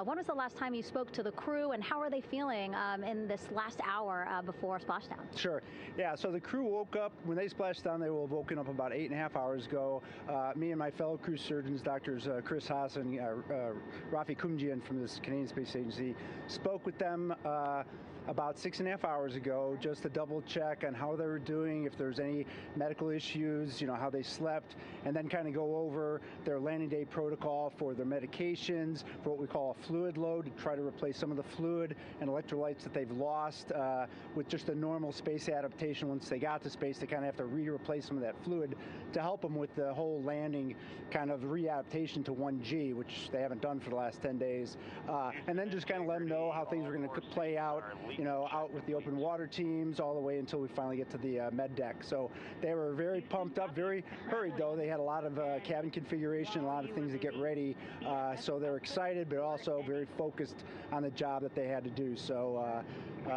when was the last time you spoke to the crew, and how are they feeling in this last hour before splashdown? Sure. Yeah, so the crew woke up, when they splashed down, they were woken up about 8.5 hours ago. Me and my fellow crew surgeons, Doctors Chris Hansen, Rafi Kumjian from the Canadian Space Agency, spoke with them about 6.5 hours ago, just to double check on how they were doing, if there's any medical issues, how they slept, and then kind of go over their landing day protocol for their medications, for what we call a fluid load, to try to replace some of the fluid and electrolytes that they've lost with just a normal space adaptation. Once they got to space, they kind of have to replace some of that fluid to help them with the whole landing kind of readaptation to 1G, which they haven't done for the last 10 days. And then just kind of let them know how things are going to play out, out with the open water teams all the way until we finally get to the med deck. So they were very pumped up, very hurried though. They had a lot of cabin configuration, a lot of things to get ready. So they're excited, but also very focused on the job that they had to do. So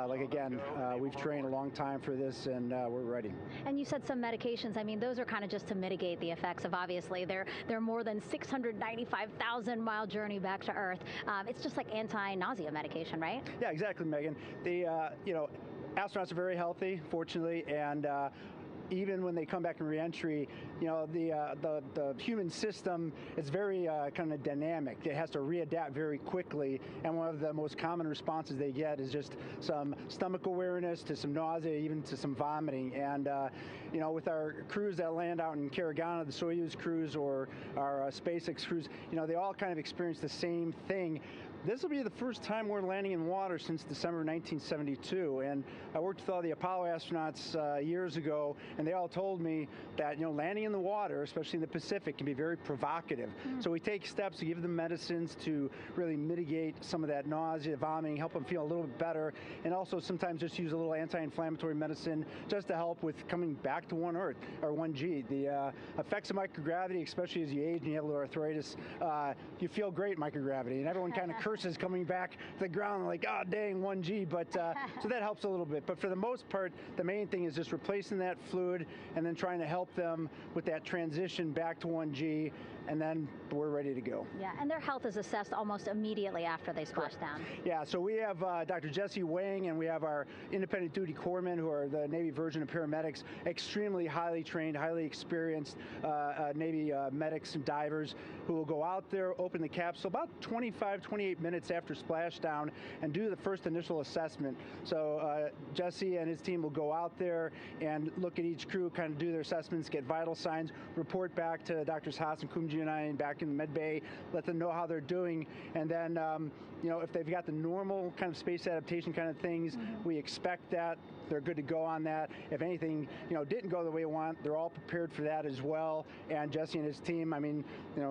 like again, we've trained a long time for this, and we're ready. And you said some medications. I mean, those are kind of just to mitigate the effects of, obviously, their more than 695,000 mile journey back to Earth. It's just like anti-nausea medication, right? Yeah, exactly, Megan. The astronauts are very healthy, fortunately, and even when they come back in re-entry, the human system is very kind of dynamic. It has to readapt very quickly, and one of the most common responses they get is just some stomach awareness, to some nausea, even to some vomiting. And with our crews that land out in Karagana, the Soyuz crews or our SpaceX crews, they all kind of experience the same thing. This will be the first time we're landing in water since December 1972, and I worked with all the Apollo astronauts years ago, and they all told me that landing in the water, especially in the Pacific, can be very provocative. So we take steps to give them medicines to really mitigate some of that nausea, vomiting, help them feel a little bit better, and also sometimes just use a little anti-inflammatory medicine just to help with coming back to 1 Earth, or 1G. The effects of microgravity, especially as you age and you have a little arthritis, you feel great in microgravity, and everyone kind of curses coming back to the ground like, oh dang, 1G, but so that helps a little bit. But for the most part, the main thing is just replacing that fluid and then trying to help them with that transition back to 1G, and then we're ready to go. Yeah, and their health is assessed almost immediately after they splash down. Yeah, so we have Dr. Jesse Wang, and we have our independent duty corpsmen, who are the Navy version of paramedics, extremely highly trained, highly experienced Navy medics and divers, who will go out there, open the capsule about 25, 28 minutes after splashdown and do the first initial assessment. So Jesse and his team will go out there and look at each crew, kind of do their assessments, get vital signs, report back to Drs. Haas and Kumji and I back in the med bay, let them know how they're doing, and then if they've got the normal kind of space adaptation kind of things, we expect that they're good to go on that. If anything, didn't go the way we want, they're all prepared for that as well. And Jesse and his team, I mean,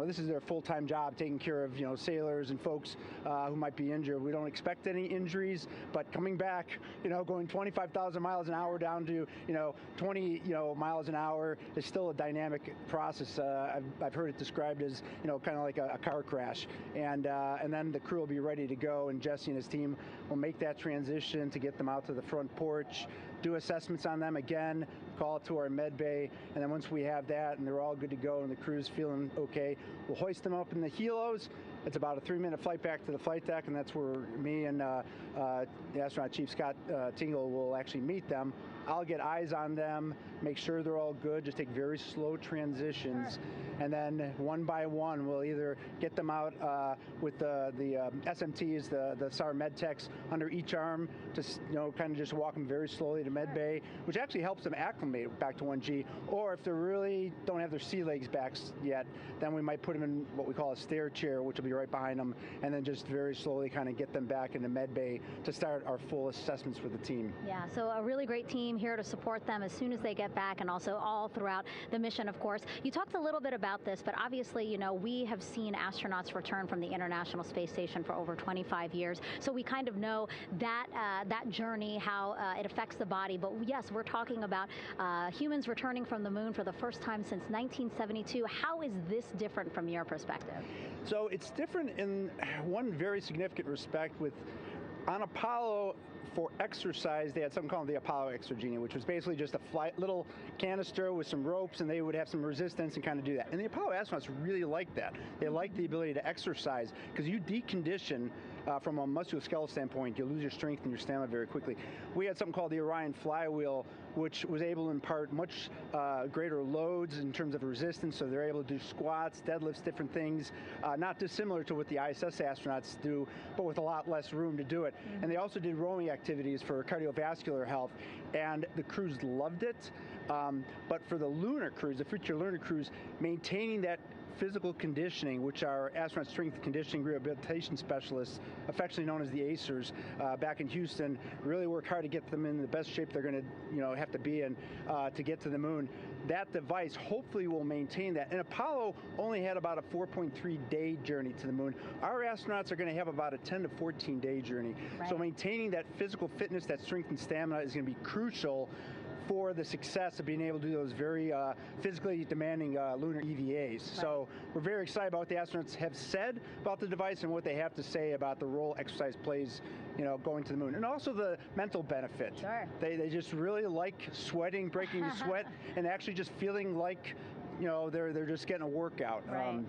this is their full-time job, taking care of, sailors and folks who might be injured. We don't expect any injuries, but coming back, going 25,000 miles an hour down to, 20, miles an hour is still a dynamic process. I've heard it described as, kind of like a car crash. And then the crew will be ready to go, and Jesse and his team will make that transition to get them out to the front porch, do assessments on them again, call it to our med bay, and then once we have that and they're all good to go and the crew's feeling okay, we'll hoist them up in the helos. It's about a 3-minute flight back to the flight deck, and that's where me and the astronaut chief, Scott Tingle, will actually meet them. I'll get eyes on them, make sure they're all good, just take very slow transitions, and then one by one we'll either get them out with the SMTs, the SAR med techs, under each arm, just kind of just walk them very slowly to med bay, which actually helps them acclimate back to 1G. Or if they really don't have their sea legs back yet, then we might put them in what we call a stair chair, which will be right behind them, and then just very slowly kind of get them back into med bay to start our full assessments for the team. Yeah, so a really great team here to support them as soon as they get back, and also all throughout the mission, of course. You talked a little bit about this, but obviously, we have seen astronauts return from the International Space Station for over 25 years, so we kind of know that that journey, how it affects the body. But yes, we're talking about humans returning from the moon for the first time since 1972. How is this different from your perspective? So it's different in one very significant respect. On Apollo, for exercise, they had something called the Apollo Exergenia, which was basically just a little canister with some ropes, and they would have some resistance and kind of do that. And the Apollo astronauts really liked that. They liked the ability to exercise, because you decondition from a musculoskeletal standpoint, you lose your strength and your stamina very quickly. We had something called the Orion flywheel, which was able to impart much greater loads in terms of resistance, so they're able to do squats, deadlifts, different things, not dissimilar to what the ISS astronauts do, but with a lot less room to do it. Mm-hmm. And they also did rowing activities for cardiovascular health, and the crews loved it. But for the lunar crews, the future lunar crews, maintaining that physical conditioning, which our astronaut strength conditioning rehabilitation specialists, affectionately known as the ACERs, back in Houston, really work hard to get them in the best shape they're going to, have to be in to get to the moon. That device hopefully will maintain that. And Apollo only had about a 4.3-day journey to the moon. Our astronauts are going to have about a 10 to 14-day journey. Right. So maintaining that physical fitness, that strength and stamina is going to be crucial for the success of being able to do those very physically demanding lunar EVAs. Right. So we're very excited about what the astronauts have said about the device and what they have to say about the role exercise plays, going to the moon. And also the mental benefit. Sure. They just really like sweating, breaking the sweat, and actually just feeling like they're just getting a workout. Right.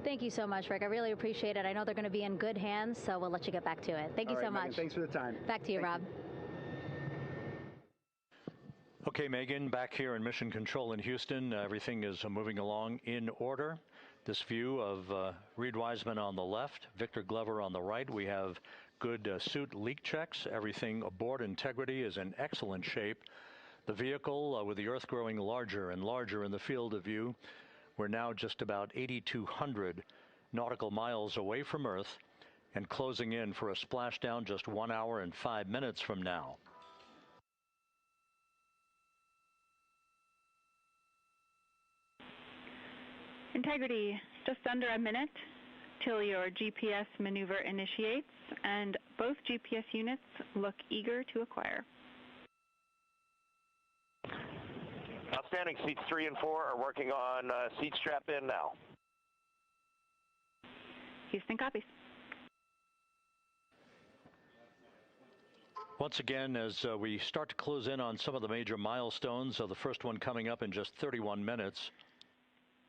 Thank you so much, Rick. I really appreciate it. I know they're going to be in good hands, so we'll let you get back to it. Thank you so much. Megan, thanks for the time. Back to you, Rob. Okay, Megan, back here in Mission Control in Houston. Everything is moving along in order. This view of Reid Wiseman on the left, Victor Glover on the right. We have good suit leak checks. Everything aboard integrity is in excellent shape. The vehicle, with the Earth growing larger and larger in the field of view, we're now just about 8,200 nautical miles away from Earth and closing in for a splashdown just 1 hour and 5 minutes from now. Integrity, just under a minute till your GPS maneuver initiates, and both GPS units look eager to acquire. Outstanding. Seats 3 and 4 are working on seat strap in now. Houston copies. Once again, as we start to close in on some of the major milestones, the first one coming up in just 31 minutes.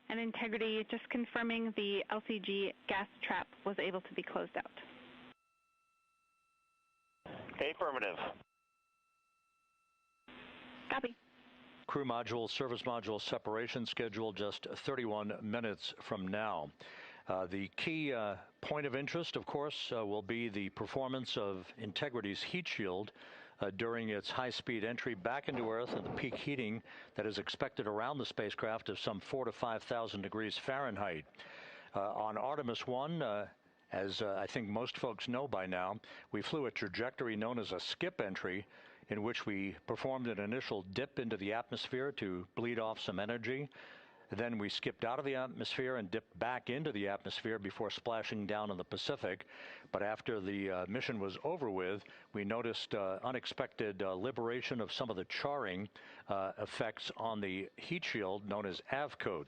And Integrity, just confirming the LCG gas trap was able to be closed out. Affirmative. Copy. Crew module, service module separation scheduled just 31 minutes from now. The key point of interest, of course, will be the performance of Integrity's heat shield during its high-speed entry back into Earth and the peak heating that is expected around the spacecraft of some 4,000 to 5,000 degrees Fahrenheit. On Artemis I, as I think most folks know by now, we flew a trajectory known as a skip entry, in which we performed an initial dip into the atmosphere to bleed off some energy. Then we skipped out of the atmosphere and dipped back into the atmosphere before splashing down in the Pacific. But after the mission was over with, we noticed unexpected liberation of some of the charring effects on the heat shield known as AVCOAT.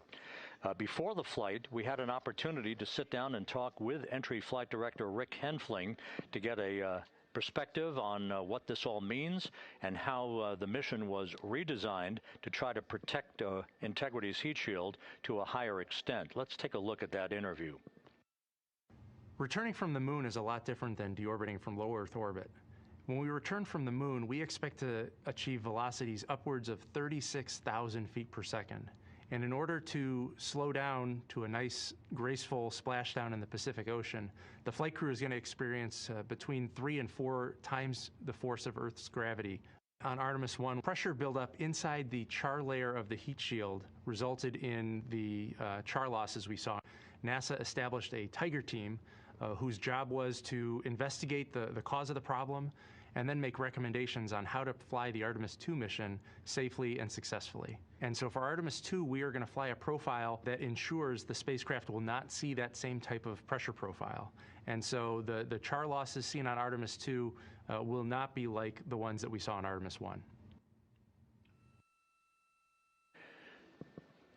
Before the flight, we had an opportunity to sit down and talk with Entry Flight Director Rick Henfling to get a perspective on what this all means and how the mission was redesigned to try to protect Integrity's heat shield to a higher extent. Let's take a look at that interview. Returning from the moon is a lot different than deorbiting from low Earth orbit. When we return from the moon, we expect to achieve velocities upwards of 36,000 feet per second. And in order to slow down to a nice, graceful splashdown in the Pacific Ocean, the flight crew is going to experience between 3 and 4 times the force of Earth's gravity. On Artemis I, pressure buildup inside the char layer of the heat shield resulted in the char losses we saw. NASA established a Tiger team whose job was to investigate the cause of the problem and then make recommendations on how to fly the Artemis II mission safely and successfully. And so for Artemis II, we are going to fly a profile that ensures the spacecraft will not see that same type of pressure profile. And so the char losses seen on Artemis II will not be like the ones that we saw on Artemis I.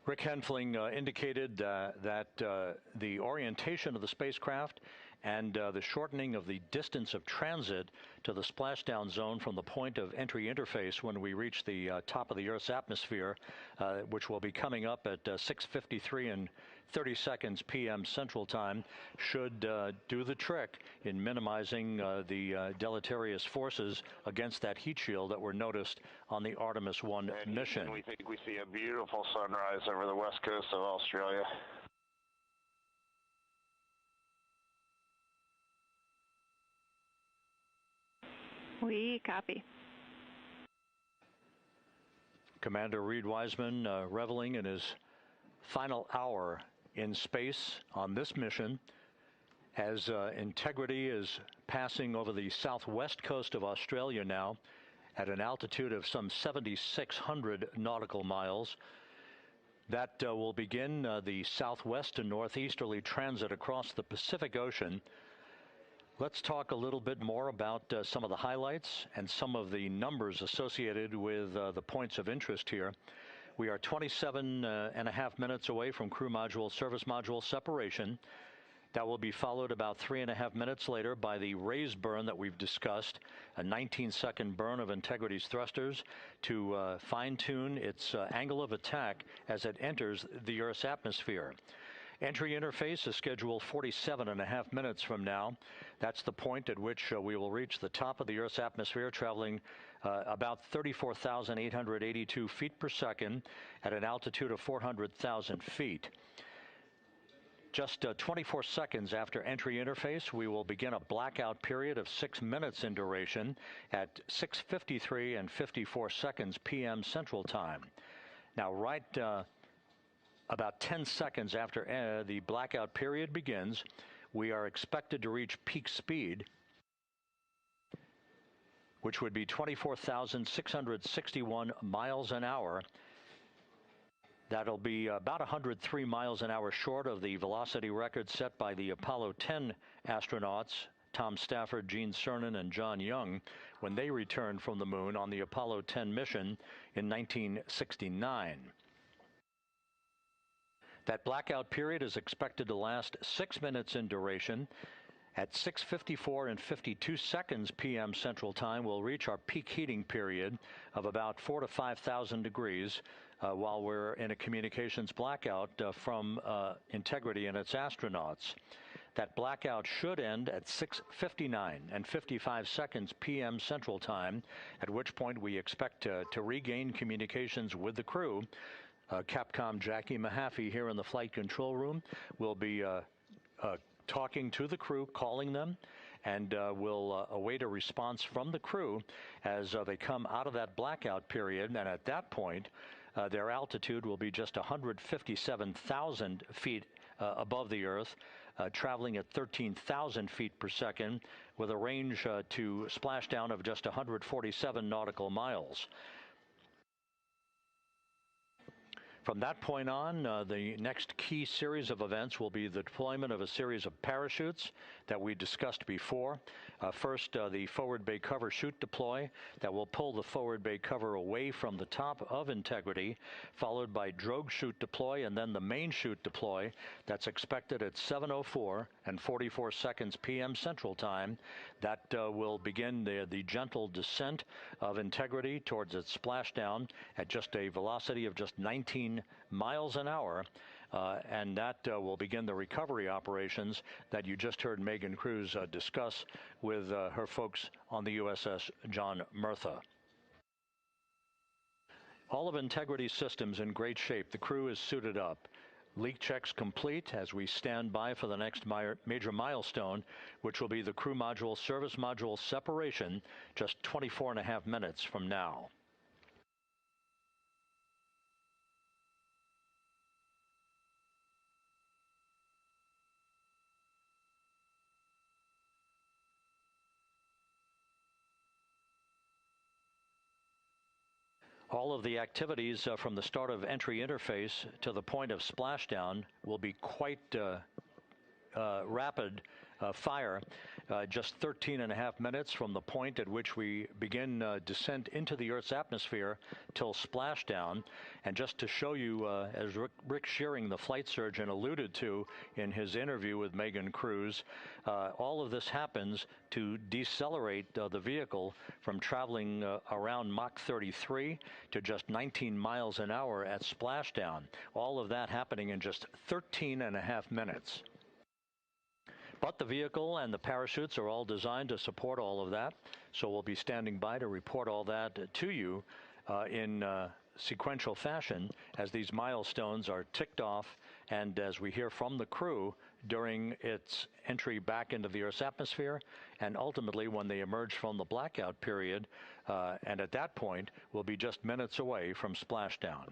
Rick Henfling indicated that the orientation of the spacecraft and the shortening of the distance of transit to the splashdown zone from the point of entry interface when we reach the top of the Earth's atmosphere, which will be coming up at 6:53 and 30 seconds p.m. Central Time, should do the trick in minimizing the deleterious forces against that heat shield that were noticed on the Artemis I mission. We think we see a beautiful sunrise over the west coast of Australia. We copy. Commander Reid Wiseman reveling in his final hour in space on this mission as Integrity is passing over the southwest coast of Australia now at an altitude of some 7,600 nautical miles. That will begin the southwest and northeasterly transit across the Pacific Ocean. Let's talk a little bit more about some of the highlights and some of the numbers associated with the points of interest here. We are 27.5 minutes away from crew module, service module separation. That will be followed about 3.5 minutes later by the raise burn that we've discussed, a 19-second burn of Integrity's thrusters to fine-tune its angle of attack as it enters the Earth's atmosphere. Entry interface is scheduled 47.5 minutes from now. That's the point at which we will reach the top of the Earth's atmosphere, traveling about 34,882 feet per second at an altitude of 400,000 feet. Just 24 seconds after entry interface, we will begin a blackout period of 6 minutes in duration at 6:53 and 54 seconds p.m. Central Time. Now, right about 10 seconds after the blackout period begins, we are expected to reach peak speed, which would be 24,661 miles an hour. That'll be about 103 miles an hour short of the velocity record set by the Apollo 10 astronauts, Tom Stafford, Gene Cernan, and John Young, when they returned from the moon on the Apollo 10 mission in 1969. That blackout period is expected to last 6 minutes in duration. At 6:54 and 52 seconds p.m. Central Time, we'll reach our peak heating period of about 4,000 to 5,000 degrees while we're in a communications blackout from Integrity and its astronauts. That blackout should end at 6:59 and 55 seconds p.m. Central Time, at which point we expect to regain communications with the crew. Capcom Jackie Mahaffey here in the flight control room will be talking to the crew, calling them, and we'll await a response from the crew as they come out of that blackout period. And at that point, their altitude will be just 157,000 feet above the Earth, traveling at 13,000 feet per second with a range to splashdown of just 147 nautical miles. From that point on, the next key series of events will be the deployment of a series of parachutes that we discussed before. First, the forward bay cover chute deploy that will pull the forward bay cover away from the top of Integrity, followed by drogue chute deploy and then the main chute deploy that's expected at 7:04 and 44 seconds p.m. Central Time. That will begin the gentle descent of Integrity towards its splashdown at just a velocity of just 19 miles an hour. And that will begin the recovery operations that you just heard Megan Cruz discuss with her folks on the USS John Murtha. All of Integrity's systems in great shape. The crew is suited up. Leak checks complete as we stand by for the next major milestone, which will be the crew module service module separation just 24.5 minutes from now. All of the activities from the start of entry interface to the point of splashdown will be quite rapid fire just 13.5 minutes from the point at which we begin descent into the Earth's atmosphere till splashdown. And just to show you, as Rick Shearing, the flight surgeon, alluded to in his interview with Megan Cruz, all of this happens to decelerate the vehicle from traveling around Mach 33 to just 19 miles an hour at splashdown. All of that happening in just 13.5 minutes. But the vehicle and the parachutes are all designed to support all of that, so we'll be standing by to report all that to you in sequential fashion as these milestones are ticked off and as we hear from the crew during its entry back into the Earth's atmosphere and ultimately when they emerge from the blackout period, and at that point we'll be just minutes away from splashdown.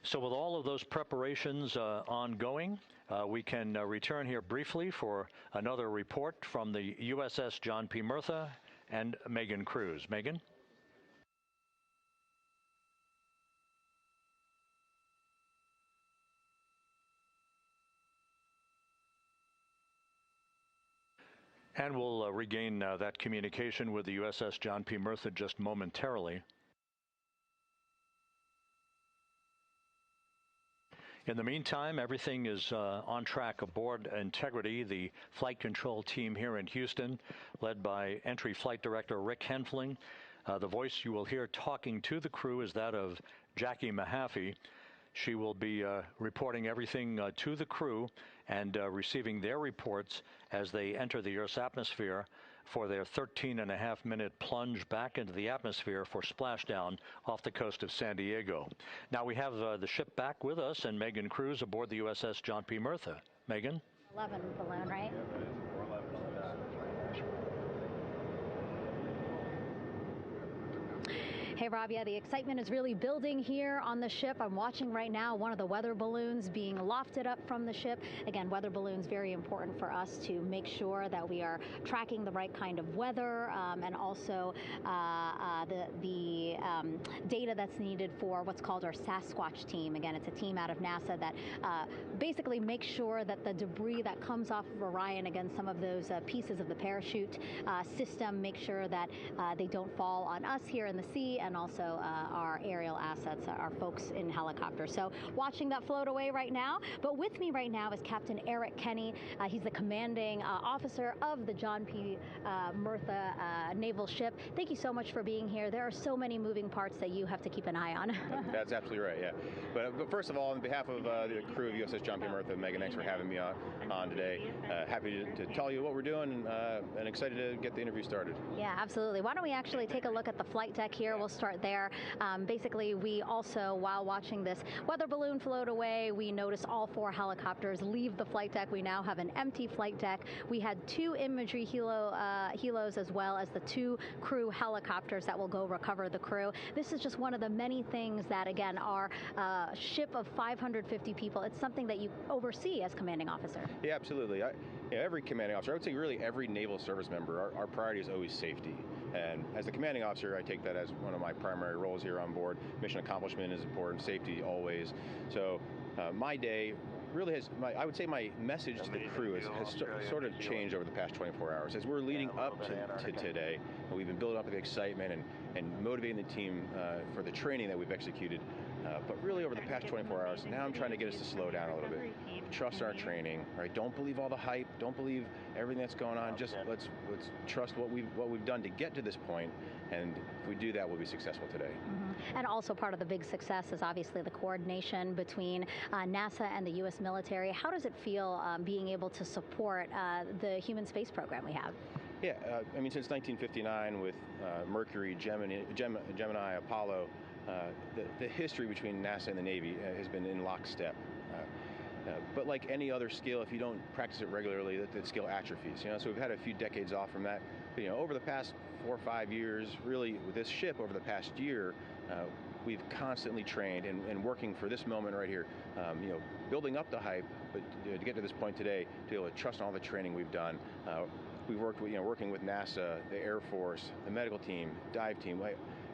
So with all of those preparations ongoing, we can return here briefly for another report from the USS John P. Murtha and Megan Cruz. Megan? And we'll regain that communication with the USS John P. Murtha just momentarily. In the meantime, everything is on track aboard Integrity, the flight control team here in Houston, led by Entry Flight Director Rick Henfling. The voice you will hear talking to the crew is that of Jackie Mahaffey. She will be reporting everything to the crew and receiving their reports as they enter the Earth's atmosphere for their 13.5-minute plunge back into the atmosphere for splashdown off the coast of San Diego. Now we have the ship back with us and Megan Cruz aboard the USS John P. Murtha. Megan? 11 balloon, right? Hey, Rob, yeah, the excitement is really building here on the ship. I'm watching right now one of the weather balloons being lofted up from the ship. Again, weather balloons, very important for us to make sure that we are tracking the right kind of weather and also the data that's needed for what's called our Sasquatch team. Again, it's a team out of NASA that basically makes sure that the debris that comes off of Orion, again, some of those pieces of the parachute system, make sure that they don't fall on us here in the sea, and also our aerial assets, our folks in helicopters. So watching that float away right now. But with me right now is Captain Eric Kenny. He's the commanding officer of the John P. Murtha naval ship. Thank you so much for being here. There are so many moving parts that you have to keep an eye on. That's absolutely right, yeah. But first of all, on behalf of the crew of USS John P. Murtha, Megan, thanks for having me on today. Happy to tell you what we're doing and excited to get the interview started. Yeah, absolutely. Why don't we actually take a look at the flight deck here? We'll start there. Basically, we also, while watching this weather balloon float away, we noticed all 4 helicopters leave the flight deck. We now have an empty flight deck. We had 2 imagery helos as well as the 2 crew helicopters that will go recover the crew. This is just one of the many things that, again, our ship of 550 people, it's something that you oversee as commanding officer. Yeah, absolutely. Every commanding officer, I would say really every naval service member, our priority is always safety. And as the commanding officer, I take that as one of my primary roles here on board. Mission accomplishment is important, safety always. So my day really has, I would say my message to the crew has sort of changed over the past 24 hours. As we're leading up to today, we've been building up the excitement and motivating the team for the training that we've executed. But really over the past 24 hours, now I'm trying to get us to slow down a little bit. Trust our training, right? Don't believe all the hype. Don't believe everything that's going on. Just let's trust what we've done to get to this point. And if we do that, we'll be successful today. Mm-hmm. And also part of the big success is obviously the coordination between NASA and the U.S. military. How does it feel being able to support the human space program we have? Yeah, I mean, since 1959 with Mercury, Gemini, Apollo, the history between NASA and the Navy has been in lockstep. But like any other skill, if you don't practice it regularly, that skill atrophies. So we've had a few decades off from that. But, over the past 4 or 5 years, really with this ship over the past year, we've constantly trained and working for this moment right here. Building up the hype, but to get to this point today, to be able to trust in all the training we've done. We've worked with, working with NASA, the Air Force, the medical team, dive team.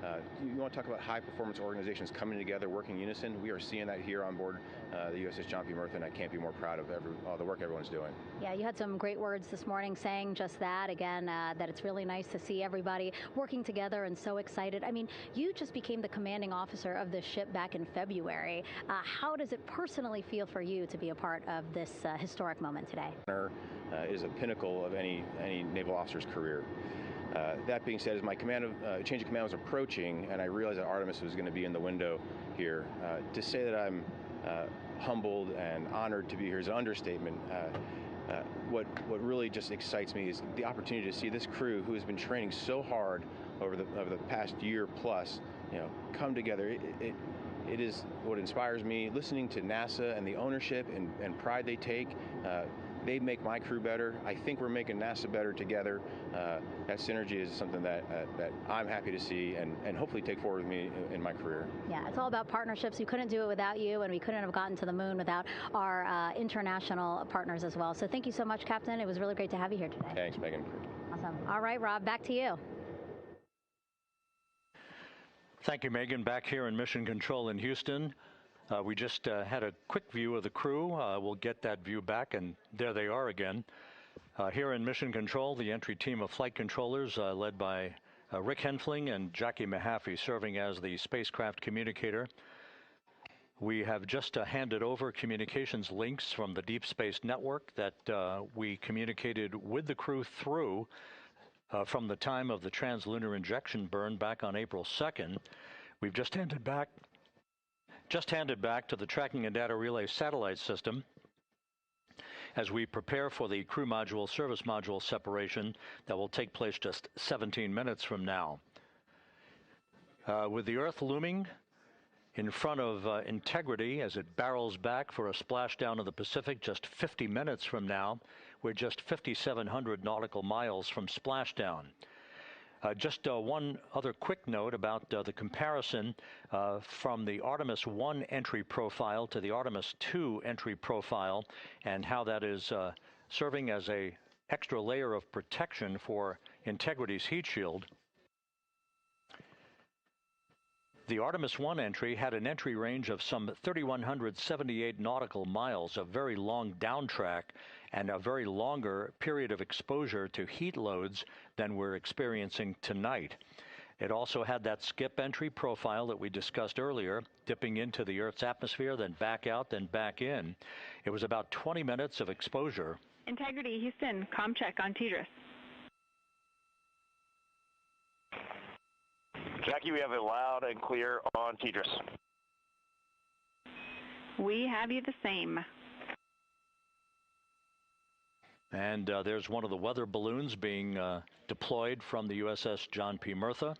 You want to talk about high-performance organizations coming together, working in unison? We are seeing that here on board the USS John P. Murtha, and I can't be more proud of all the work everyone's doing. Yeah, you had some great words this morning saying just that, again, that it's really nice to see everybody working together and so excited. I mean, you just became the commanding officer of this ship back in February. How does it personally feel for you to be a part of this historic moment today? Is a pinnacle of any naval officer's career. That being said, as my change of command was approaching, and I realized that Artemis was going to be in the window here, to say that I'm humbled and honored to be here is an understatement. What really just excites me is the opportunity to see this crew, who has been training so hard over the past year plus, come together. It is what inspires me. Listening to NASA and the ownership and pride they take. They make my crew better. I think we're making NASA better together. That synergy is something that I'm happy to see and hopefully take forward with me in my career. Yeah, it's all about partnerships. We couldn't do it without you, and we couldn't have gotten to the moon without our international partners as well. So thank you so much, Captain. It was really great to have you here today. Thanks, Megan. Awesome. All right, Rob, back to you. Thank you, Megan. Back here in Mission Control in Houston. We just had a quick view of the crew. We'll get that view back, and there they are again. Here in Mission Control, the entry team of flight controllers led by Rick Henfling and Jackie Mahaffey serving as the spacecraft communicator. We have just handed over communications links from the Deep Space Network that we communicated with the crew through from the time of the translunar injection burn back on April 2nd. We've just handed back to the Tracking and Data Relay satellite system as we prepare for the crew module service module separation that will take place just 17 minutes from now. With the Earth looming in front of Integrity as it barrels back for a splashdown of the Pacific just 50 minutes from now, we're just 5,700 nautical miles from splashdown. Just one other quick note about the comparison from the Artemis I entry profile to the Artemis II entry profile and how that is serving as an extra layer of protection for Integrity's heat shield. The Artemis I entry had an entry range of some 3,178 nautical miles, a very long downtrack, and a very longer period of exposure to heat loads than we're experiencing tonight. It also had that skip entry profile that we discussed earlier, dipping into the Earth's atmosphere, then back out, then back in. It was about 20 minutes of exposure. Integrity, Houston, comm check on TDRS. Jackie, we have it loud and clear on TDRS. We have you the same. And there's one of the weather balloons being deployed from the USS John P. Murtha.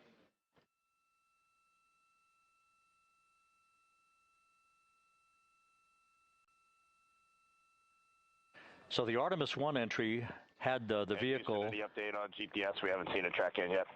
So the Artemis I entry had the vehicle. The update on GPS, we haven't seen it track in yet.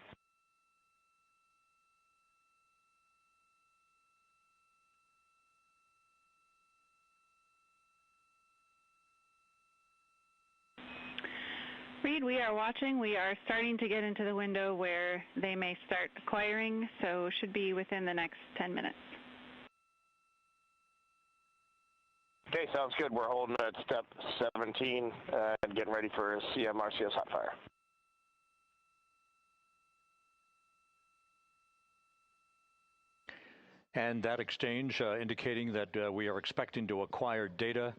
Reid, we are watching. We are starting to get into the window where they may start acquiring, so should be within the next 10 minutes. Okay, sounds good. We're holding at step 17 and getting ready for CM-RCS hot fire. And that exchange indicating that we are expecting to acquire data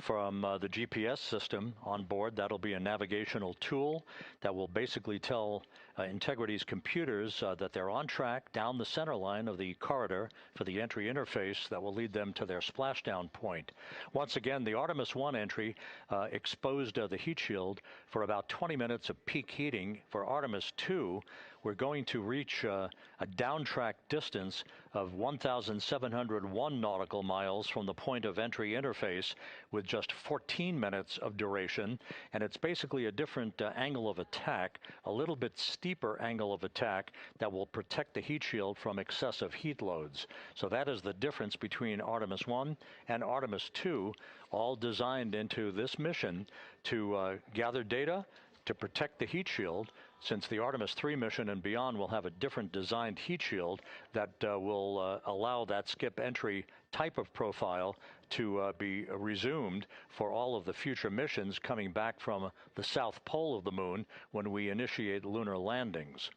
from the GPS system on board. That'll be a navigational tool that will basically tell Integrity's computers that they're on track down the center line of the corridor for the entry interface that will lead them to their splashdown point. Once again, the Artemis I entry exposed the heat shield for about 20 minutes of peak heating. For Artemis II, we're going to reach a downtrack distance of 1,701 nautical miles from the point of entry interface with just 14 minutes of duration, and it's basically a different angle of attack, a little bit steeper angle of attack that will protect the heat shield from excessive heat loads. So that is the difference between Artemis I and Artemis II, all designed into this mission to gather data, to protect the heat shield since the Artemis II mission and beyond will have a different designed heat shield that will allow that skip entry type of profile to be resumed for all of the future missions coming back from the south pole of the moon when we initiate lunar landings.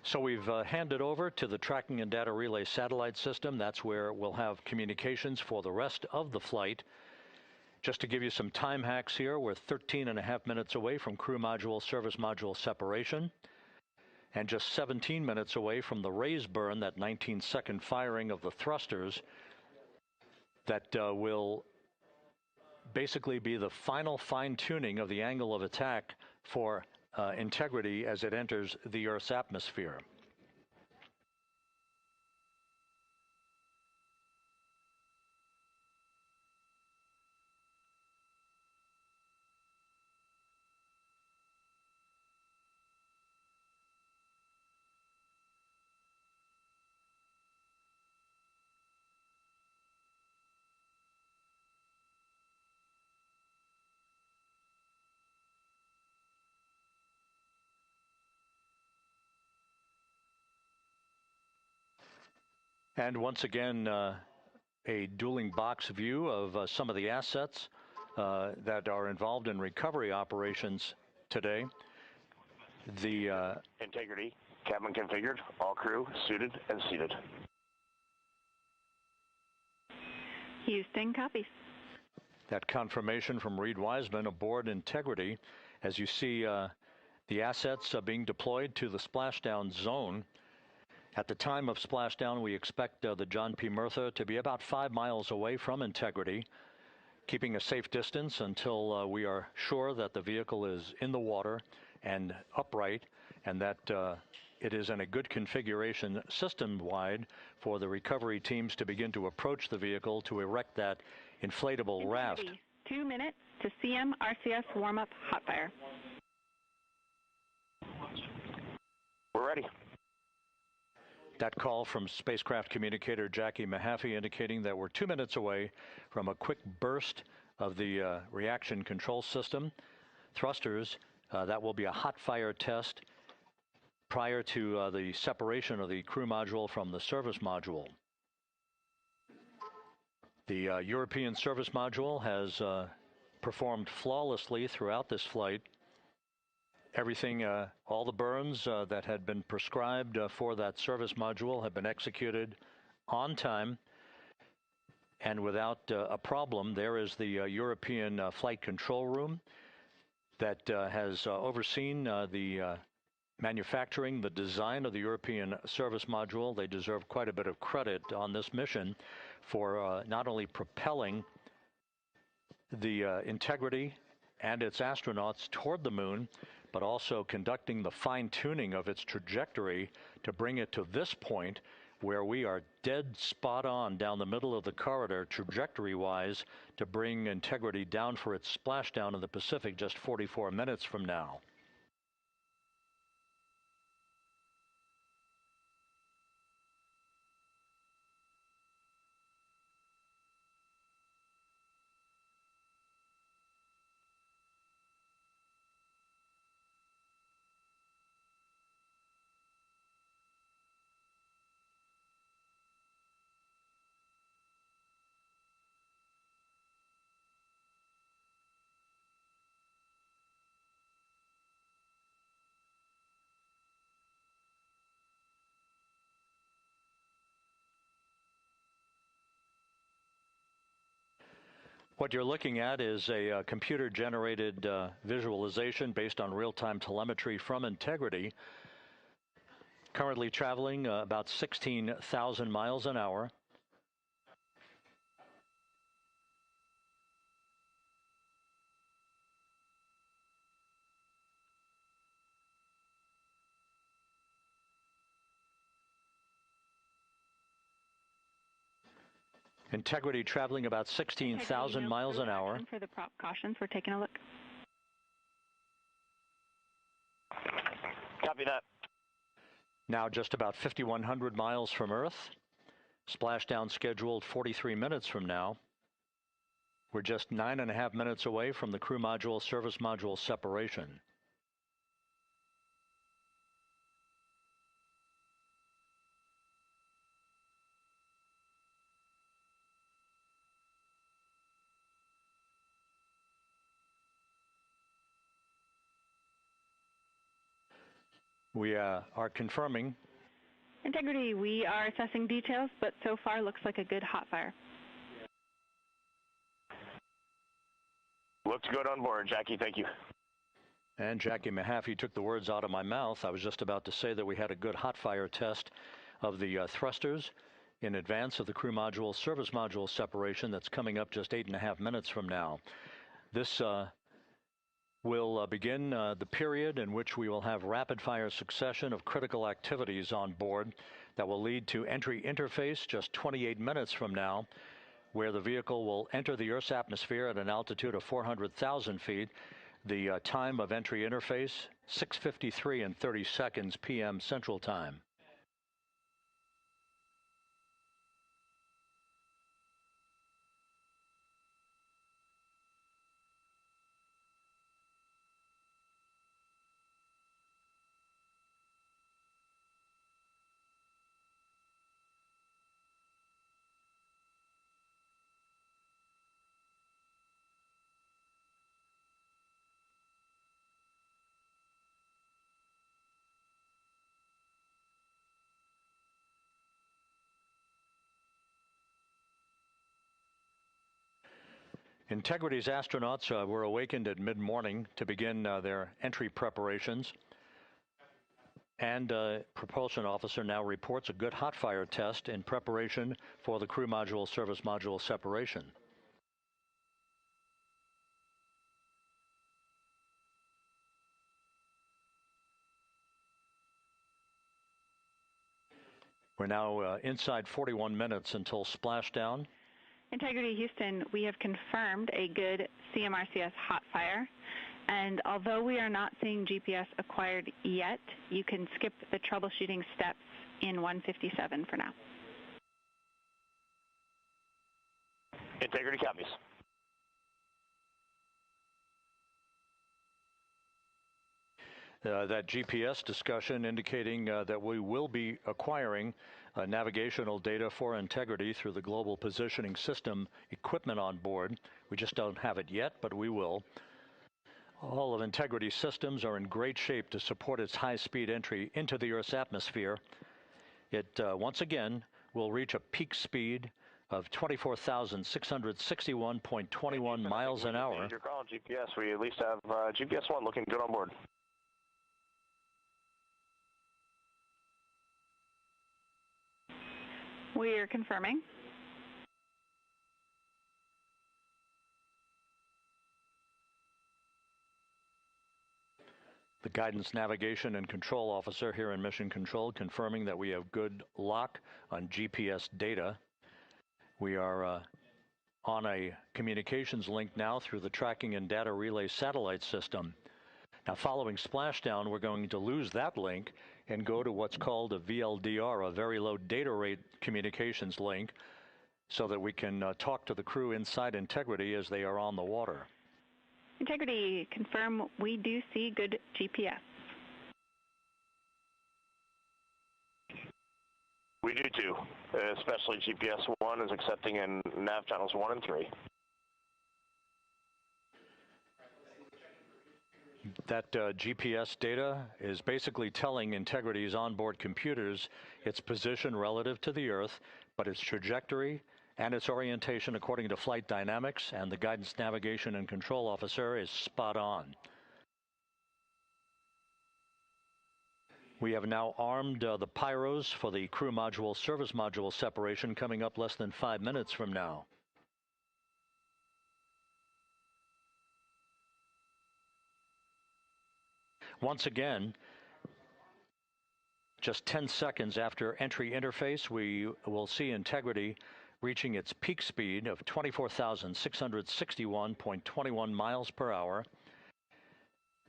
So we've handed over to the tracking and data relay satellite system. That's where we'll have communications for the rest of the flight. Just to give you some time hacks here, we're 13.5 minutes away from crew module, service module separation, and just 17 minutes away from the raise burn, that 19-second firing of the thrusters that will basically be the final fine-tuning of the angle of attack for integrity as it enters the Earth's atmosphere. And once again, a dueling box view of some of the assets that are involved in recovery operations today. The integrity, cabin configured, all crew suited and seated. Houston, copies. That confirmation from Reid Wiseman aboard Integrity, as you see the assets being deployed to the splashdown zone. At the time of splashdown, we expect the John P. Murtha to be about 5 miles away from Integrity, keeping a safe distance until we are sure that the vehicle is in the water and upright, and that it is in a good configuration system-wide for the recovery teams to begin to approach the vehicle to erect that inflatable raft. 2 minutes to CM RCS warm-up hot fire. We're ready. That call from spacecraft communicator Jackie Mahaffey indicating that we're 2 minutes away from a quick burst of the reaction control system. Thrusters, that will be a hot fire test prior to the separation of the crew module from the service module. The European service module has performed flawlessly throughout this flight. Everything, all the burns that had been prescribed for that service module have been executed on time and without a problem. There is the European flight control room that has overseen the manufacturing, the design of the European service module. They deserve quite a bit of credit on this mission for not only propelling the Integrity and its astronauts toward the moon, but also conducting the fine-tuning of its trajectory to bring it to this point where we are dead spot on down the middle of the corridor trajectory-wise to bring Integrity down for its splashdown in the Pacific just 44 minutes from now. What you're looking at is a computer-generated visualization based on real-time telemetry from Integrity. Currently traveling about 16,000 miles an hour. Integrity traveling about 16,000 miles an hour. For the prop cautions, we're taking a look. Copy that. Now just about 5,100 miles from Earth. Splashdown scheduled 43 minutes from now. We're just 9.5 minutes away from the crew module service module separation. We are confirming. Integrity, we are assessing details, but so far looks like a good hot fire. Looks good on board, Jackie. Thank you. And Jackie Mahaffey took the words out of my mouth. I was just about to say that we had a good hot fire test of the thrusters in advance of the crew module service module separation that's coming up just 8.5 minutes from now. This will begin the period in which we will have rapid-fire succession of critical activities on board that will lead to entry interface just 28 minutes from now, where the vehicle will enter the Earth's atmosphere at an altitude of 400,000 feet. The time of entry interface, 6:53 and 30 seconds p.m. Central Time. Integrity's astronauts were awakened at mid-morning to begin their entry preparations. And propulsion officer now reports a good hot fire test in preparation for the crew module service module separation. We're now inside 41 minutes until splashdown. Integrity Houston, we have confirmed a good CMRCS hot fire. And although we are not seeing GPS acquired yet, you can skip the troubleshooting steps in 157 for now. Integrity copies. That GPS discussion indicating that we will be acquiring navigational data for Integrity through the Global Positioning System equipment on board. We just don't have it yet, but we will. All of Integrity's systems are in great shape to support its high-speed entry into the Earth's atmosphere. It, once again, will reach a peak speed of 24,661.21 miles an hour. Your call, GPS. We at least have GPS 1 looking good on board. We are confirming. The guidance, navigation, and control officer here in Mission Control confirming that we have good lock on GPS data. We are on a communications link now through the tracking and data relay satellite system. Now, following splashdown, we're going to lose that link and go to what's called a VLDR, a very low data rate communications link, so that we can talk to the crew inside Integrity as they are on the water. Integrity, confirm we do see good GPS. We do too, especially GPS 1 is accepting in nav channels 1 and 3. That GPS data is basically telling Integrity's onboard computers its position relative to the Earth, but its trajectory and its orientation according to flight dynamics and the guidance, navigation, and control officer is spot on. We have now armed the pyros for the crew module service module separation coming up less than 5 minutes from now. Once again, just 10 seconds after entry interface, we will see Integrity reaching its peak speed of 24,661.21 miles per hour.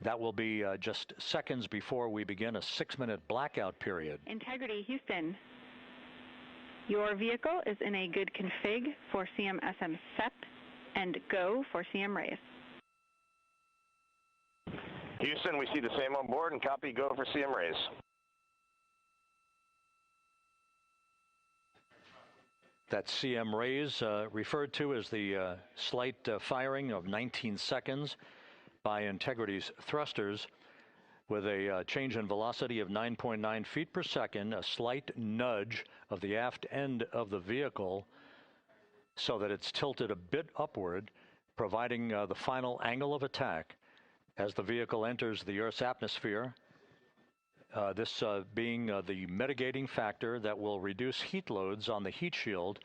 That will be just seconds before we begin a 6-minute blackout period. Integrity Houston, your vehicle is in a good config for CMSM SEP and go for CM raise. Houston, we see the same on board and copy go for CM raise. That CM raise referred to as the slight firing of 19 seconds by Integrity's thrusters with a change in velocity of 9.9 feet per second, a slight nudge of the aft end of the vehicle so that it's tilted a bit upward, providing the final angle of attack as the vehicle enters the Earth's atmosphere. This being the mitigating factor that will reduce heat loads on the heat shield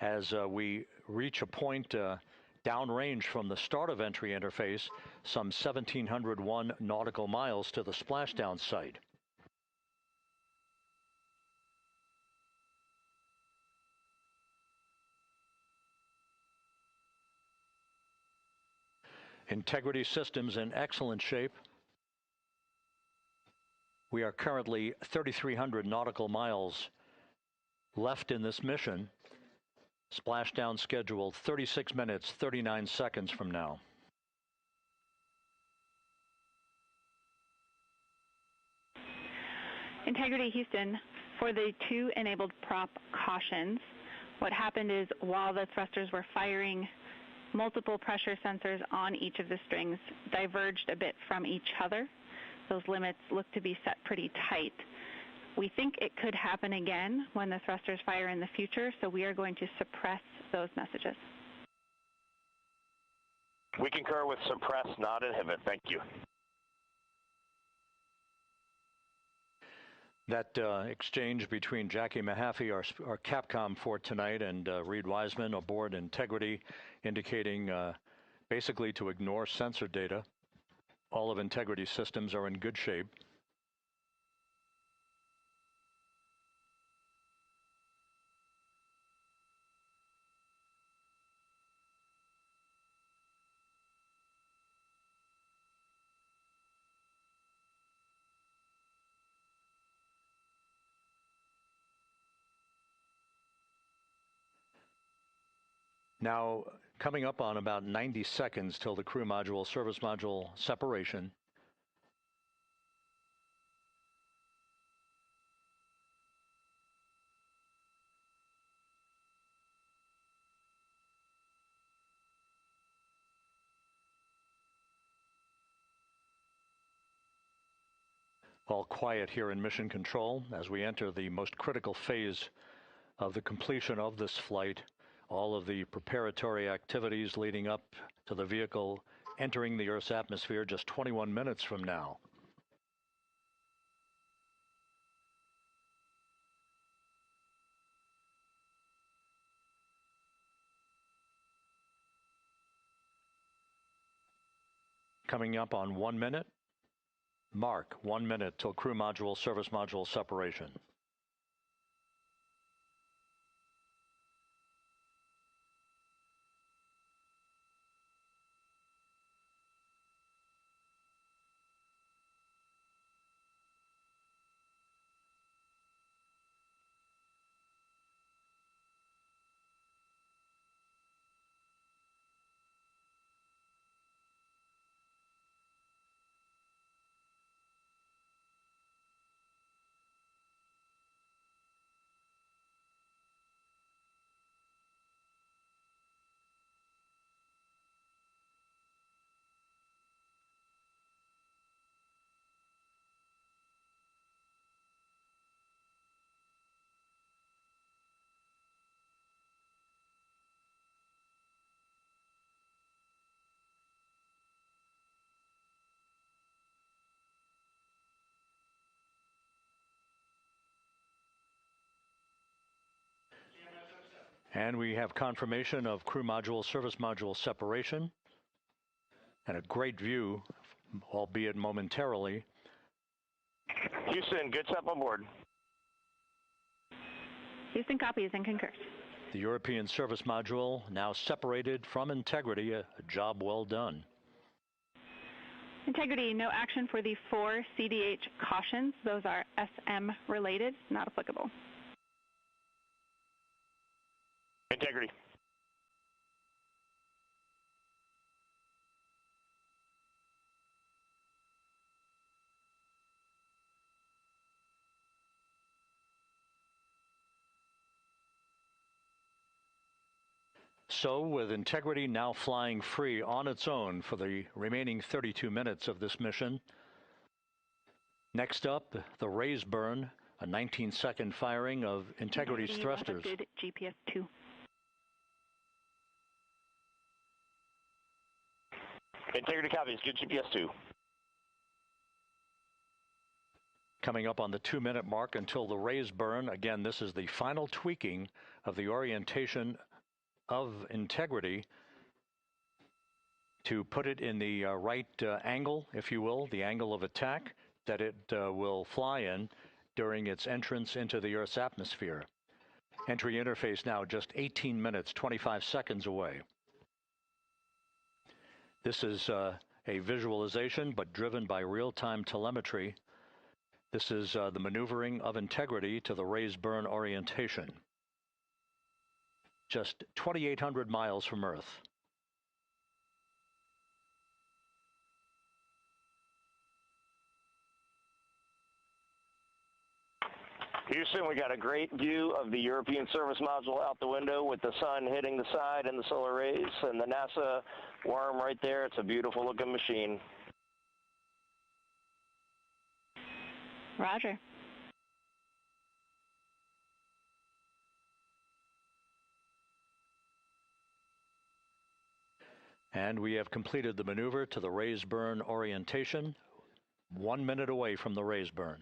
as we reach a point downrange from the start of entry interface, some 1,701 nautical miles to the splashdown site. Integrity systems in excellent shape. We are currently 3,300 nautical miles left in this mission. Splashdown scheduled 36 minutes, 39 seconds from now. Integrity Houston, for the 2 enabled prop cautions, what happened is while the thrusters were firing, multiple pressure sensors on each of the strings diverged a bit from each other. Those limits look to be set pretty tight. We think it could happen again when the thrusters fire in the future, so we are going to suppress those messages. We concur with suppress, not inhibit. Thank you. That exchange between Jackie Mahaffey, our Capcom for tonight, and Reid Wiseman aboard Integrity, indicating basically to ignore sensor data. All of Integrity's systems are in good shape. Now, coming up on about 90 seconds till the crew module, service module separation. All quiet here in Mission Control as we enter the most critical phase of the completion of this flight. All of the preparatory activities leading up to the vehicle entering the Earth's atmosphere just 21 minutes from now. Coming up on 1 minute. Mark, 1 minute till crew module, service module separation. And we have confirmation of crew module, service module separation, and a great view, albeit momentarily. Houston, good step on board. Houston copies and concurs. The European service module now separated from Integrity, a job well done. Integrity, no action for the 4 CDH cautions. Those are SM related, not applicable. Integrity. So, with Integrity now flying free on its own for the remaining 32 minutes of this mission, next up, the raise burn, a 19-second firing of Integrity's thrusters. Good GPS 2. Integrity copies. Good GPS 2. Coming up on the 2-minute mark until the raise burn. Again, this is the final tweaking of the orientation of Integrity to put it in the right angle, if you will, the angle of attack that it will fly in during its entrance into the Earth's atmosphere. Entry interface now just 18 minutes, 25 seconds away. This is a visualization, but driven by real-time telemetry. This is the maneuvering of Integrity to the raise burn orientation. Just 2,800 miles from Earth. Houston, we got a great view of the European service module out the window with the sun hitting the side and the solar rays and the NASA worm right there. It's a beautiful looking machine. Roger. And we have completed the maneuver to the raise burn orientation, 1 minute away from the raise burn.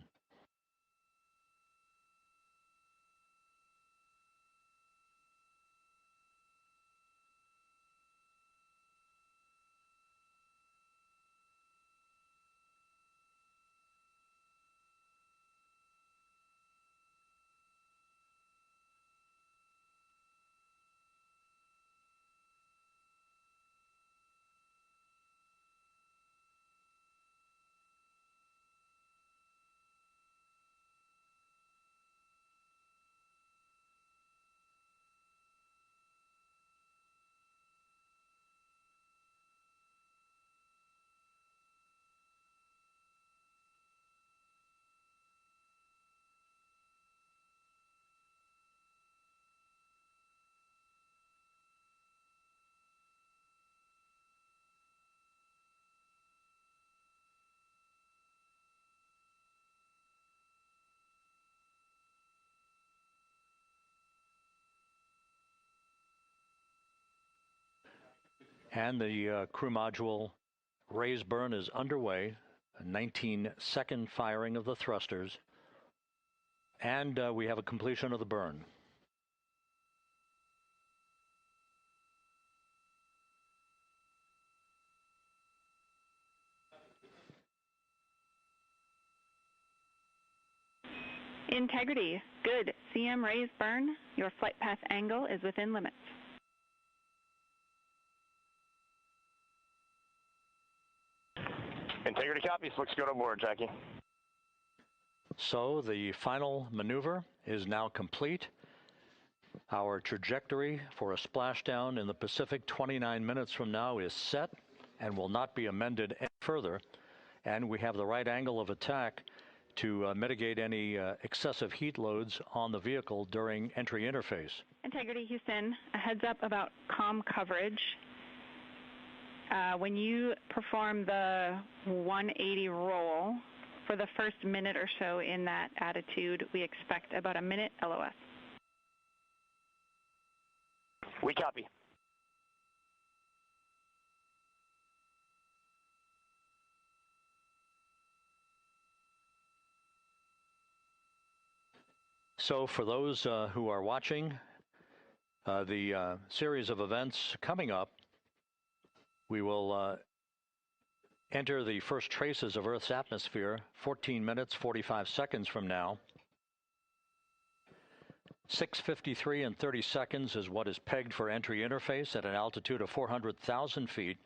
And the crew module raise burn is underway, a 19-second firing of the thrusters, and we have a completion of the burn. Integrity, good. CM raise burn. Your flight path angle is within limits. Integrity copies. Looks good on board, Jackie. So the final maneuver is now complete. Our trajectory for a splashdown in the Pacific 29 minutes from now is set and will not be amended any further. And we have the right angle of attack to mitigate any excessive heat loads on the vehicle during entry interface. Integrity, Houston, a heads up about comm coverage. When you perform the 180 roll, for the first minute or so in that attitude, we expect about a minute LOS. We copy. So for those who are watching the series of events coming up, we will enter the first traces of Earth's atmosphere 14 minutes, 45 seconds from now. 6:53 and 30 seconds is what is pegged for entry interface at an altitude of 400,000 feet,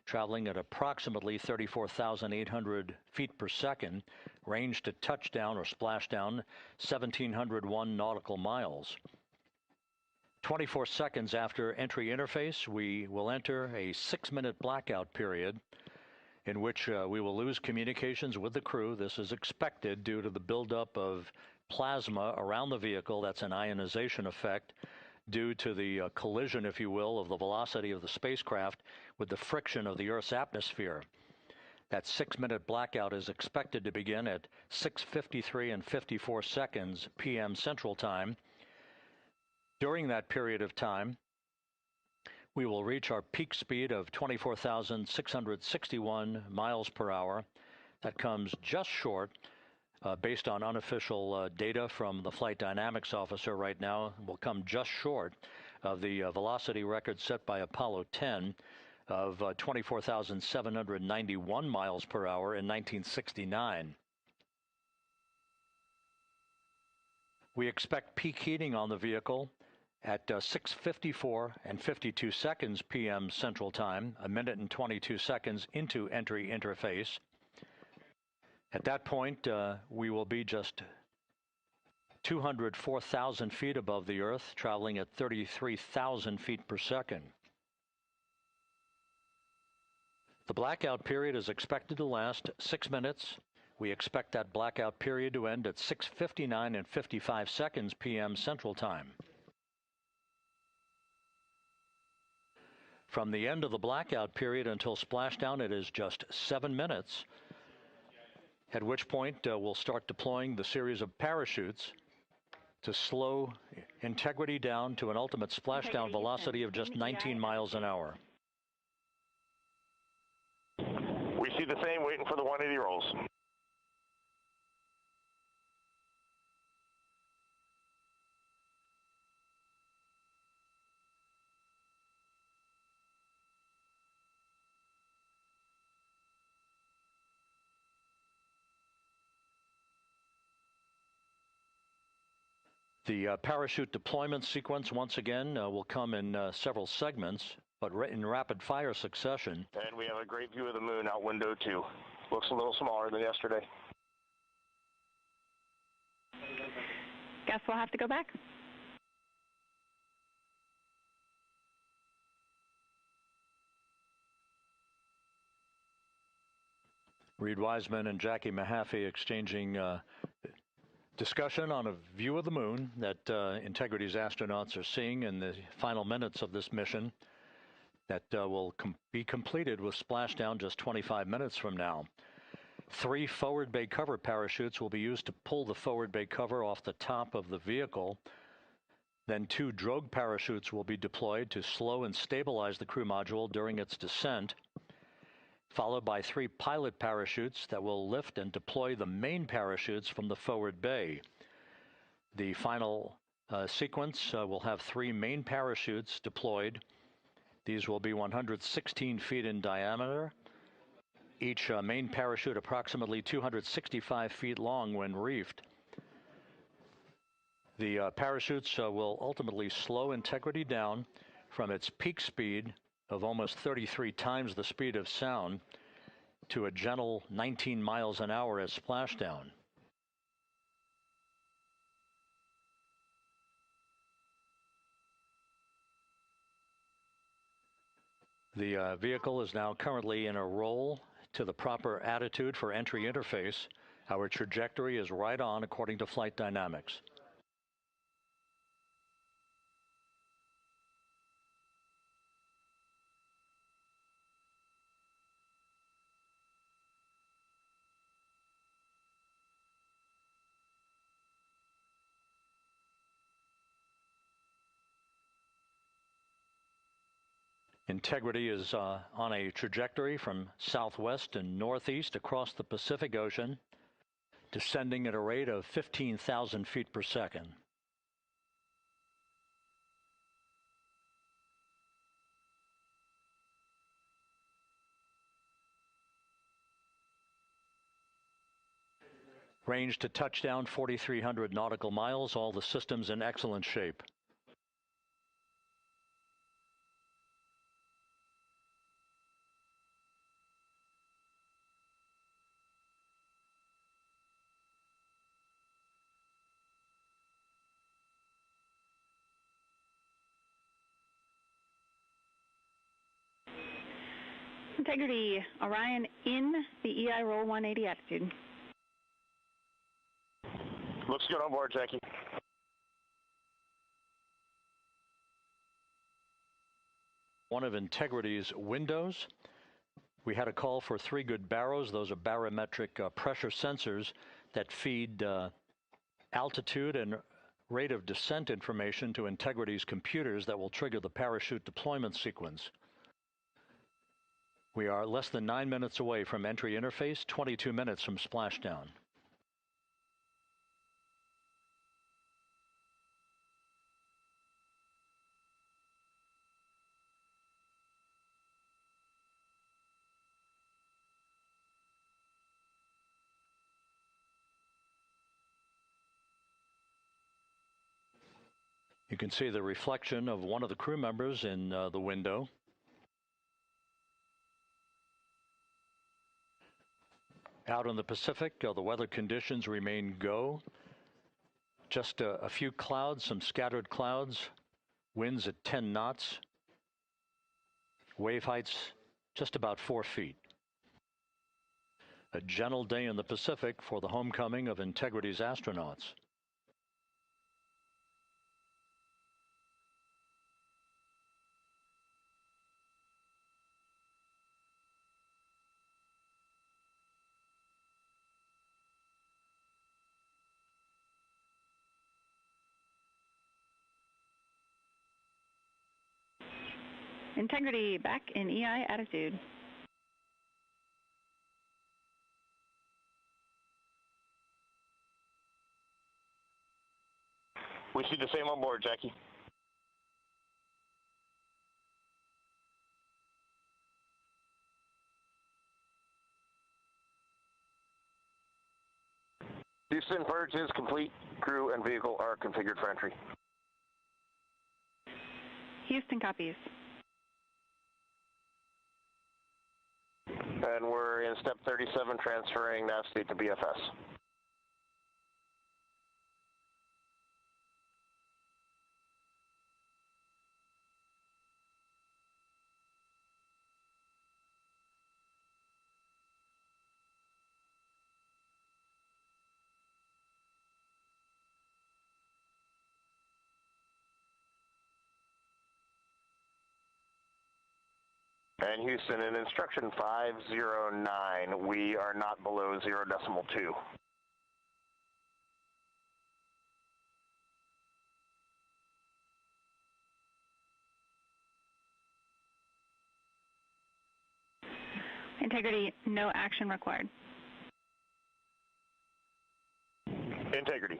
traveling at approximately 34,800 feet per second, range to touchdown or splashdown 1,701 nautical miles. 24 seconds after entry interface, we will enter a 6-minute blackout period in which we will lose communications with the crew. This is expected due to the buildup of plasma around the vehicle. That's an ionization effect due to the collision, if you will, of the velocity of the spacecraft with the friction of the Earth's atmosphere. That 6-minute blackout is expected to begin at 6:53 and 54 seconds p.m. Central Time. During that period of time, we will reach our peak speed of 24,661 miles per hour. That comes just short, based on unofficial data from the flight dynamics officer right now, will come just short of the velocity record set by Apollo 10 of 24,791 miles per hour in 1969. We expect peak heating on the vehicle at 6:54 and 52 seconds p.m. Central Time, a minute and 22 seconds into entry interface. At that point, we will be just 204,000 feet above the Earth, traveling at 33,000 feet per second. The blackout period is expected to last 6 minutes. We expect that blackout period to end at 6:59 and 55 seconds p.m. Central Time. From the end of the blackout period until splashdown, it is just 7 minutes, at which point we'll start deploying the series of parachutes to slow integrity down to an ultimate splashdown velocity of just 19 miles an hour. We see the same, waiting for the 180 rolls. The parachute deployment sequence, once again, will come in several segments, but in rapid fire succession. And we have a great view of the moon out window 2. Looks a little smaller than yesterday. Guess we'll have to go back. Reid Wiseman and Jackie Mahaffey exchanging discussion on a view of the moon that Integrity's astronauts are seeing in the final minutes of this mission that will be completed with splashdown just 25 minutes from now. 3 forward bay cover parachutes will be used to pull the forward bay cover off the top of the vehicle. Then 2 drogue parachutes will be deployed to slow and stabilize the crew module during its descent, followed by 3 pilot parachutes that will lift and deploy the main parachutes from the forward bay. The final sequence will have 3 main parachutes deployed. These will be 116 feet in diameter, each main parachute approximately 265 feet long when reefed. The parachutes will ultimately slow Integrity down from its peak speed of almost 33 times the speed of sound to a gentle 19 miles an hour at splashdown. The vehicle is now currently in a roll to the proper attitude for entry interface. Our trajectory is right on according to flight dynamics. Integrity is on a trajectory from southwest and northeast across the Pacific Ocean, descending at a rate of 15,000 feet per second. Range to touchdown 4,300 nautical miles, all the systems in excellent shape. Integrity, Orion in the EI roll 180 attitude. Looks good on board, Jackie. one of Integrity's windows. We had a call for 3 good baros. Those are barometric pressure sensors that feed altitude and rate of descent information to Integrity's computers that will trigger the parachute deployment sequence. We are less than 9 minutes away from entry interface, 22 minutes from splashdown. You can see the reflection of one of the crew members in the window. Out in the Pacific, the weather conditions remain go. Just a few clouds, some scattered clouds, winds at 10 knots, wave heights just about 4 feet. A gentle day in the Pacific for the homecoming of Integrity's astronauts. Integrity back in EI attitude. We see the same on board, Jackie. Houston, purge is complete. Crew and vehicle are configured for entry. Houston copies. And we're in step 37, transferring nav state to BFS. And Houston, in instruction 509, we are not below 0.2. Integrity, no action required. Integrity.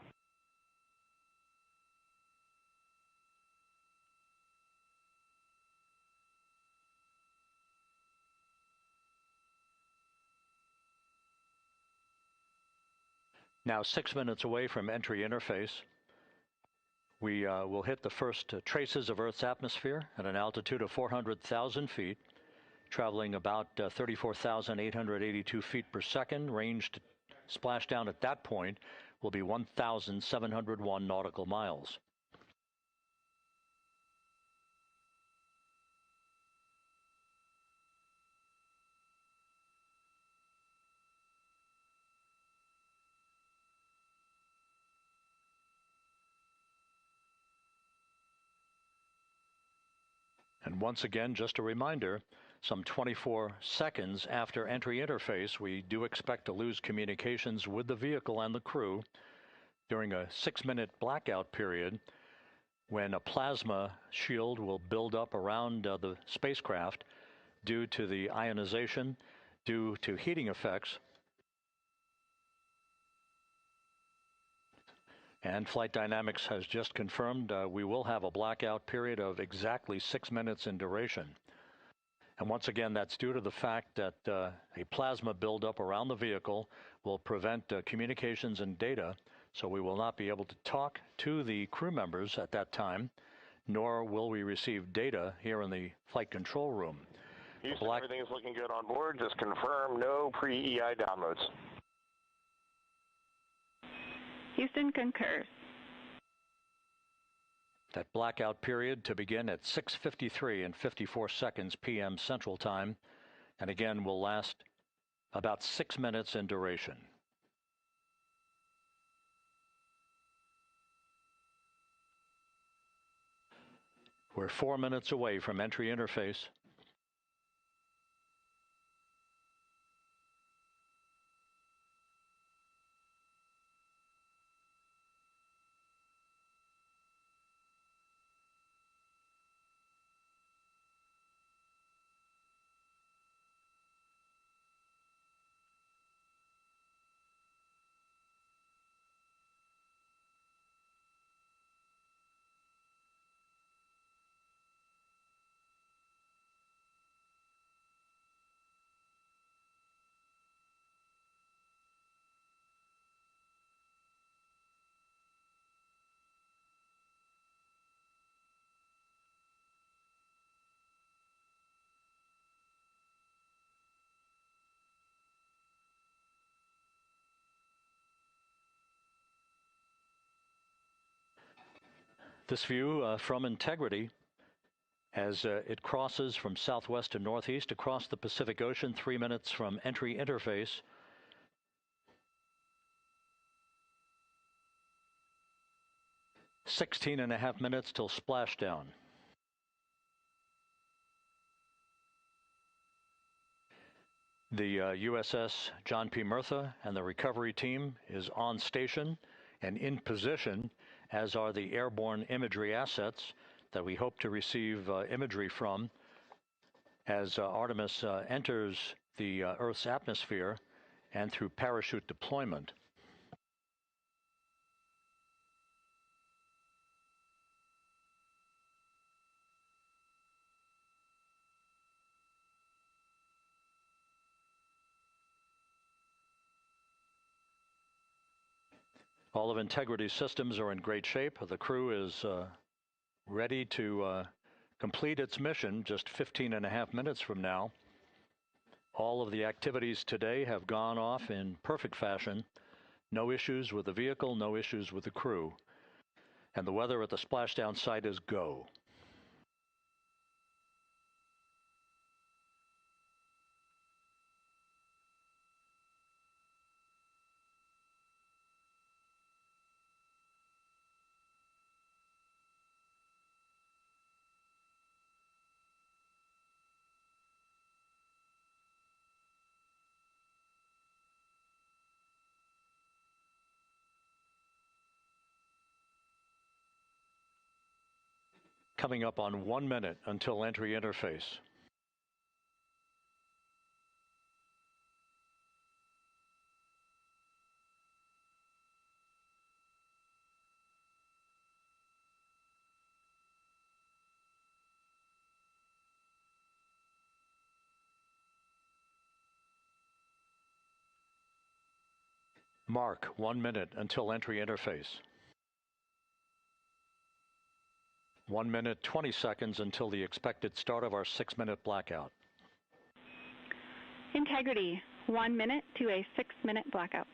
Now 6 minutes away from entry interface. We will hit the first traces of Earth's atmosphere at an altitude of 400,000 feet, traveling about 34,882 feet per second. Range to splashdown at that point will be 1,701 nautical miles. And once again, just a reminder, some 24 seconds after entry interface, we do expect to lose communications with the vehicle and the crew during a 6-minute blackout period when a plasma shield will build up around the spacecraft due to the ionization, due to heating effects. And Flight Dynamics has just confirmed we will have a blackout period of exactly 6 minutes in duration. And once again, that's due to the fact that a plasma buildup around the vehicle will prevent communications and data, so we will not be able to talk to the crew members at that time, nor will we receive data here in the flight control room. Houston, everything is looking good on board. Just confirm no pre-EI downloads. Houston concurs. That blackout period to begin at 6:53 and 54 seconds p.m. Central Time, and again will last about 6 minutes in duration. We're 4 minutes away from entry interface. This view from Integrity as it crosses from southwest to northeast across the Pacific Ocean, 3 minutes from entry interface. "16.5 minutes till splashdown." The USS John P. Murtha and the recovery team is on station and in position, as are the airborne imagery assets that we hope to receive imagery from as Artemis enters the Earth's atmosphere and through parachute deployment. All of Integrity's systems are in great shape. The crew is ready to complete its mission just 15.5 minutes from now. All of the activities today have gone off in perfect fashion. No issues with the vehicle, no issues with the crew. And the weather at the splashdown site is go. Coming up on 1 minute until entry interface. Mark 1 minute until entry interface. 1 minute, 20 seconds until the expected start of our 6-minute blackout. Integrity, 1 minute to a 6-minute blackout.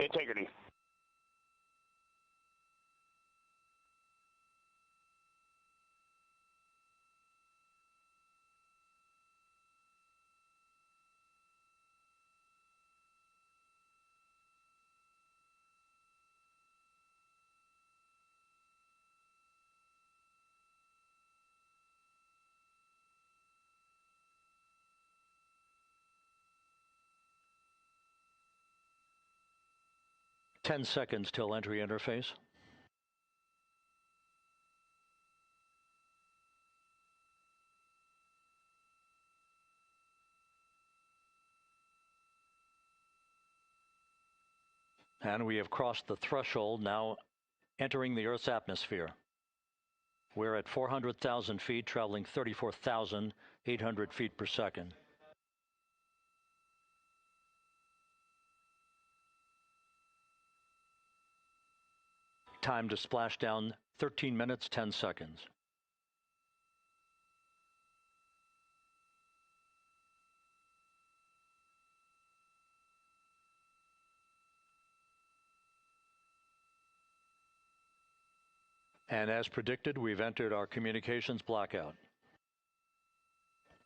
Integrity. Ten seconds till entry interface. And we have crossed the threshold, now entering the Earth's atmosphere. We're at 400,000 feet, traveling 34,800 feet per second. Time to splash down, 13 minutes, 10 seconds. And as predicted, we've entered our communications blackout.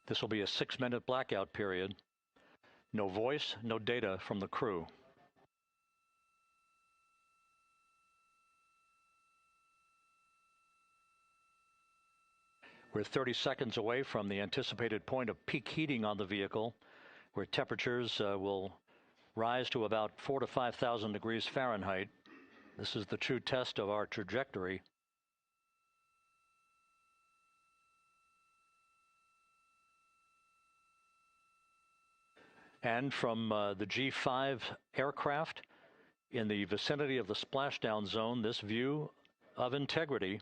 This will be a 6-minute blackout period. No voice, no data from the crew. We're 30 seconds away from the anticipated point of peak heating on the vehicle, where temperatures will rise to about 4,000 to 5,000 degrees Fahrenheit. This is the true test of our trajectory. And from the G5 aircraft in the vicinity of the splashdown zone, this view of integrity.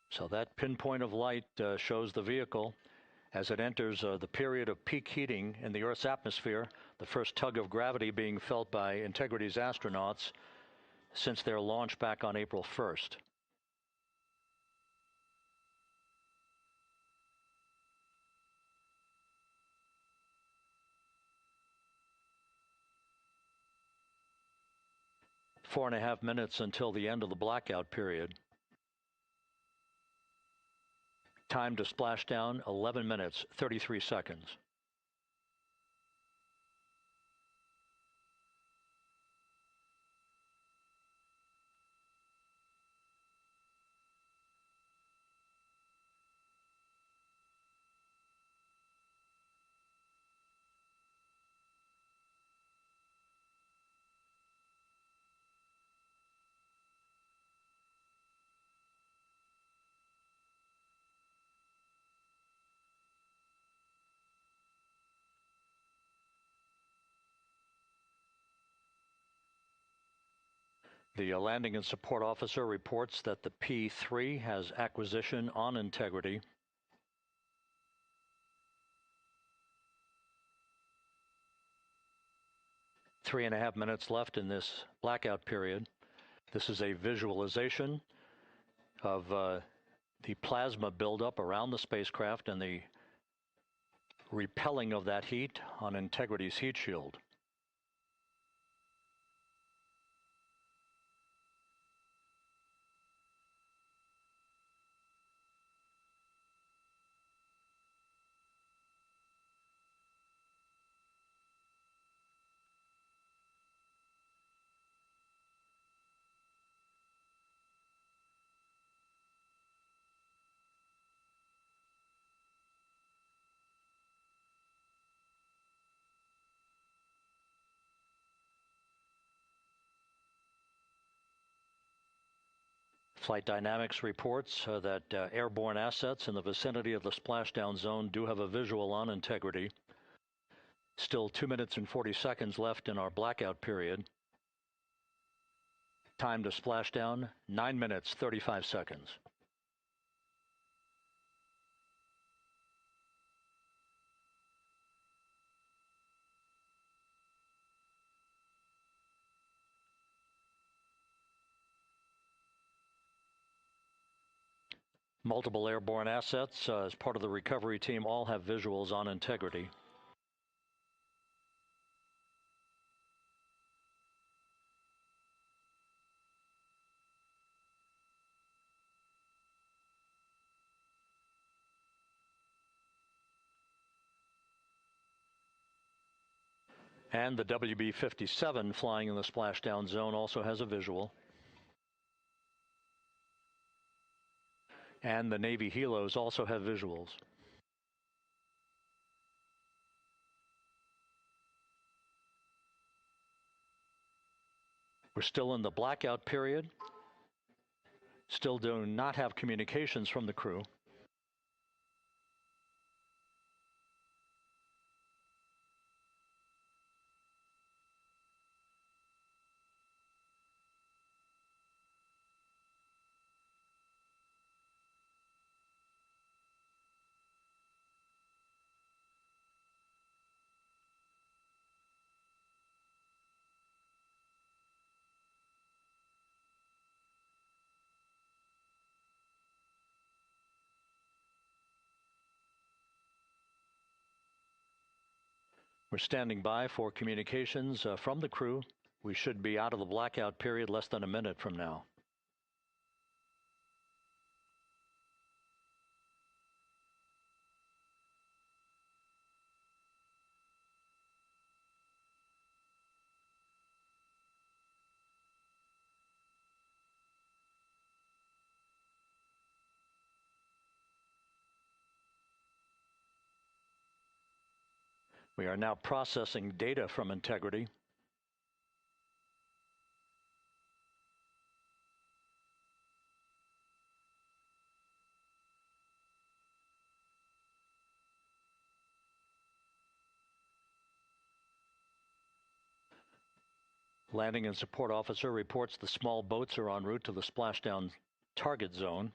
So that pinpoint of light shows the vehicle as it enters the period of peak heating in the Earth's atmosphere, the first tug of gravity being felt by Integrity's astronauts since their launch back on April 1st. Four and a half minutes until the end of the blackout period. Time to splashdown, 11 minutes, 33 seconds. The landing and support officer reports that the P3 has acquisition on Integrity. Three and a half minutes left in this blackout period. This is a visualization of the plasma buildup around the spacecraft and the repelling of that heat on Integrity's heat shield. Flight Dynamics reports that airborne assets in the vicinity of the splashdown zone do have a visual on Integrity. Still 2 minutes and 40 seconds left in our blackout period. Time to splashdown, 9 minutes, 35 seconds. Multiple airborne assets as part of the recovery team all have visuals on Integrity. And the WB-57 flying in the splashdown zone also has a visual. And the Navy helos also have visuals. We're still in the blackout period. Still do not have communications from the crew. We're standing by for communications from the crew. We should be out of the blackout period less than a minute from now. We are now processing data from integrity. Landing and support officer reports the small boats are en route to the splashdown target zone.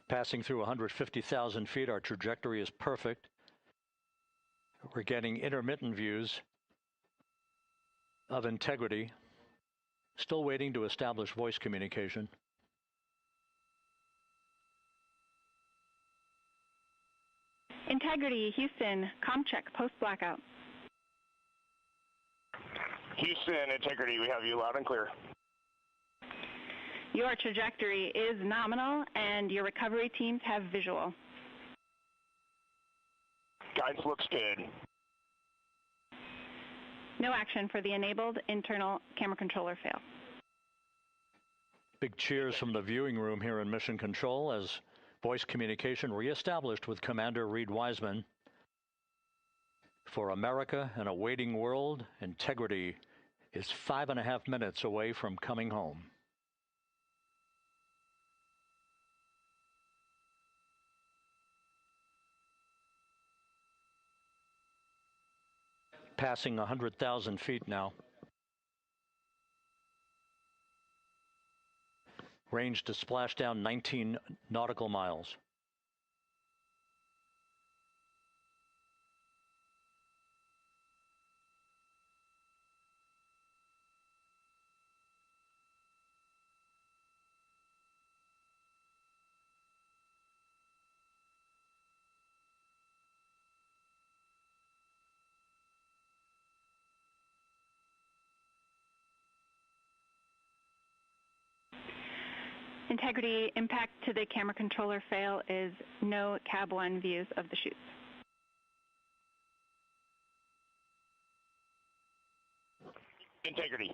Passing through 150,000 feet, our trajectory is perfect. We're getting intermittent views of integrity. Still waiting to establish voice communication. Integrity, Houston, comm check, post-blackout. Houston, Integrity, we have you loud and clear. Your trajectory is nominal, and your recovery teams have visual. Guidance looks good. No action for the enabled internal camera controller fail. Big cheers from the viewing room here in Mission Control as voice communication reestablished with Commander Reid Wiseman. For America and a waiting world, Integrity is 5.5 minutes away from coming home. Passing 100,000 feet now. Range to splashdown 19 nautical miles. Integrity, impact to the camera controller fail is no cab 1 views of the chutes. Integrity.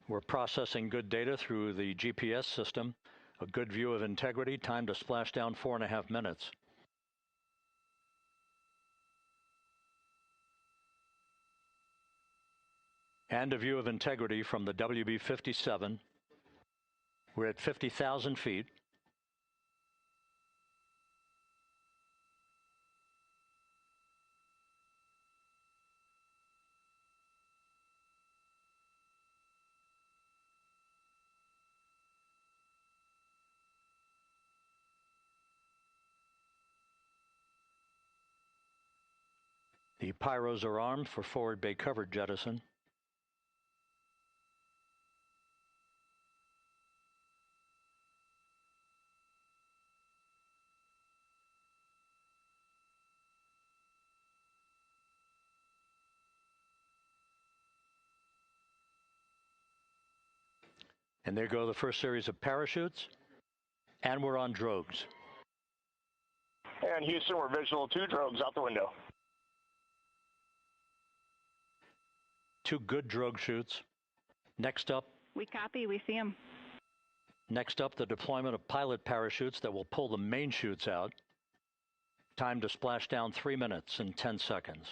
We're processing good data through the GPS system. A good view of Integrity, time to splashdown 4.5 minutes. And a view of Integrity from the WB-57. We're at 50,000 feet. The pyros are armed for forward bay cover jettison. And there go the first series of parachutes. And we're on drogues. And Houston, we're visual 2 drogues out the window. 2 good drogue chutes. Next up. We copy, we see them. Next up, the deployment of pilot parachutes that will pull the main chutes out. Time to splash down 3 minutes and 10 seconds.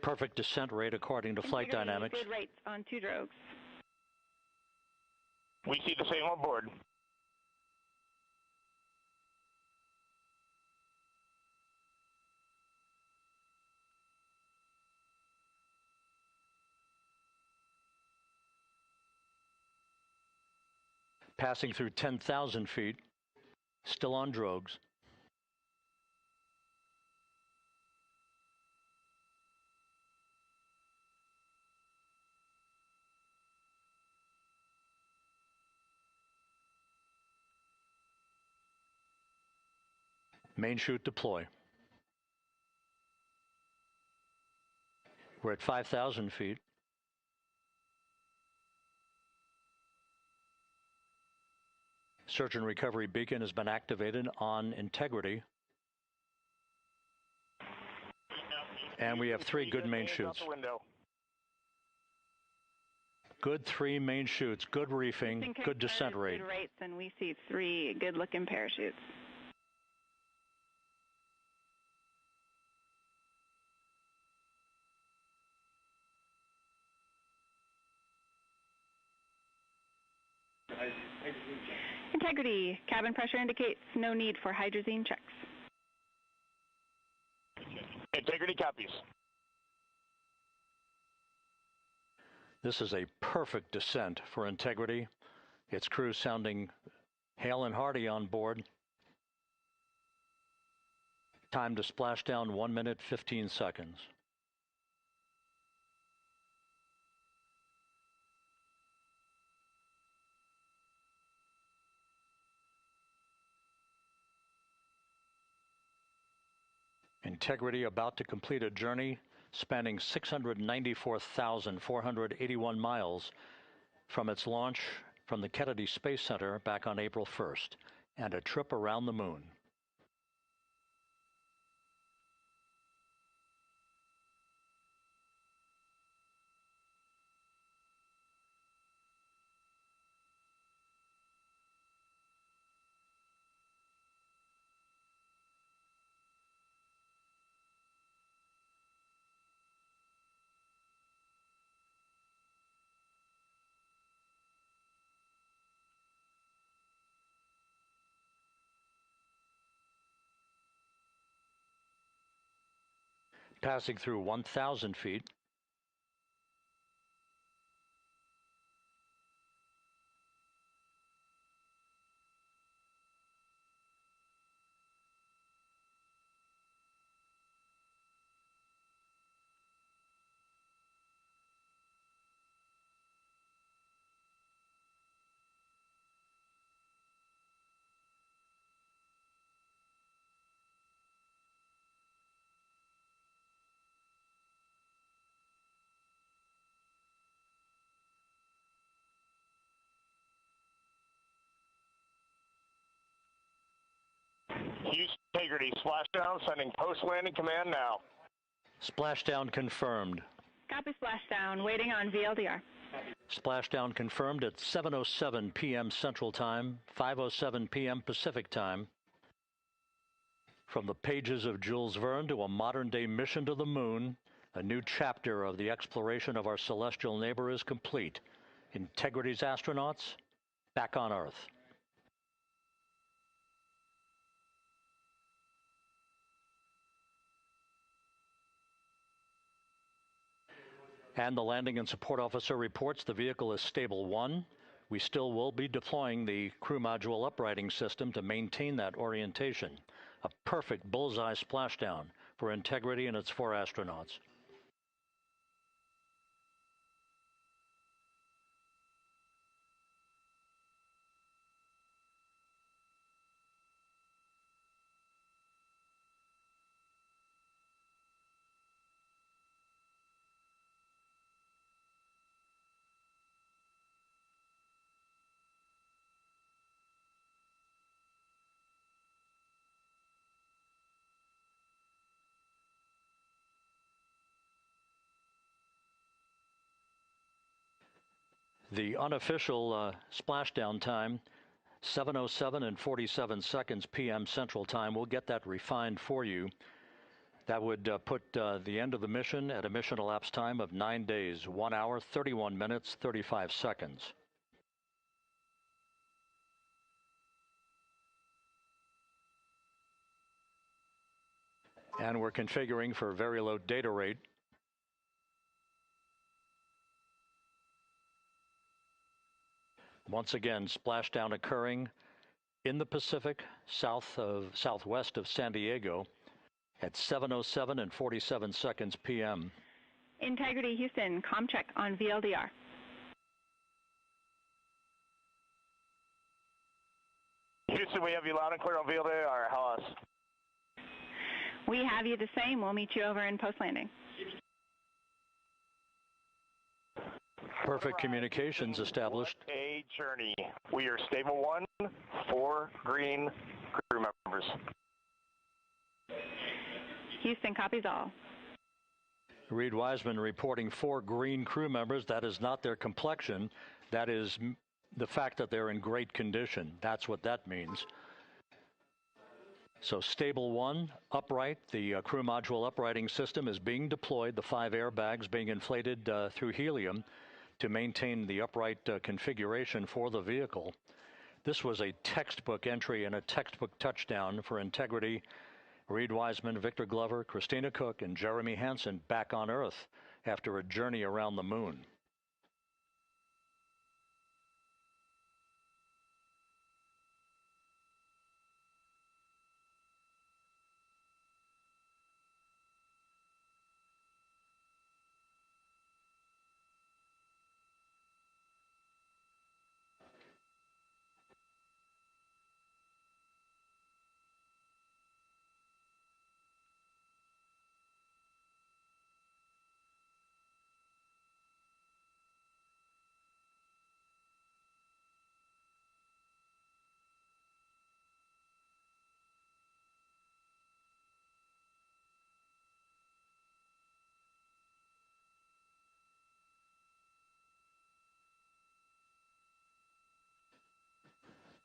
Perfect descent rate according to flight dynamics. Good rates on 2 drogues. We see the same on board. Passing through 10,000 feet. Still on drogues. Main chute deploy. We're at 5,000 feet. Search and recovery beacon has been activated on integrity. And we have 3 good main chutes. Good 3 main chutes, good reefing, good descent rate. Good rates, and we see 3 good-looking parachutes. Integrity. Cabin pressure indicates no need for hydrazine checks. Integrity copies. This is a perfect descent for integrity. Its crew sounding hale and hearty on board. Time to splash down 1 minute, 15 seconds. Integrity about to complete a journey spanning 694,481 miles from its launch from the Kennedy Space Center back on April 1st, and a trip around the moon. Passing through 1,000 feet. Houston Integrity, splashdown, sending post-landing command now. Splashdown confirmed. Copy splashdown, waiting on VLDR. Splashdown confirmed at 7:07 p.m. Central Time, 5:07 p.m. Pacific Time. From the pages of Jules Verne to a modern-day mission to the moon, a new chapter of the exploration of our celestial neighbor is complete. Integrity's astronauts back on Earth. And the landing and support officer reports the vehicle is stable 1. We still will be deploying the crew module uprighting system to maintain that orientation. A perfect bullseye splashdown for Integrity and its 4 astronauts. The unofficial splashdown time, 7:07 and 47 seconds p.m. Central Time. We'll get that refined for you. That would put the end of the mission at a mission elapsed time of 9 days, 1 hour, 31 minutes, 35 seconds. And we're configuring for very low data rate. Once again, splashdown occurring in the Pacific, southwest of San Diego at 7:07 and 47 seconds p.m. Integrity Houston, comm check on VLDR. Houston, we have you loud and clear on VLDR. How us? We have you the same. We'll meet you over in post-landing. Perfect communications established. What a journey. We are stable 1, 4 green crew members. Houston copies all. Reid Wiseman reporting 4 green crew members. That is not their complexion. That is the fact that they're in great condition. That's what that means. So stable 1, upright. The crew module uprighting system is being deployed. The 5 airbags being inflated through helium to maintain the upright configuration for the vehicle. This was a textbook entry and a textbook touchdown for integrity. Reid Wiseman, Victor Glover, Christina Koch, and Jeremy Hansen back on Earth after a journey around the moon.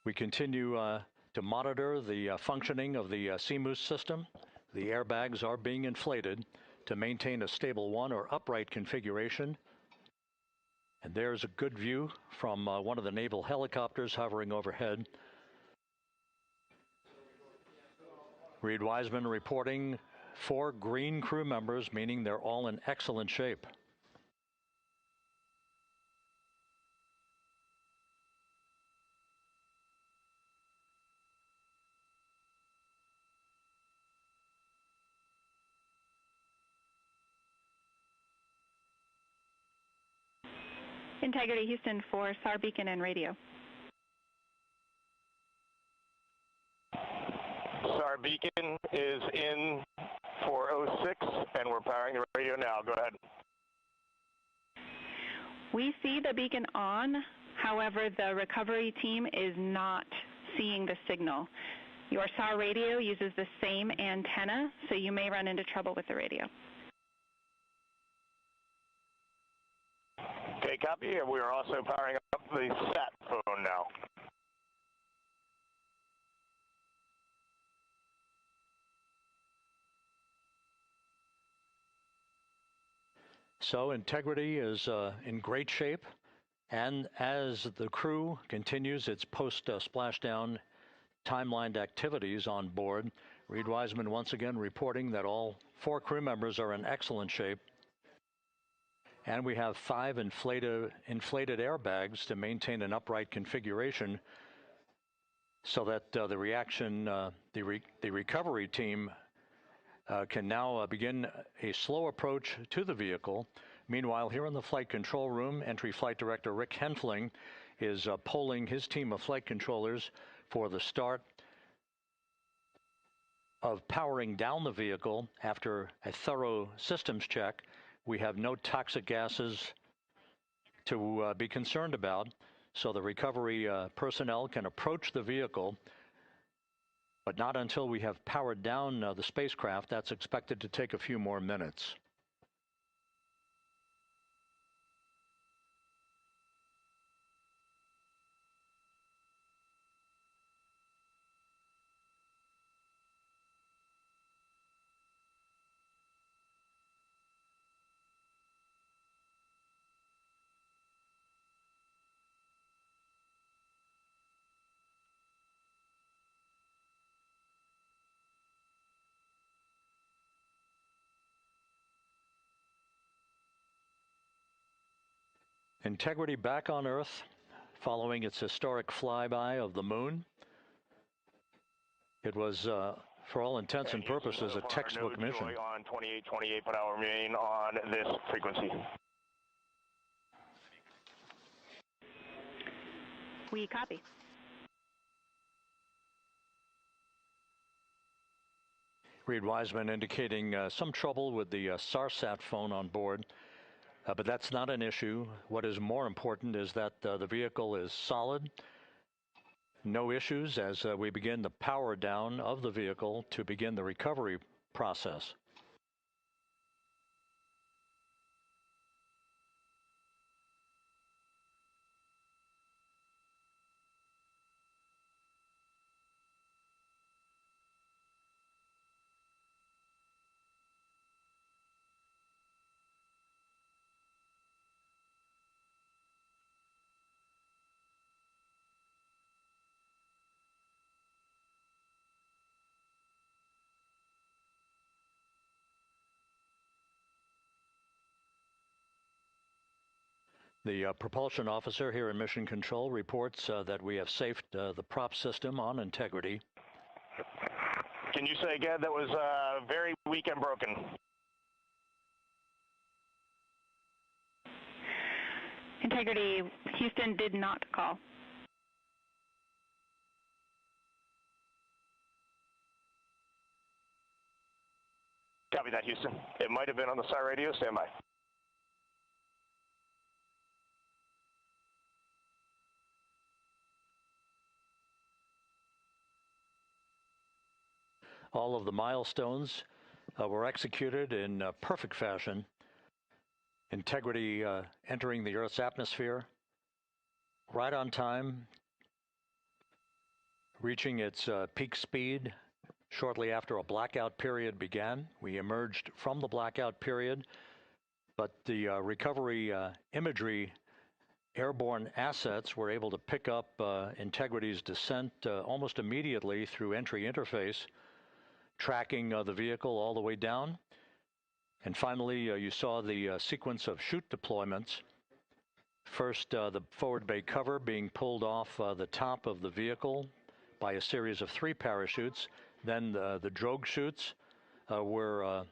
We continue to monitor the functioning of the CMOOS system. The airbags are being inflated to maintain a stable 1 or upright configuration. And there's a good view from one of the naval helicopters hovering overhead. Reid Wiseman reporting 4 green crew members, meaning they're all in excellent shape. Integrity Houston for SAR beacon and radio. SAR beacon is in for 06, and we're powering the radio now. Go ahead. We see the beacon on. However, the recovery team is not seeing the signal. Your SAR radio uses the same antenna, so you may run into trouble with the radio. Okay, copy. And we are also powering up the sat phone now. So integrity is in great shape. And as the crew continues its post-splashdown timelined activities on board, Reid Wiseman once again reporting that all 4 crew members are in excellent shape. And we have 5 inflated airbags to maintain an upright configuration so that the recovery team can now begin a slow approach to the vehicle. Meanwhile, here in the flight control room, Entry Flight Director Rick Henfling is polling his team of flight controllers for the start of powering down the vehicle after a thorough systems check. We have no toxic gases to be concerned about, so the recovery personnel can approach the vehicle, but not until we have powered down the spacecraft. That's expected to take a few more minutes. Integrity back on Earth following its historic flyby of the moon. It was, for all intents and purposes, a textbook mission. On 28, but I'll remain on this frequency. We copy. Reid Wiseman indicating some trouble with the SARSAT phone on board, but that's not an issue. What is more important is that the vehicle is solid. No issues as we begin the power down of the vehicle to begin the recovery process. The propulsion officer here in Mission Control reports that we have safed the prop system on integrity. Can you say again, that was very weak and broken? Integrity, Houston did not call. Copy that, Houston. It might have been on the SAR radio. Stand by. All of the milestones were executed in perfect fashion. Integrity entering the Earth's atmosphere right on time, reaching its peak speed shortly after a blackout period began. We emerged from the blackout period, but the recovery imagery airborne assets were able to pick up Integrity's descent almost immediately through entry interface, tracking the vehicle all the way down. And finally, you saw the sequence of chute deployments. First, the forward bay cover being pulled off the top of the vehicle by a series of 3 parachutes. Then the drogue chutes were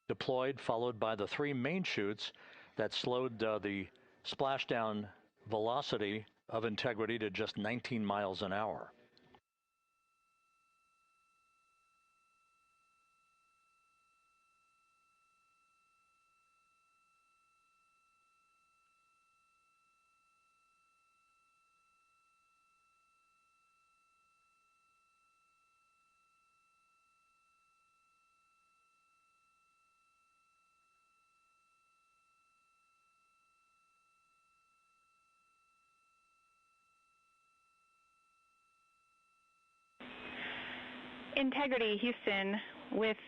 deployed, followed by the 3 main chutes that slowed the splashdown velocity of Integrity to just 19 miles an hour. Integrity, Houston, with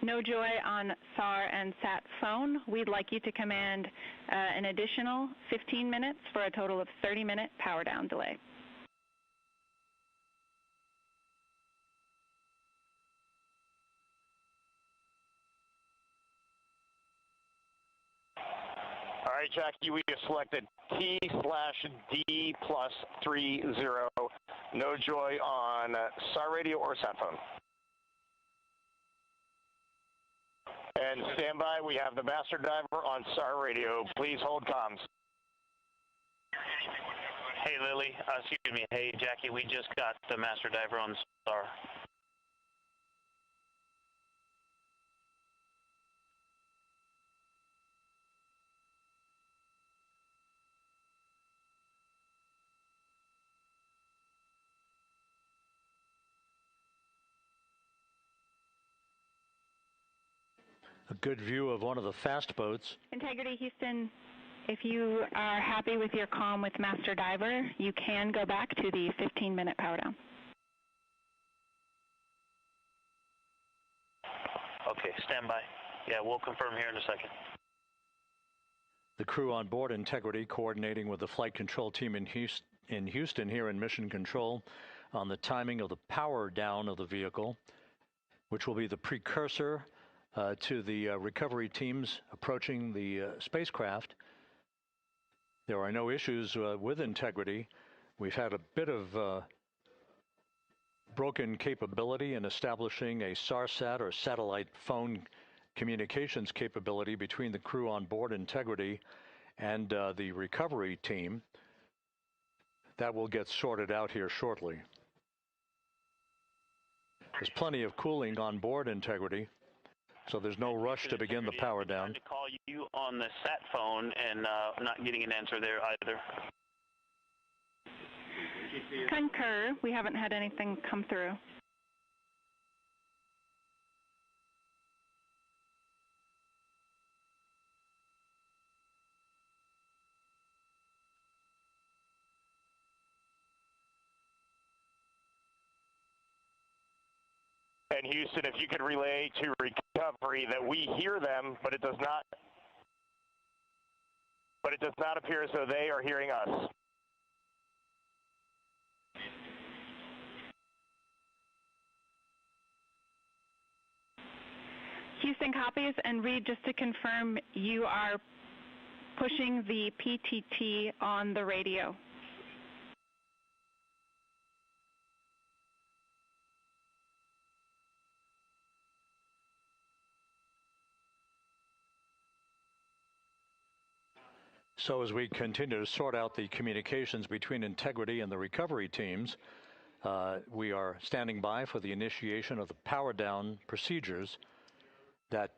no joy on SAR and SAT phone, we'd like you to command an additional 15 minutes for a total of 30-minute power down delay. All right, Jackie, we have selected T/D+30. No joy on SAR radio or sat phone. And stand by, we have the master diver on SAR radio. Please hold comms. Hey, Lily. Excuse me. Hey, Jackie, we just got the master diver on SAR. A good view of one of the fast boats. Integrity, Houston, if you are happy with your comm with master diver, you can go back to the 15-minute power down. Okay, stand by. Yeah, we'll confirm here in a second. The crew on board Integrity coordinating with the flight control team in Houston here in Mission Control on the timing of the power down of the vehicle, which will be the precursor to the recovery teams approaching the spacecraft. There are no issues with Integrity. We've had a bit of broken capability in establishing a SARSAT or satellite phone communications capability between the crew on board Integrity and the recovery team. That will get sorted out here shortly. There's plenty of cooling on board Integrity, so there's no rush to begin the power down. I'm trying to call you on the sat phone and not getting an answer there either. Concur. We haven't had anything come through. And Houston, if you could relay to recovery that we hear them, but it does not appear as though they are hearing us. Houston copies, and Reid, just to confirm, you are pushing the PTT on the radio. So as we continue to sort out the communications between Integrity and the recovery teams, we are standing by for the initiation of the power down procedures that,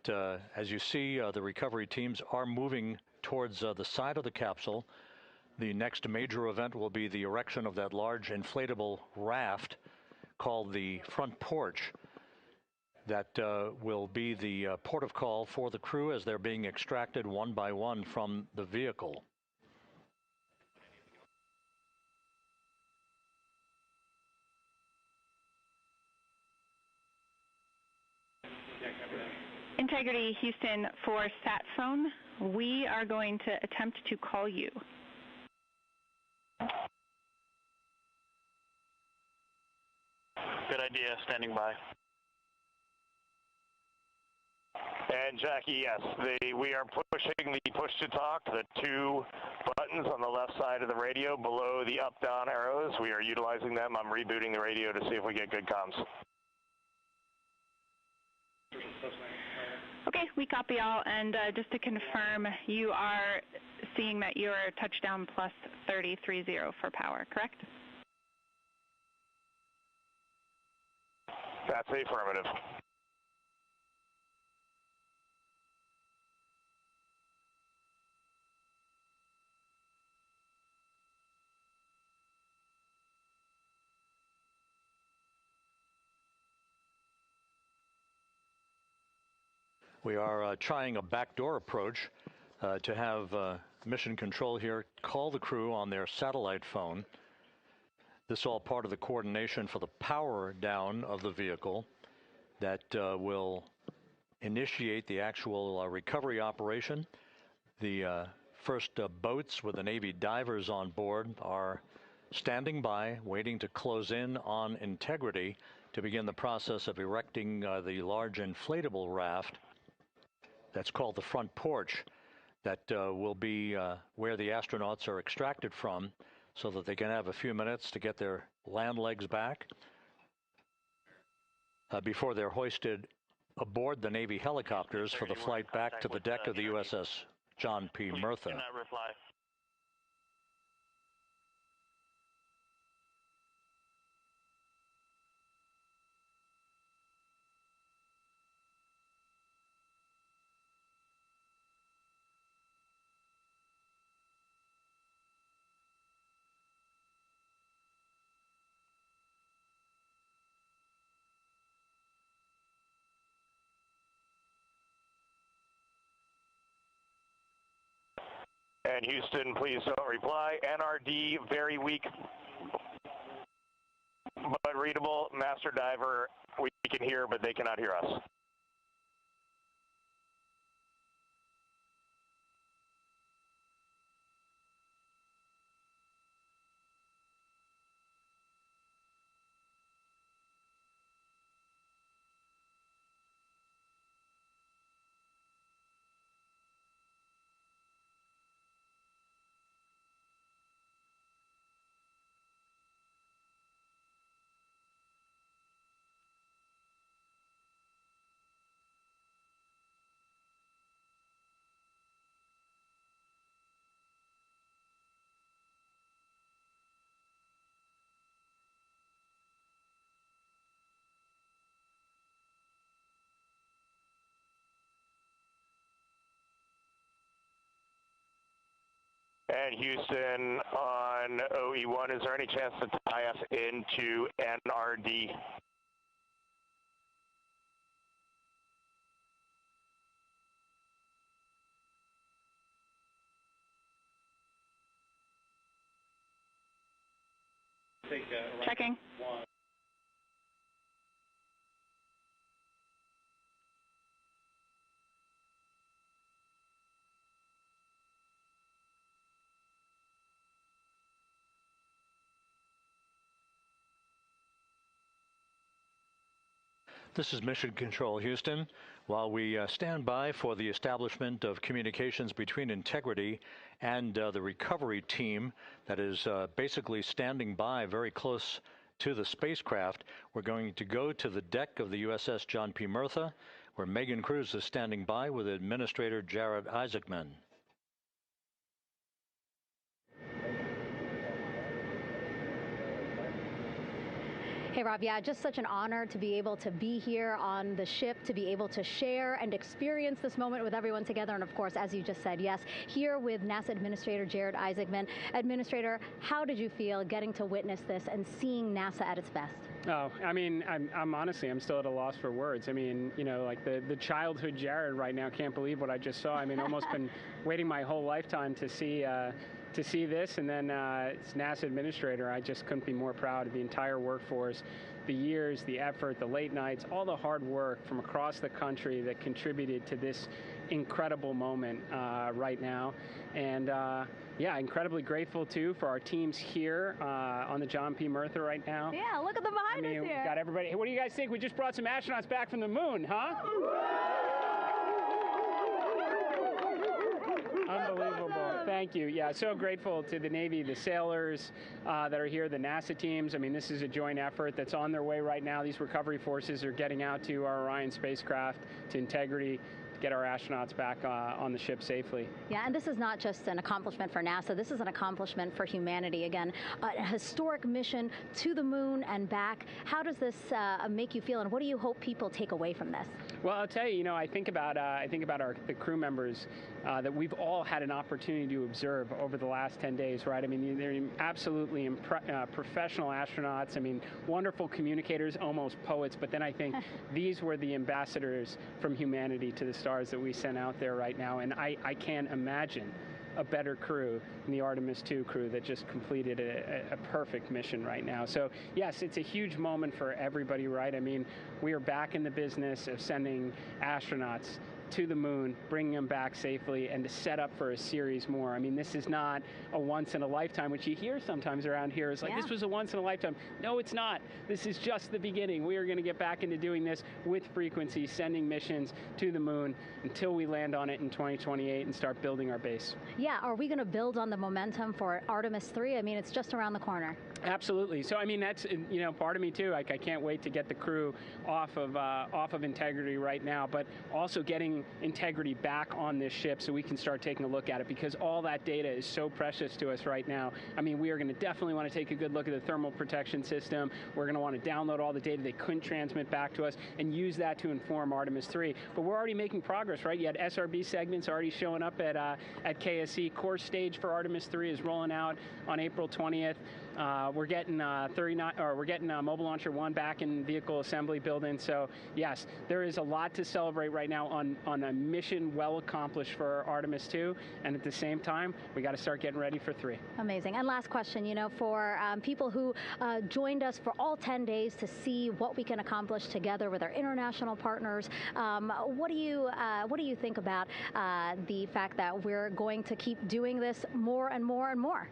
as you see, the recovery teams are moving towards the side of the capsule. The next major event will be the erection of that large inflatable raft called the front porch. That will be the port of call for the crew as they're being extracted one by one from the vehicle. Integrity, Houston, for sat phone, we are going to attempt to call you. Good idea, standing by. And Jackie, yes, we are pushing the push to talk, the two buttons on the left side of the radio below the up-down arrows. We are utilizing them. I'm rebooting the radio to see if we get good comms. Okay, we copy all, and just to confirm, you are seeing that you are touchdown plus 3030 for power, correct? That's the affirmative. We are trying a backdoor approach to have mission control here call the crew on their satellite phone. This is all part of the coordination for the power down of the vehicle that will initiate the actual recovery operation. The first boats with the Navy divers on board are standing by, waiting to close in on Integrity to begin the process of erecting the large inflatable raft that's called the front porch that will be where the astronauts are extracted from so that they can have a few minutes to get their land legs back before they're hoisted aboard the Navy helicopters for the flight back to the deck of the USS John P. Murtha. And Houston, please don't reply. NRD, very weak, but readable. Master diver, we can hear, but they cannot hear us. And Houston on OE1, is there any chance to tie us into NRD? Checking. This is Mission Control Houston. While we stand by for the establishment of communications between Integrity and the recovery team that is basically standing by very close to the spacecraft, we're going to go to the deck of the USS John P. Murtha, where Megan Cruz is standing by with Administrator Jared Isaacman. Hey, Rob, yeah, just such an honor to be able to be here on the ship, to be able to share and experience this moment with everyone together. And of course, as you just said, yes, here with NASA Administrator Jared Isaacman. Administrator, how did you feel getting to witness this and seeing NASA at its best? Oh, I mean, I'm honestly, I'm still at a loss for words. I mean, you know, like the childhood Jared right now can't believe what I just saw. I mean, almost been waiting my whole lifetime to see this, and then it's NASA Administrator. I just couldn't be more proud of the entire workforce, the years, the effort, the late nights, all the hard work from across the country that contributed to this incredible moment right now. And yeah, incredibly grateful too for our teams here on the John P. Murtha right now. Yeah, look at them behind us here. We got everybody. What do you guys think? We just brought some astronauts back from the moon, huh? Unbelievable. Thank you. Yeah, so grateful to the Navy, the sailors that are here, the NASA teams. I mean, this is a joint effort that's on their way right now. These recovery forces are getting out to our Orion spacecraft, to Integrity, to get our astronauts back on the ship safely. Yeah, and this is not just an accomplishment for NASA. This is an accomplishment for humanity. Again, a historic mission to the moon and back. How does this make you feel, and what do you hope people take away from this? Well, I'll tell you, I think about the crew members that we've all had an opportunity to observe over the last 10 days, right? I mean, they're absolutely professional astronauts. I mean, wonderful communicators, almost poets. But then I think these were the ambassadors from humanity to the stars that we sent out there right now. And I can't imagine a better crew than the Artemis II crew that just completed a perfect mission right now. So yes, it's a huge moment for everybody, right? I mean, we are back in the business of sending astronauts to the moon, bringing them back safely, and to set up for a series more. I mean, this is not a once in a lifetime, which you hear sometimes around here. It's like, this was a once in a lifetime. No, it's not. This is just the beginning. We are going to get back into doing this with frequency, sending missions to the moon until we land on it in 2028 and start building our base. Yeah, are we going to build on the momentum for Artemis III? I mean, it's just around the corner. Absolutely. So, I mean, that's, part of me too. Like, I can't wait to get the crew off of Integrity right now, but also getting Integrity back on this ship so we can start taking a look at it, because all that data is so precious to us right now. I mean, we are going to definitely want to take a good look at the thermal protection system. We're going to want to download all the data they couldn't transmit back to us and use that to inform Artemis III. But we're already making progress, right? You had SRB segments already showing up at KSC. Core stage for Artemis III is rolling out on April 20th. We're getting Mobile Launcher 1 back in vehicle assembly building. So yes, there is a lot to celebrate right now on a mission well accomplished for Artemis II, and at the same time, we got to start getting ready for 3. Amazing. And last question, for people who joined us for all 10 days to see what we can accomplish together with our international partners, what do you think about the fact that we're going to keep doing this more and more and more?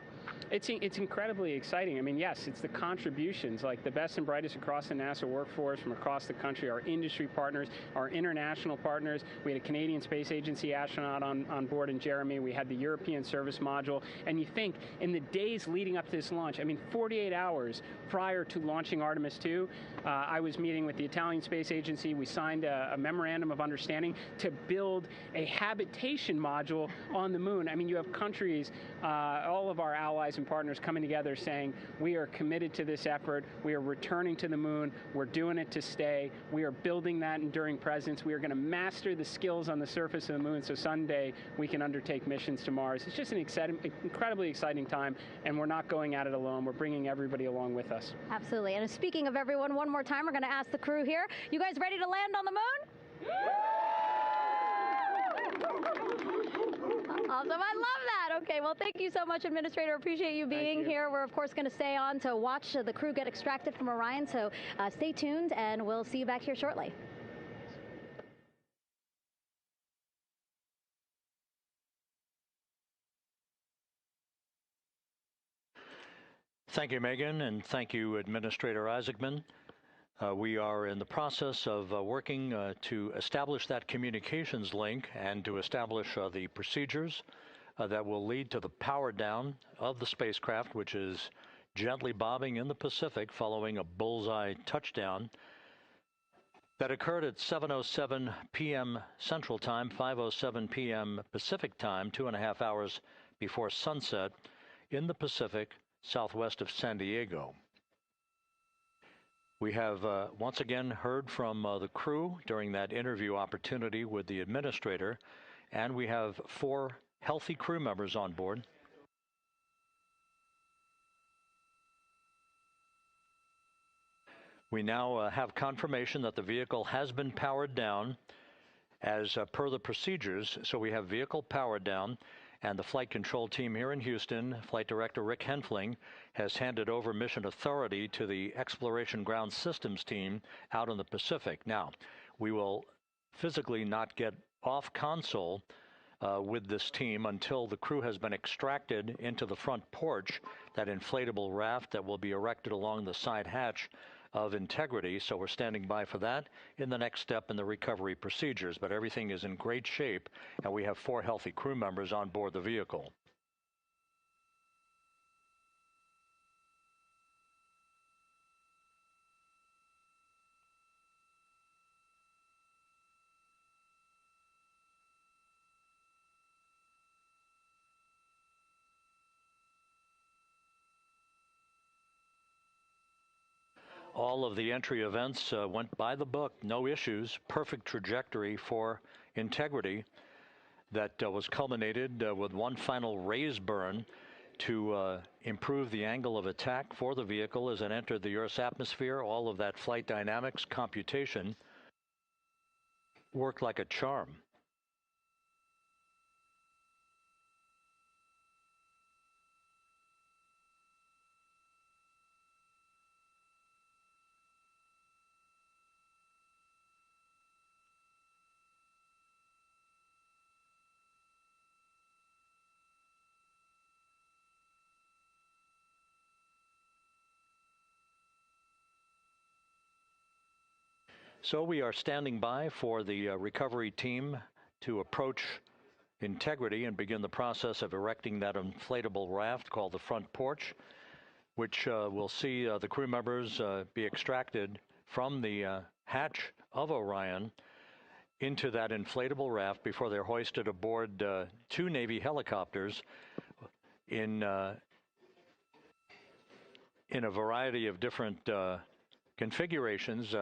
It's incredibly exciting. I mean, yes, it's the contributions, like the best and brightest across the NASA workforce from across the country, our industry partners, our international partners. We had a Canadian Space Agency astronaut on board in Jeremy. We had the European Service Module. And you think, in the days leading up to this launch, I mean, 48 hours prior to launching Artemis II, I was meeting with the Italian Space Agency. We signed a memorandum of understanding to build a habitation module on the moon. I mean, you have countries, all of our allies and and partners coming together saying, we are committed to this effort, we are returning to the moon, we're doing it to stay, we are building that enduring presence, we are going to master the skills on the surface of the moon so someday we can undertake missions to Mars. It's just an incredibly exciting time, and we're not going at it alone. We're bringing everybody along with us. Absolutely. And speaking of everyone, one more time, we're going to ask the crew here, you guys ready to land on the moon? Awesome. I love that. Okay, well, thank you so much, Administrator. Appreciate you being here. We're, of course, going to stay on to watch the crew get extracted from Orion, so stay tuned, and we'll see you back here shortly. Thank you, Megan, and thank you, Administrator Isaacman. We are in the process of working to establish that communications link and to establish the procedures that will lead to the power down of the spacecraft, which is gently bobbing in the Pacific following a bullseye touchdown that occurred at 7:07 p.m. Central Time, 5:07 p.m. Pacific Time, 2.5 hours before sunset in the Pacific, southwest of San Diego. We have once again heard from the crew during that interview opportunity with the administrator, and we have 4 healthy crew members on board. We now have confirmation that the vehicle has been powered down as per the procedures. So we have vehicle powered down, and the flight control team here in Houston, Flight Director Rick Henfling, has handed over mission authority to the Exploration Ground Systems team out in the Pacific. Now, we will physically not get off console with this team until the crew has been extracted into the front porch, that inflatable raft that will be erected along the side hatch of Integrity. So we're standing by for that in the next step in the recovery procedures. But everything is in great shape, and we have 4 healthy crew members on board the vehicle. All of the entry events went by the book, no issues, perfect trajectory for Integrity that was culminated with one final raise burn to improve the angle of attack for the vehicle as it entered the Earth's atmosphere. All of that flight dynamics computation worked like a charm. So we are standing by for the recovery team to approach Integrity and begin the process of erecting that inflatable raft called the front porch, which will see the crew members be extracted from the hatch of Orion into that inflatable raft before they're hoisted aboard 2 Navy helicopters in a variety of different configurations.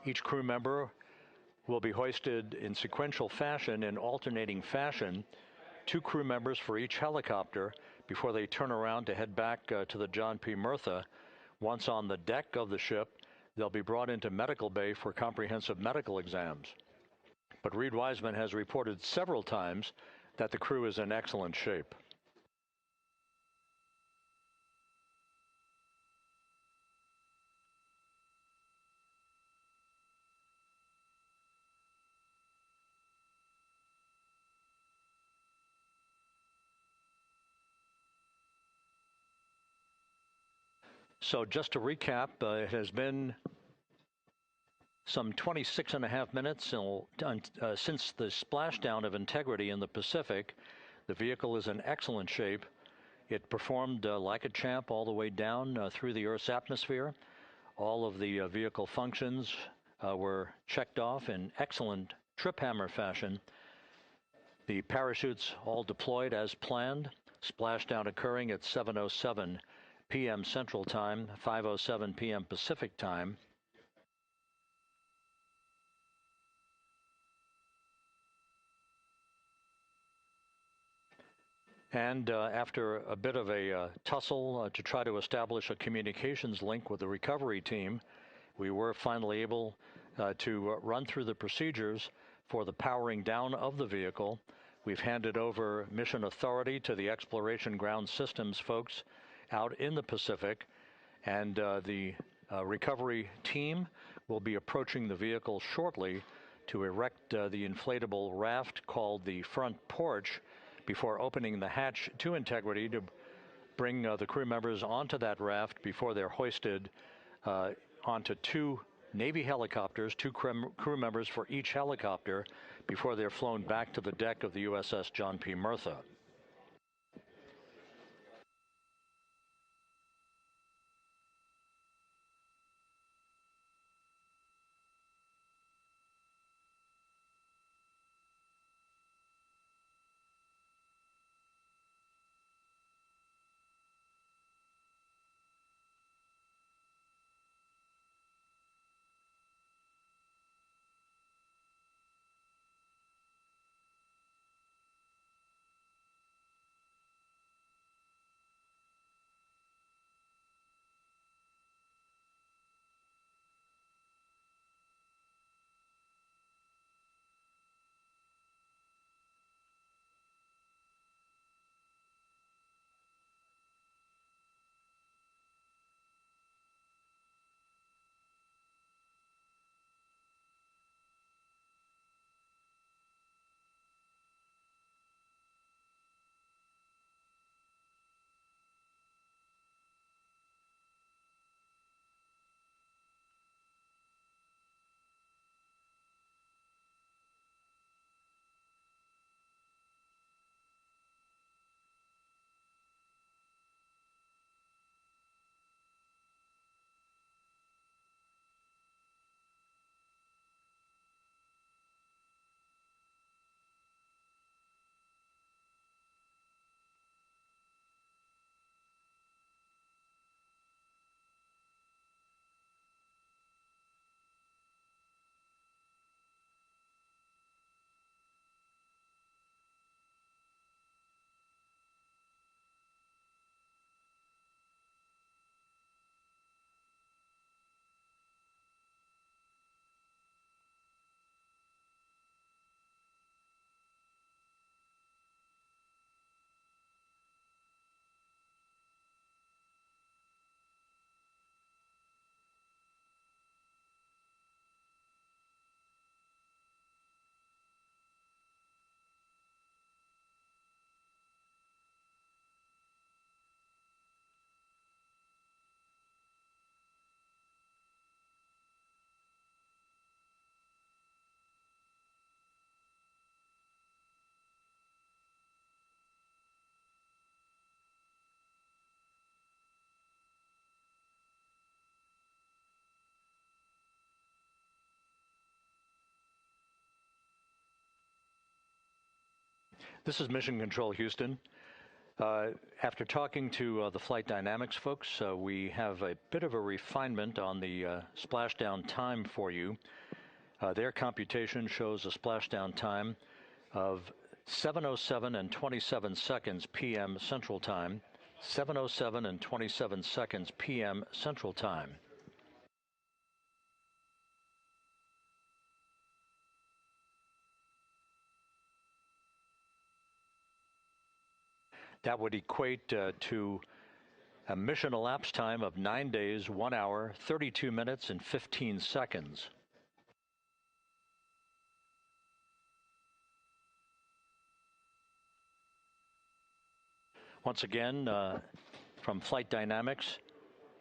Each crew member will be hoisted in sequential fashion, in alternating fashion, 2 crew members for each helicopter before they turn around to head back to the John P. Murtha. Once on the deck of the ship, they'll be brought into medical bay for comprehensive medical exams. But Reid Wiseman has reported several times that the crew is in excellent shape. So just to recap, it has been some 26.5 minutes since the splashdown of Integrity in the Pacific. The vehicle is in excellent shape. It performed like a champ all the way down through the Earth's atmosphere. All of the vehicle functions were checked off in excellent trip hammer fashion. The parachutes all deployed as planned. Splashdown occurring at 7:07 p.m. Central Time, 5:07 p.m. Pacific Time. And after a bit of a tussle to try to establish a communications link with the recovery team, we were finally able to run through the procedures for the powering down of the vehicle. We've handed over mission authority to the Exploration Ground Systems folks out in the Pacific, and the recovery team will be approaching the vehicle shortly to erect the inflatable raft called the front porch before opening the hatch to integrity to bring the crew members onto that raft before they're hoisted onto two Navy helicopters, two crew members for each helicopter, before they're flown back to the deck of the USS John P. Murtha. This is Mission Control Houston. After talking to the flight dynamics folks, we have a bit of a refinement on the splashdown time for you. Their computation shows a splashdown time of 7:07 and 27 seconds p.m. Central Time, 7:07 and 27 seconds p.m. Central Time. That would equate to a mission elapsed time of 9 days, 1 hour, 32 minutes, and 15 seconds. Once again, from Flight Dynamics,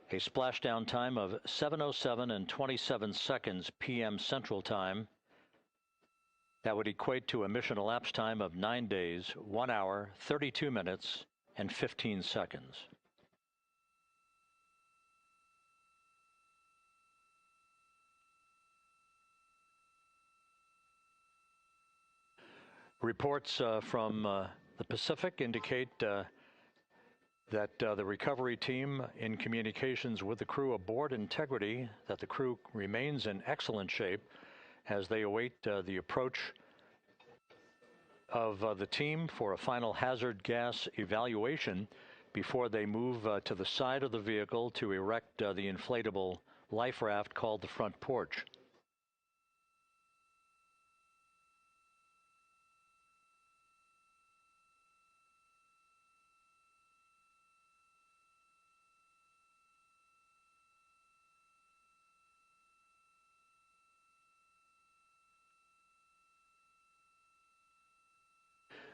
a splashdown time of 7:07 and 27 seconds p.m. Central Time. That would equate to a mission elapsed time of 9 days, 1 hour, 32 minutes, and 15 seconds. Reports from the Pacific indicate that the recovery team in communications with the crew aboard Integrity, that the crew remains in excellent shape as they await the approach of the team for a final hazard gas evaluation before they move to the side of the vehicle to erect the inflatable life raft called the front porch.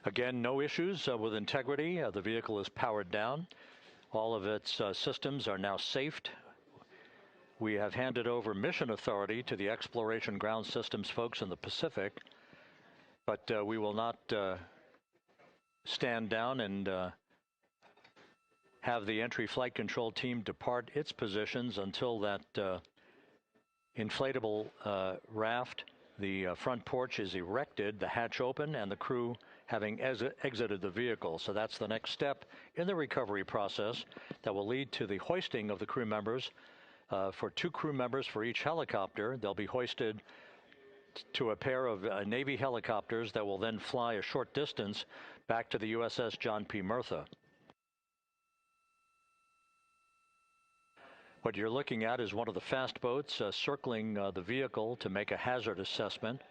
Again, no issues with Integrity. The vehicle is powered down. All of its systems are now safed. We have handed over mission authority to the Exploration Ground Systems folks in the Pacific, but we will not stand down and have the entry flight control team depart its positions until that inflatable raft, the front porch, is erected, the hatch open, and the crew having exited the vehicle. So that's the next step in the recovery process that will lead to the hoisting of the crew members. For 2 crew members for each helicopter, they'll be hoisted to a pair of Navy helicopters that will then fly a short distance back to the USS John P. Murtha. What you're looking at is one of the fast boats circling the vehicle to make a hazard assessment.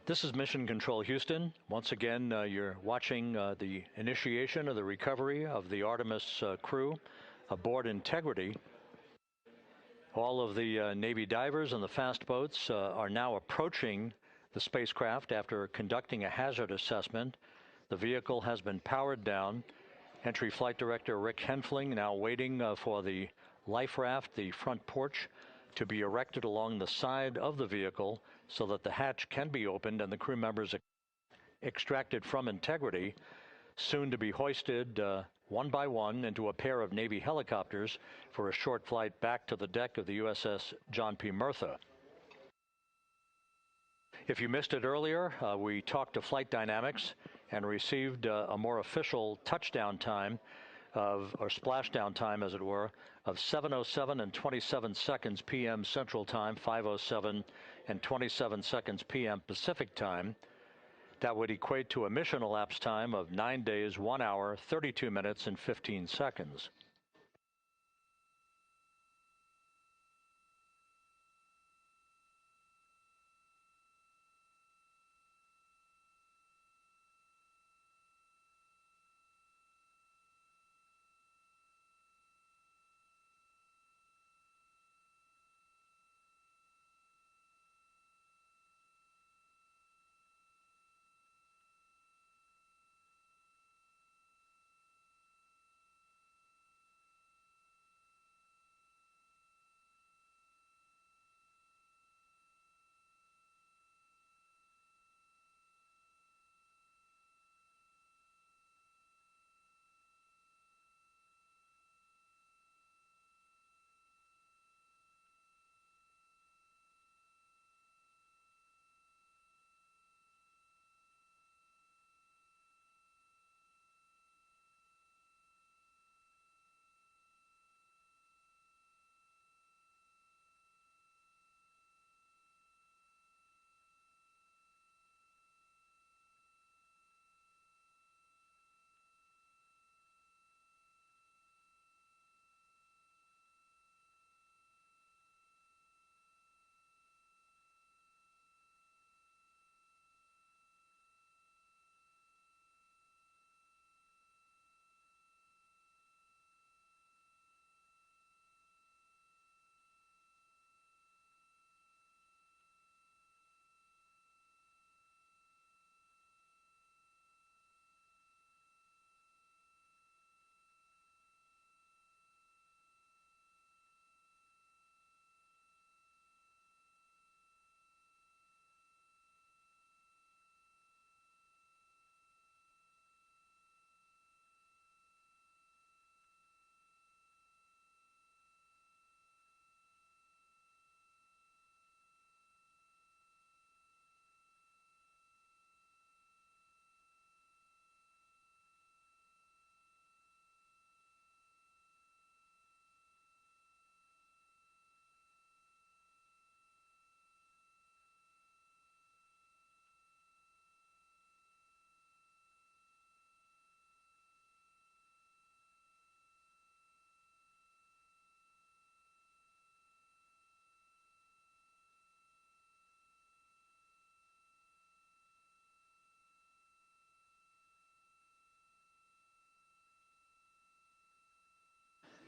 This is Mission Control Houston. Once again, you're watching the initiation of the recovery of the Artemis crew aboard Integrity. All of the Navy divers and the fast boats are now approaching the spacecraft after conducting a hazard assessment. The vehicle has been powered down. Entry Flight Director Rick Henfling now waiting for the life raft, the front porch, to be erected along the side of the vehicle so that the hatch can be opened and the crew members extracted from Integrity, soon to be hoisted one by one into a pair of Navy helicopters for a short flight back to the deck of the USS John P. Murtha. If you missed it earlier, we talked to Flight Dynamics and received a more official touchdown time or splashdown time, as it were, of 7:07 and 27 seconds p.m. Central Time, 5:07 and 27 seconds p.m. Pacific Time. That would equate to a mission elapsed time of 9 days, 1 hour, 32 minutes, and 15 seconds.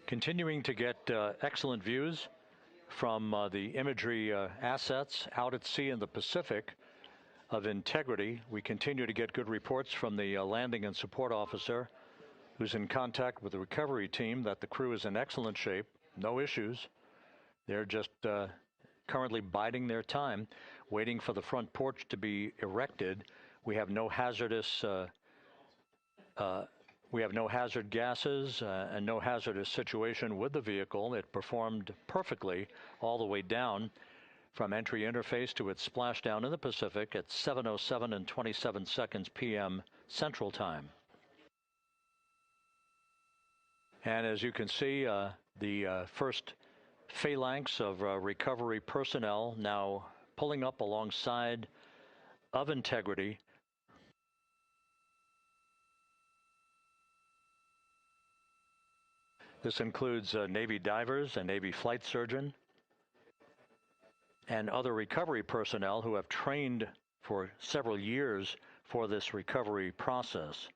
Continuing to get excellent views from the imagery assets out at sea in the Pacific of integrity. We continue to get good reports from the landing and support officer, who's in contact with the recovery team, that the crew is in excellent shape, no issues. They're just currently biding their time, waiting for the front porch to be erected. We have no hazardous hazard gases and no hazardous situation with the vehicle. It performed perfectly all the way down from entry interface to its splashdown in the Pacific at 7:07 and 27 seconds p.m. Central Time. And as you can see, the first phalanx of recovery personnel now pulling up alongside of integrity. This includes Navy divers, a Navy flight surgeon, and other recovery personnel who have trained for several years for this recovery process.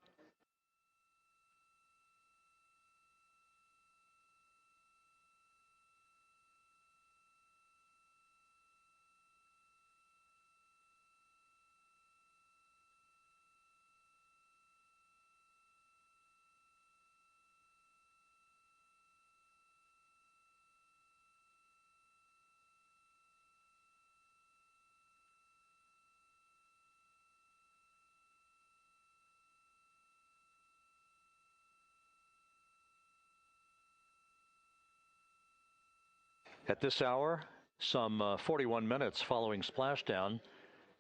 At this hour, some 41 minutes following splashdown,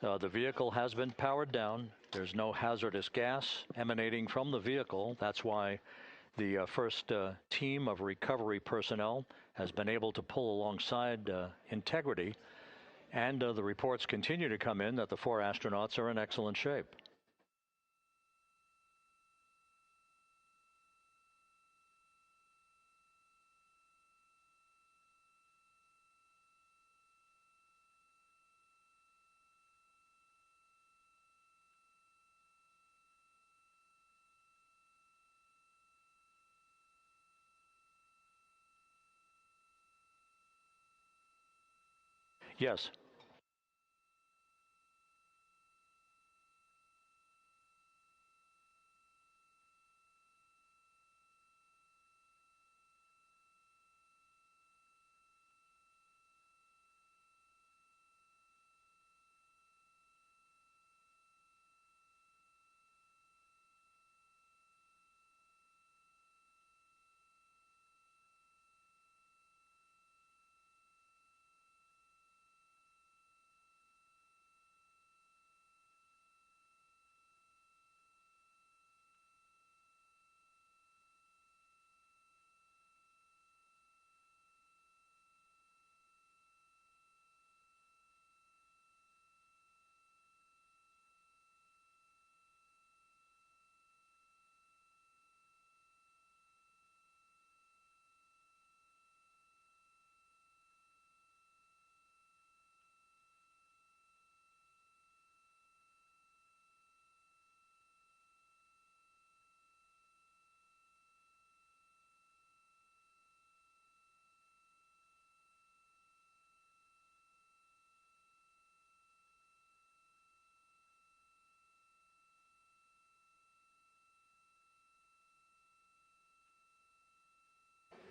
The vehicle has been powered down. There's no hazardous gas emanating from the vehicle. That's why the first team of recovery personnel has been able to pull alongside Integrity. And the reports continue to come in that the 4 astronauts are in excellent shape. Yes.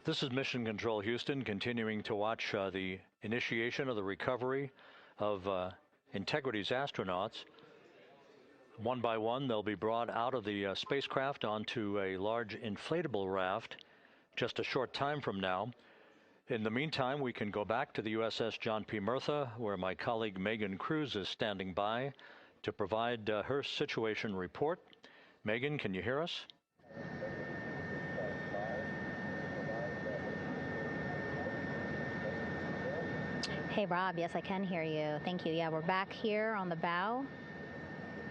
This is Mission Control Houston, continuing to watch the initiation of the recovery of Integrity's astronauts. One by one, they'll be brought out of the spacecraft onto a large inflatable raft just a short time from now. In the meantime, we can go back to the USS John P. Murtha, where my colleague Megan Cruz is standing by to provide her situation report. Megan, can you hear us? Hey, Rob. Yes, I can hear you. Thank you. Yeah, we're back here on the bow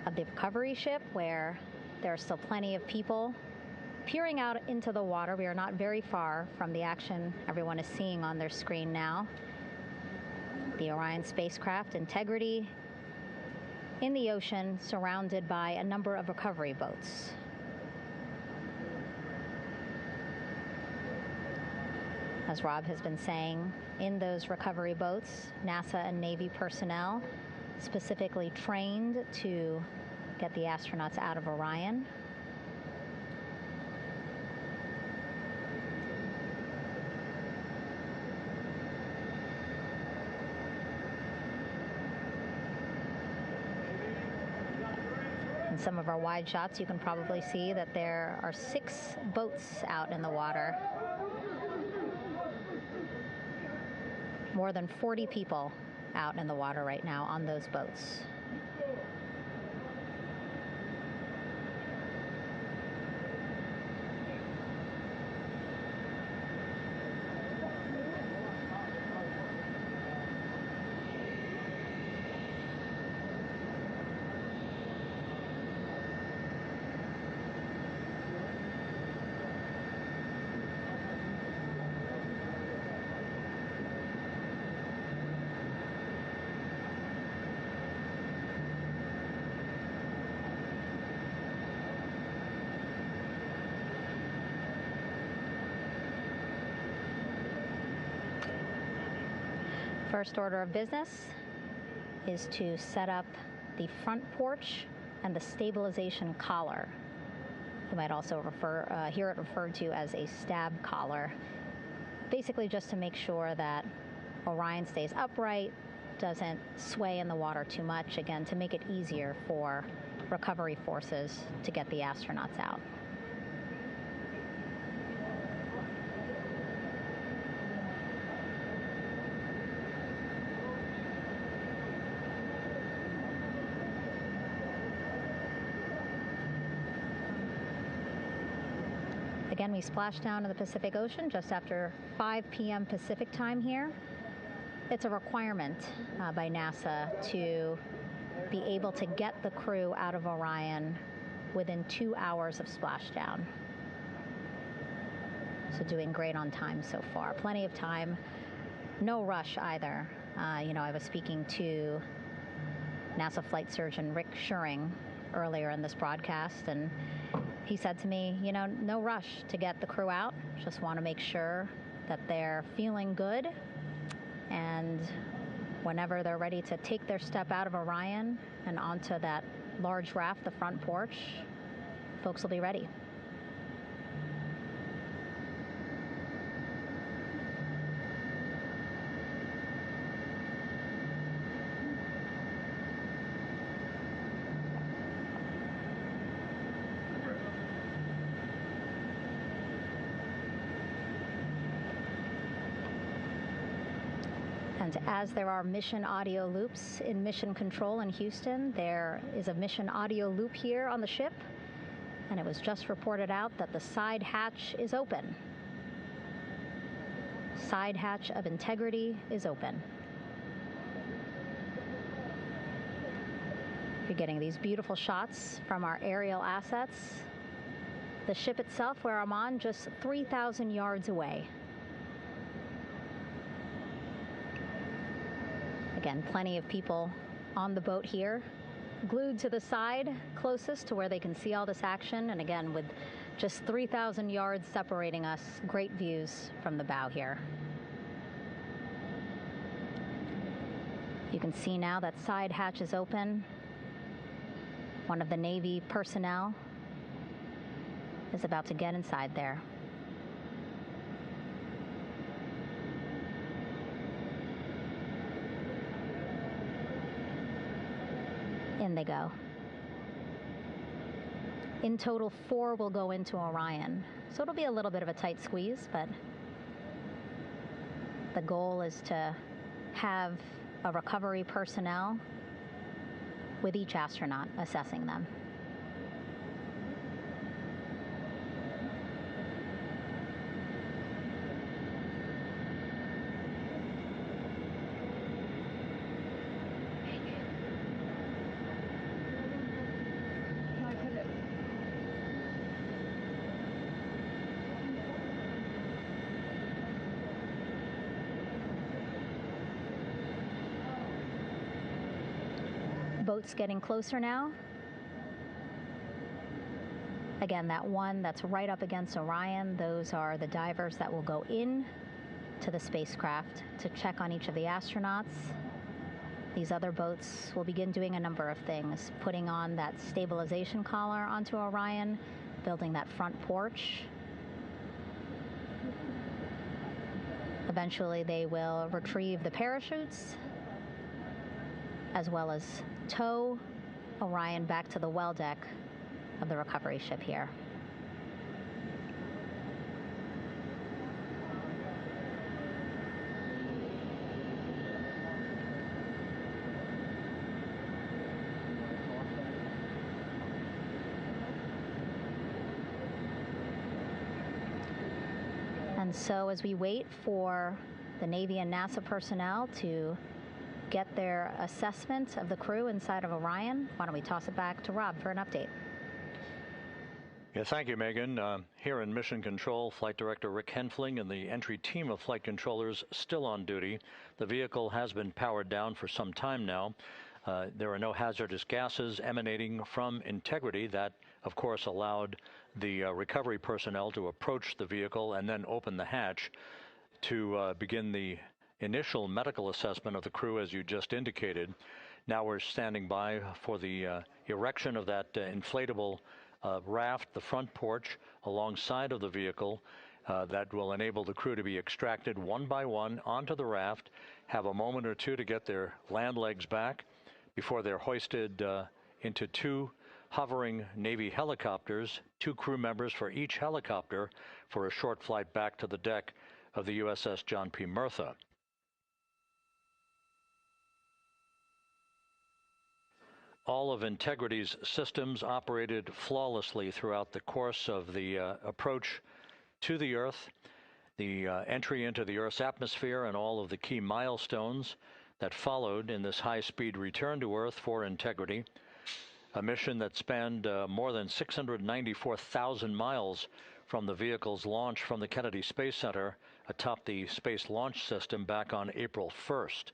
of the recovery ship where there are still plenty of people peering out into the water. We are not very far from the action everyone is seeing on their screen now. The Orion spacecraft, Integrity, in the ocean, surrounded by a number of recovery boats. As Rob has been saying, in those recovery boats, NASA and Navy personnel specifically trained to get the astronauts out of Orion. In some of our wide shots, you can probably see that there are 6 boats out in the water. More than 40 people out in the water right now on those boats. First order of business is to set up the front porch and the stabilization collar. You might also hear it referred to as a stab collar. Basically just to make sure that Orion stays upright, doesn't sway in the water too much, again, to make it easier for recovery forces to get the astronauts out. Again, we splashed down in the Pacific Ocean just after 5 p.m. Pacific time here. It's a requirement by NASA to be able to get the crew out of Orion within 2 hours of splashdown. So doing great on time so far. Plenty of time. No rush either. I was speaking to NASA flight surgeon Rick Schuring earlier in this broadcast, and he said to me, no rush to get the crew out. Just want to make sure that they're feeling good, and whenever they're ready to take their step out of Orion and onto that large raft, the front porch, folks will be ready. And as there are mission audio loops in Mission Control in Houston, there is a mission audio loop here on the ship, and it was just reported out that the side hatch is open. Side hatch of integrity is open. You're getting these beautiful shots from our aerial assets. The ship itself, where I'm on, just 3,000 yards away. Again, plenty of people on the boat here, glued to the side closest to where they can see all this action. And again, with just 3,000 yards separating us, great views from the bow here. You can see now that side hatch is open. One of the Navy personnel is about to get inside there. In they go. In total, 4 will go into Orion. So it'll be a little bit of a tight squeeze, but the goal is to have a recovery personnel with each astronaut assessing them. Boats getting closer now. Again, that one that's right up against Orion, those are the divers that will go in to the spacecraft to check on each of the astronauts. These other boats will begin doing a number of things, putting on that stabilization collar onto Orion, building that front porch. Eventually, they will retrieve the parachutes, as well as tow Orion back to the well deck of the recovery ship here. And so as we wait for the Navy and NASA personnel to get their assessment of the crew inside of Orion, why don't we toss it back to Rob for an update? Yeah, thank you, Megan. Here in Mission Control, Flight Director Rick Henfling and the entry team of flight controllers still on duty. The vehicle has been powered down for some time now. There are no hazardous gases emanating from integrity. That, of course, allowed the recovery personnel to approach the vehicle and then open the hatch to begin the initial medical assessment of the crew, as you just indicated. Now we're standing by for the erection of that inflatable raft, the front porch, alongside of the vehicle that will enable the crew to be extracted one by one onto the raft, have a moment or two to get their land legs back before they're hoisted into 2 hovering Navy helicopters, 2 crew members for each helicopter, for a short flight back to the deck of the USS John P. Murtha. All of Integrity's systems operated flawlessly throughout the course of the approach to the Earth, the entry into the Earth's atmosphere, and all of the key milestones that followed in this high-speed return to Earth for integrity. A mission that spanned more than 694,000 miles from the vehicle's launch from the Kennedy Space Center atop the Space Launch System back on April 1st.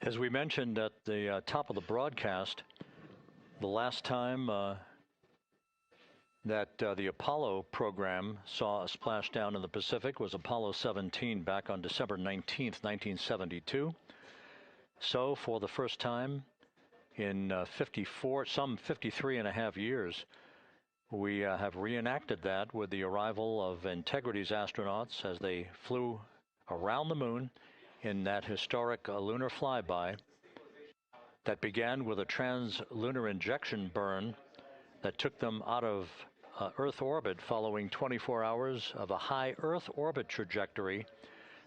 As we mentioned at the top of the broadcast, the last time that the Apollo program saw a splashdown in the Pacific was Apollo 17 back on December 19th, 1972. So for the first time in 53 and a half years, we have reenacted that with the arrival of Integrity's astronauts as they flew around the moon in that historic lunar flyby that began with a trans-lunar injection burn that took them out of Earth orbit following 24 hours of a high Earth orbit trajectory.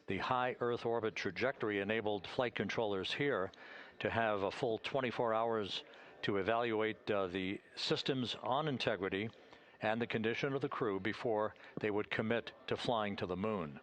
The high Earth orbit trajectory enabled flight controllers here to have a full 24 hours to evaluate the systems on Integrity and the condition of the crew before they would commit to flying to the moon.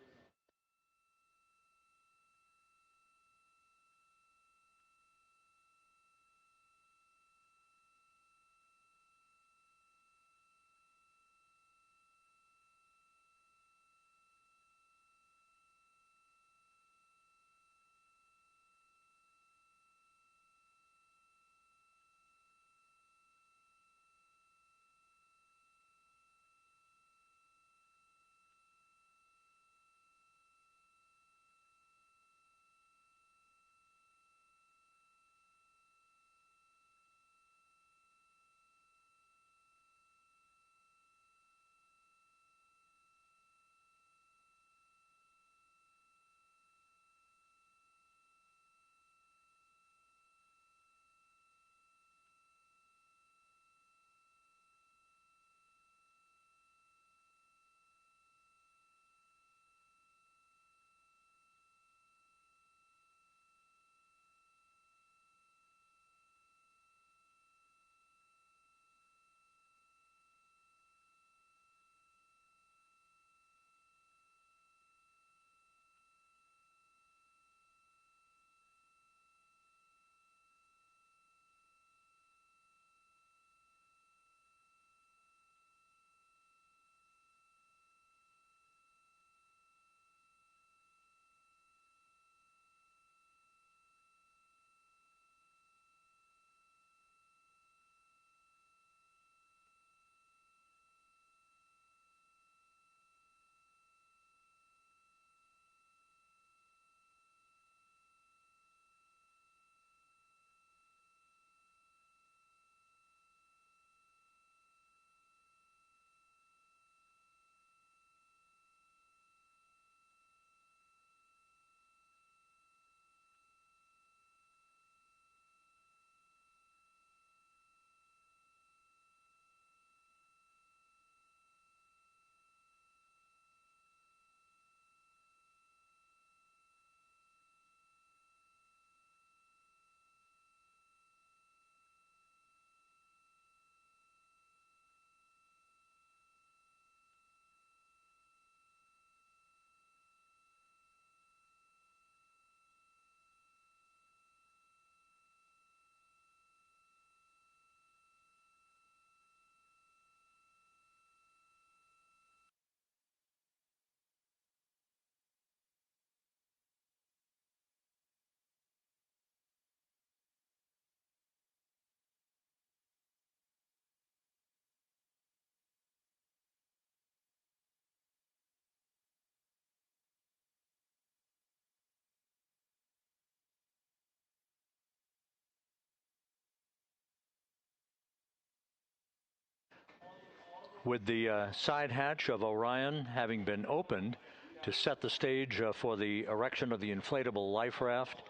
With the side hatch of Orion having been opened to set the stage for the erection of the inflatable life raft,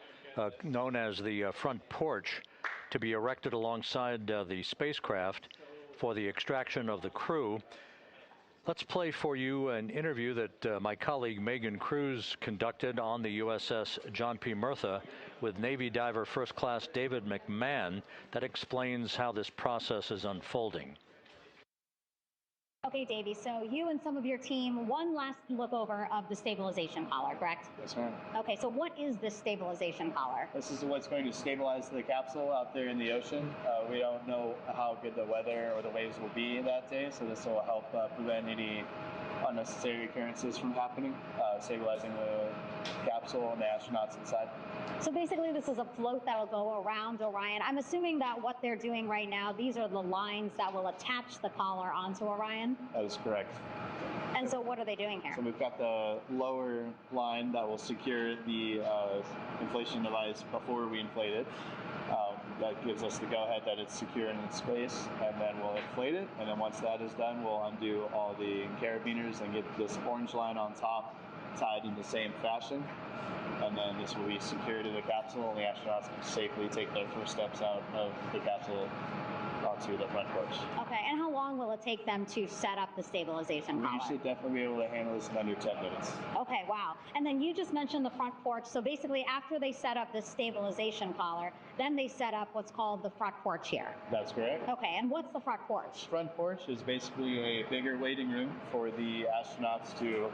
known as the front porch, to be erected alongside the spacecraft for the extraction of the crew. Let's play for you an interview that my colleague Megan Cruz conducted on the USS John P. Murtha with Navy diver First Class David McMahon that explains how this process is unfolding. Okay, Davey, so you and some of your team, one last look over of the stabilization collar, correct? Yes, ma'am. Okay, so what is this stabilization collar? This is what's going to stabilize the capsule out there in the ocean. We don't know how good the weather or the waves will be that day, so this will help prevent any unnecessary occurrences from happening, stabilizing the capsule and the astronauts inside. So basically this is a float that will go around Orion. I'm assuming that what they're doing right now, these are the lines that will attach the collar onto Orion? That is correct. And so what are they doing here? So we've got the lower line that will secure the inflation device before we inflate it. That gives us the go-ahead that it's secure in its space, and then we'll inflate it, and then once that is done, we'll undo all the carabiners and get this orange line on top tied in the same fashion, and then this will be secured to the capsule, and the astronauts can safely take their first steps out of the capsule onto the front porch. Okay, and how long will it take them to set up the stabilization collar? We should definitely be able to handle this in under 10 minutes. Okay, wow. And then you just mentioned the front porch. So basically after they set up this stabilization collar, then they set up what's called the front porch here. That's correct. Okay, and what's the front porch? Front porch is basically a bigger waiting room for the astronauts to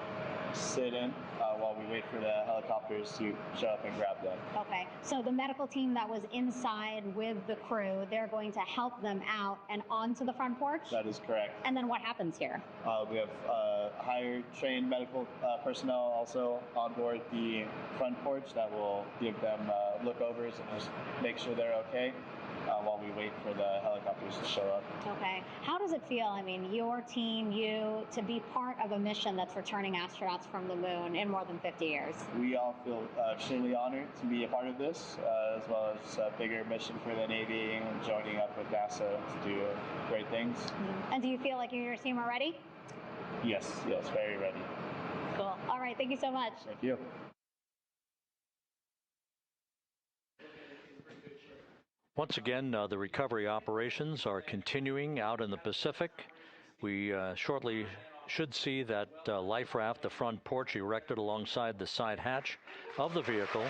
sit in while we wait for the helicopters to show up and grab them. Okay, so the medical team that was inside with the crew, they're going to help them out and onto the front porch? That is correct. And then what happens here? We have higher trained medical personnel also on board the front porch that will give them lookovers and just make sure they're okay while we wait for the helicopters to show up. Okay. How does it feel, I mean, your team, you, to be part of a mission that's returning astronauts from the moon in more than 50 years? We all feel extremely honored to be a part of this, as well as a bigger mission for the Navy and joining up with NASA to do great things. Mm-hmm. And do you feel like you and your team are ready? Yes, very ready. Cool. All right, thank you so much. Thank you. Once again, the recovery operations are continuing out in the Pacific. We shortly should see that life raft, the front porch, erected alongside the side hatch of the vehicle.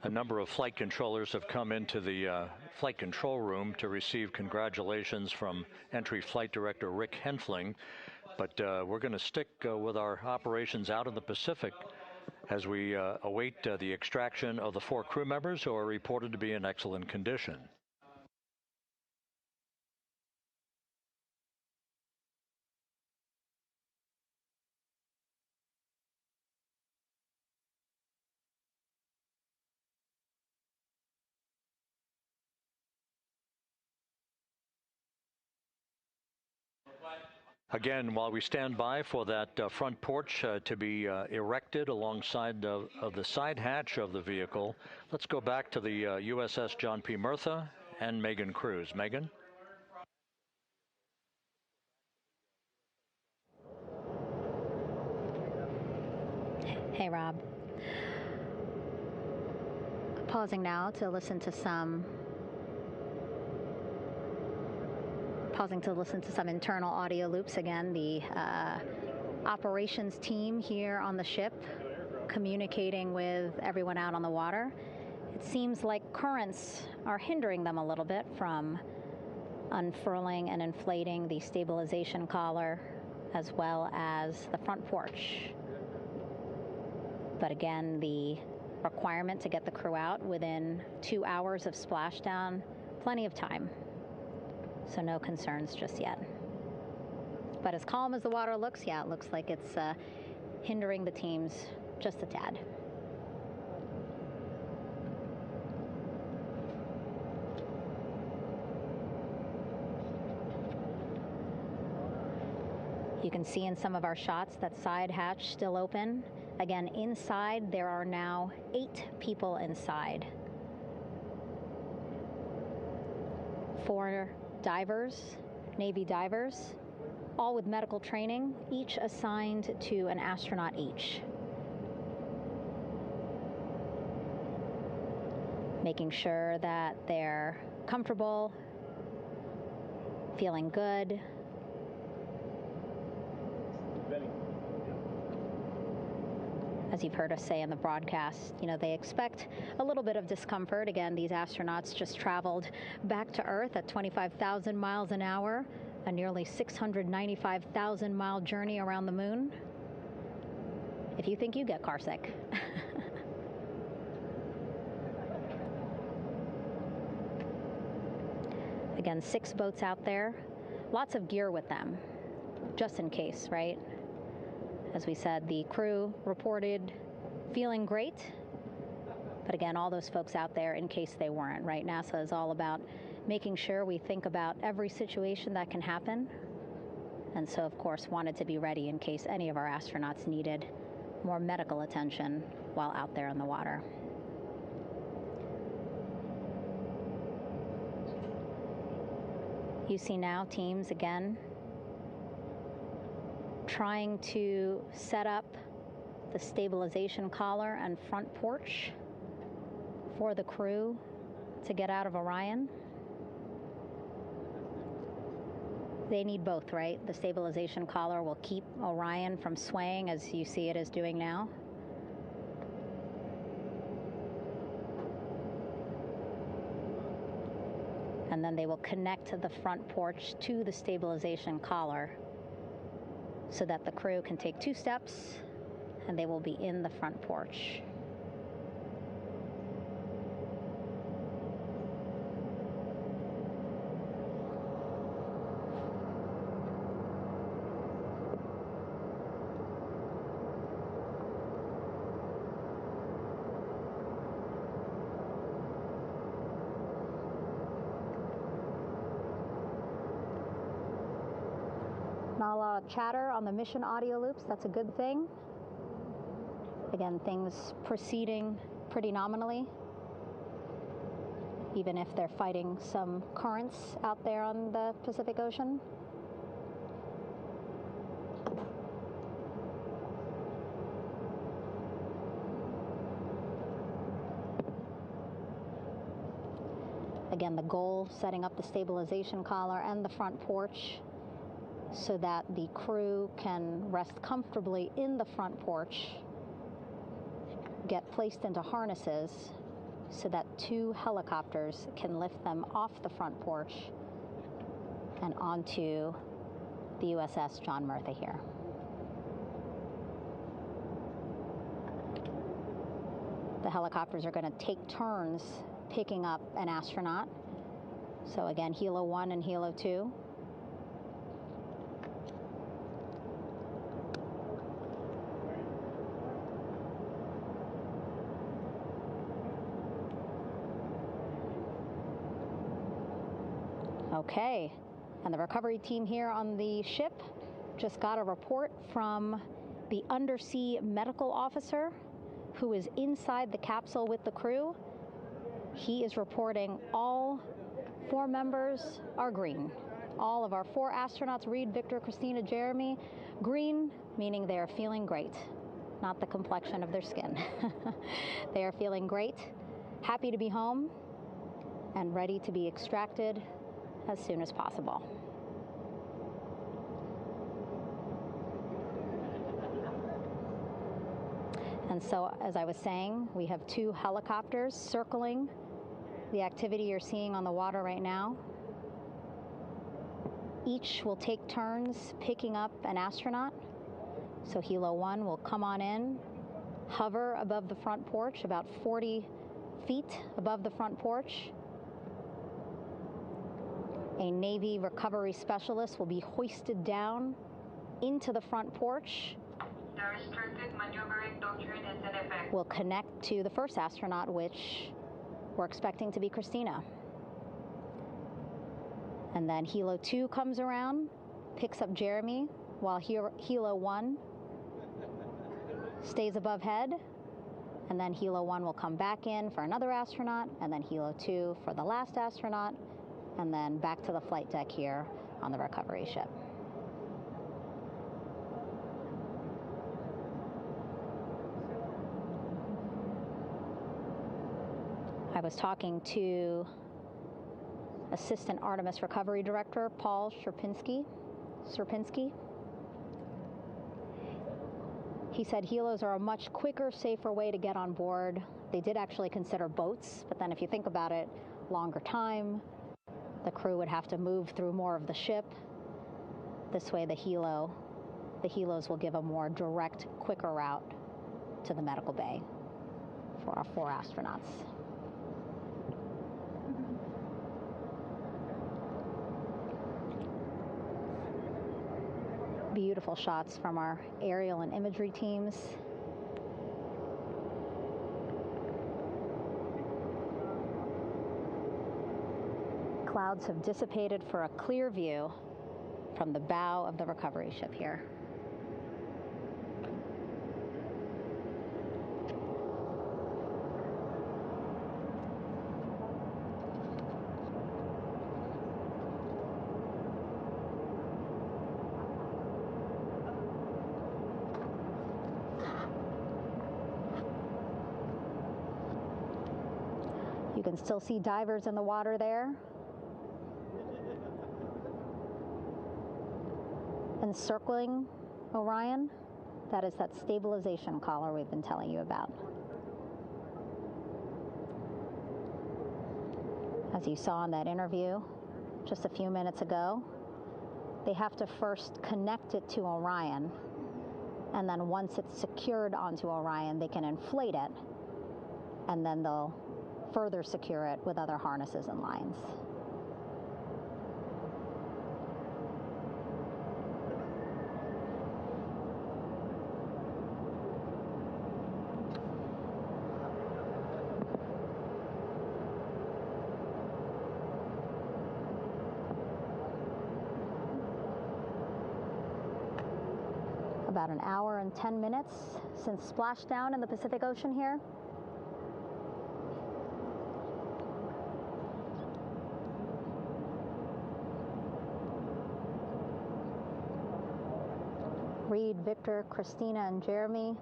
A number of flight controllers have come into the flight control room to receive congratulations from Entry Flight Director Rick Henfling. But we're going to stick with our operations out in the Pacific as we await the extraction of the 4 crew members who are reported to be in excellent condition. Again, while we stand by for that front porch to be erected alongside of the side hatch of the vehicle, let's go back to the USS John P. Murtha and Megan Cruz. Megan? Hey, Rob. Pausing now to listen to some internal audio loops. Again, the operations team here on the ship communicating with everyone out on the water. It seems like currents are hindering them a little bit from unfurling and inflating the stabilization collar as well as the front porch. But again, the requirement to get the crew out within 2 hours of splashdown, plenty of time. So no concerns just yet. But as calm as the water looks, yeah, it looks like it's hindering the teams just a tad. You can see in some of our shots that side hatch still open. Again, inside there are now 8 people inside. 4 divers, Navy divers, all with medical training, each assigned to an astronaut each. Making sure that they're comfortable, feeling good. As you've heard us say in the broadcast, you know, they expect a little bit of discomfort. Again, these astronauts just traveled back to Earth at 25,000 miles an hour, a nearly 695,000 mile journey around the moon. If you think you get car sick. Again, 6 boats out there, lots of gear with them, just in case, right? As we said, the crew reported feeling great, but again, all those folks out there in case they weren't, right? NASA is all about making sure we think about every situation that can happen, and so, of course, wanted to be ready in case any of our astronauts needed more medical attention while out there in the water. You see now teams, again, trying to set up the stabilization collar and front porch for the crew to get out of Orion. They need both, right? The stabilization collar will keep Orion from swaying as you see it is doing now. And then they will connect the front porch to the stabilization collar so that the crew can take 2 steps and they will be in the front porch. Not a lot of chatter on the mission audio loops. That's a good thing. Again, things proceeding pretty nominally, even if they're fighting some currents out there on the Pacific Ocean. Again, the goal, setting up the stabilization collar and the front porch so that the crew can rest comfortably in the front porch, get placed into harnesses so that 2 helicopters can lift them off the front porch and onto the USS John Murtha here. The helicopters are going to take turns picking up an astronaut. So again, Helo 1 and Helo 2. Okay, and the recovery team here on the ship just got a report from the undersea medical officer who is inside the capsule with the crew. He is reporting all 4 members are green. All of our 4 astronauts, Reid, Victor, Christina, Jeremy, green, meaning they are feeling great, not the complexion of their skin. They are feeling great, happy to be home, and ready to be extracted as soon as possible. And so, as I was saying, we have 2 helicopters circling the activity you're seeing on the water right now. Each will take turns picking up an astronaut. So Helo 1 will come on in, hover above the front porch, about 40 feet above the front porch. A Navy recovery specialist will be hoisted down into the front porch. The restricted maneuvering doctrine is in effect. Will connect to the first astronaut, which we're expecting to be Christina. And then Helo 2 comes around, picks up Jeremy, while Helo 1 stays above head, and then Helo 1 will come back in for another astronaut, and then Helo 2 for the last astronaut, and then back to the flight deck here on the recovery ship. I was talking to Assistant Artemis Recovery Director Paul Sierpinski. He said helos are a much quicker, safer way to get on board. They did actually consider boats, but then if you think about it, longer time, the crew would have to move through more of the ship. This way the helos will give a more direct, quicker route to the medical bay for our 4 astronauts. Beautiful shots from our aerial and imagery teams. Clouds have dissipated for a clear view from the bow of the recovery ship here. You can still see divers in the water there. Encircling Orion, that is that stabilization collar we've been telling you about. As you saw in that interview just a few minutes ago, they have to first connect it to Orion, and then once it's secured onto Orion, they can inflate it, and then they'll further secure it with other harnesses and lines. About an hour and 10 minutes since splashdown in the Pacific Ocean here. Reid, Victor, Christina, and Jeremy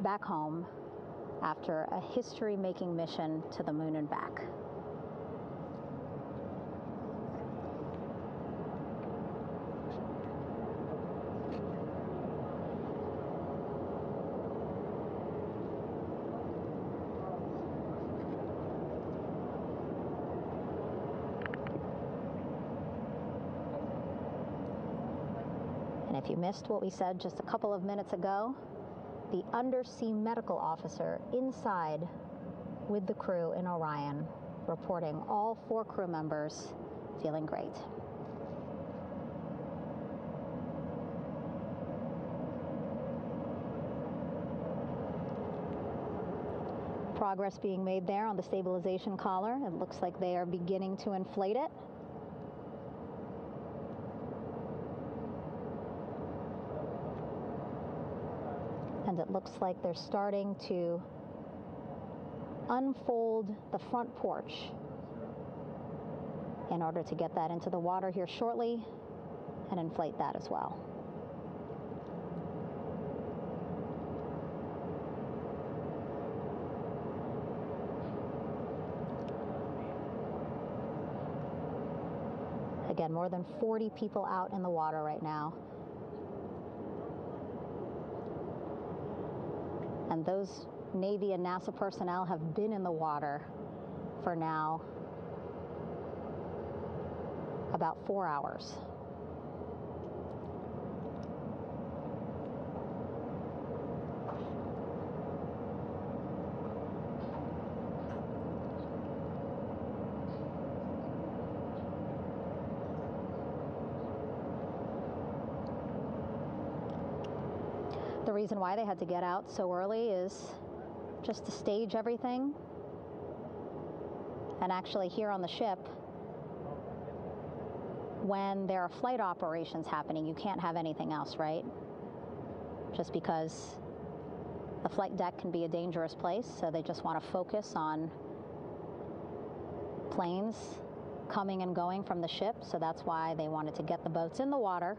back home after a history-making mission to the moon and back. If you missed what we said just a couple of minutes ago, the undersea medical officer inside with the crew in Orion reporting all 4 crew members feeling great. Progress being made there on the stabilization collar. It looks like they are beginning to inflate it. And it looks like they're starting to unfold the front porch in order to get that into the water here shortly and inflate that as well. Again, more than 40 people out in the water right now. And those Navy and NASA personnel have been in the water for now about 4 hours. The reason why they had to get out so early is just to stage everything. And actually here on the ship, when there are flight operations happening, you can't have anything else, right? Just because the flight deck can be a dangerous place, so they just want to focus on planes coming and going from the ship, so that's why they wanted to get the boats in the water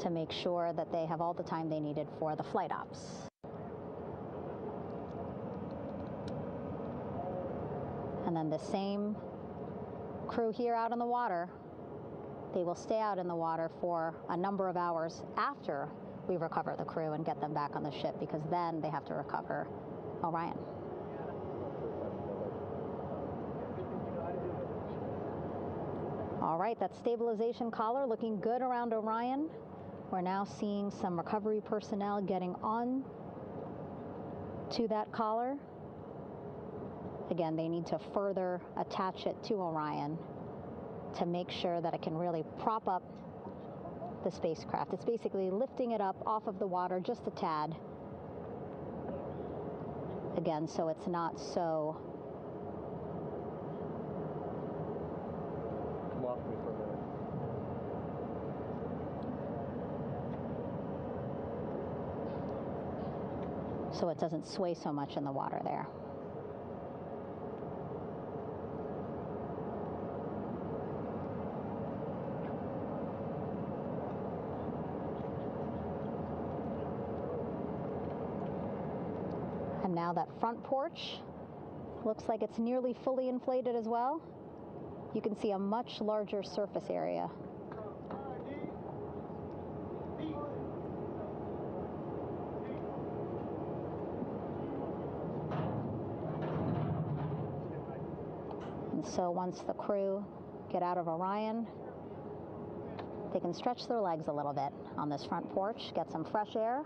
to make sure that they have all the time they needed for the flight ops. And then the same crew here out in the water, they will stay out in the water for a number of hours after we recover the crew and get them back on the ship, because then they have to recover Orion. All right, that stabilization collar looking good around Orion. We're now seeing some recovery personnel getting on to that collar. Again, they need to further attach it to Orion to make sure that it can really prop up the spacecraft. It's basically lifting it up off of the water just a tad. Again, so it's not so so it doesn't sway so much in the water there. And now that front porch looks like it's nearly fully inflated as well. You can see a much larger surface area. And so once the crew get out of Orion, they can stretch their legs a little bit on this front porch, get some fresh air.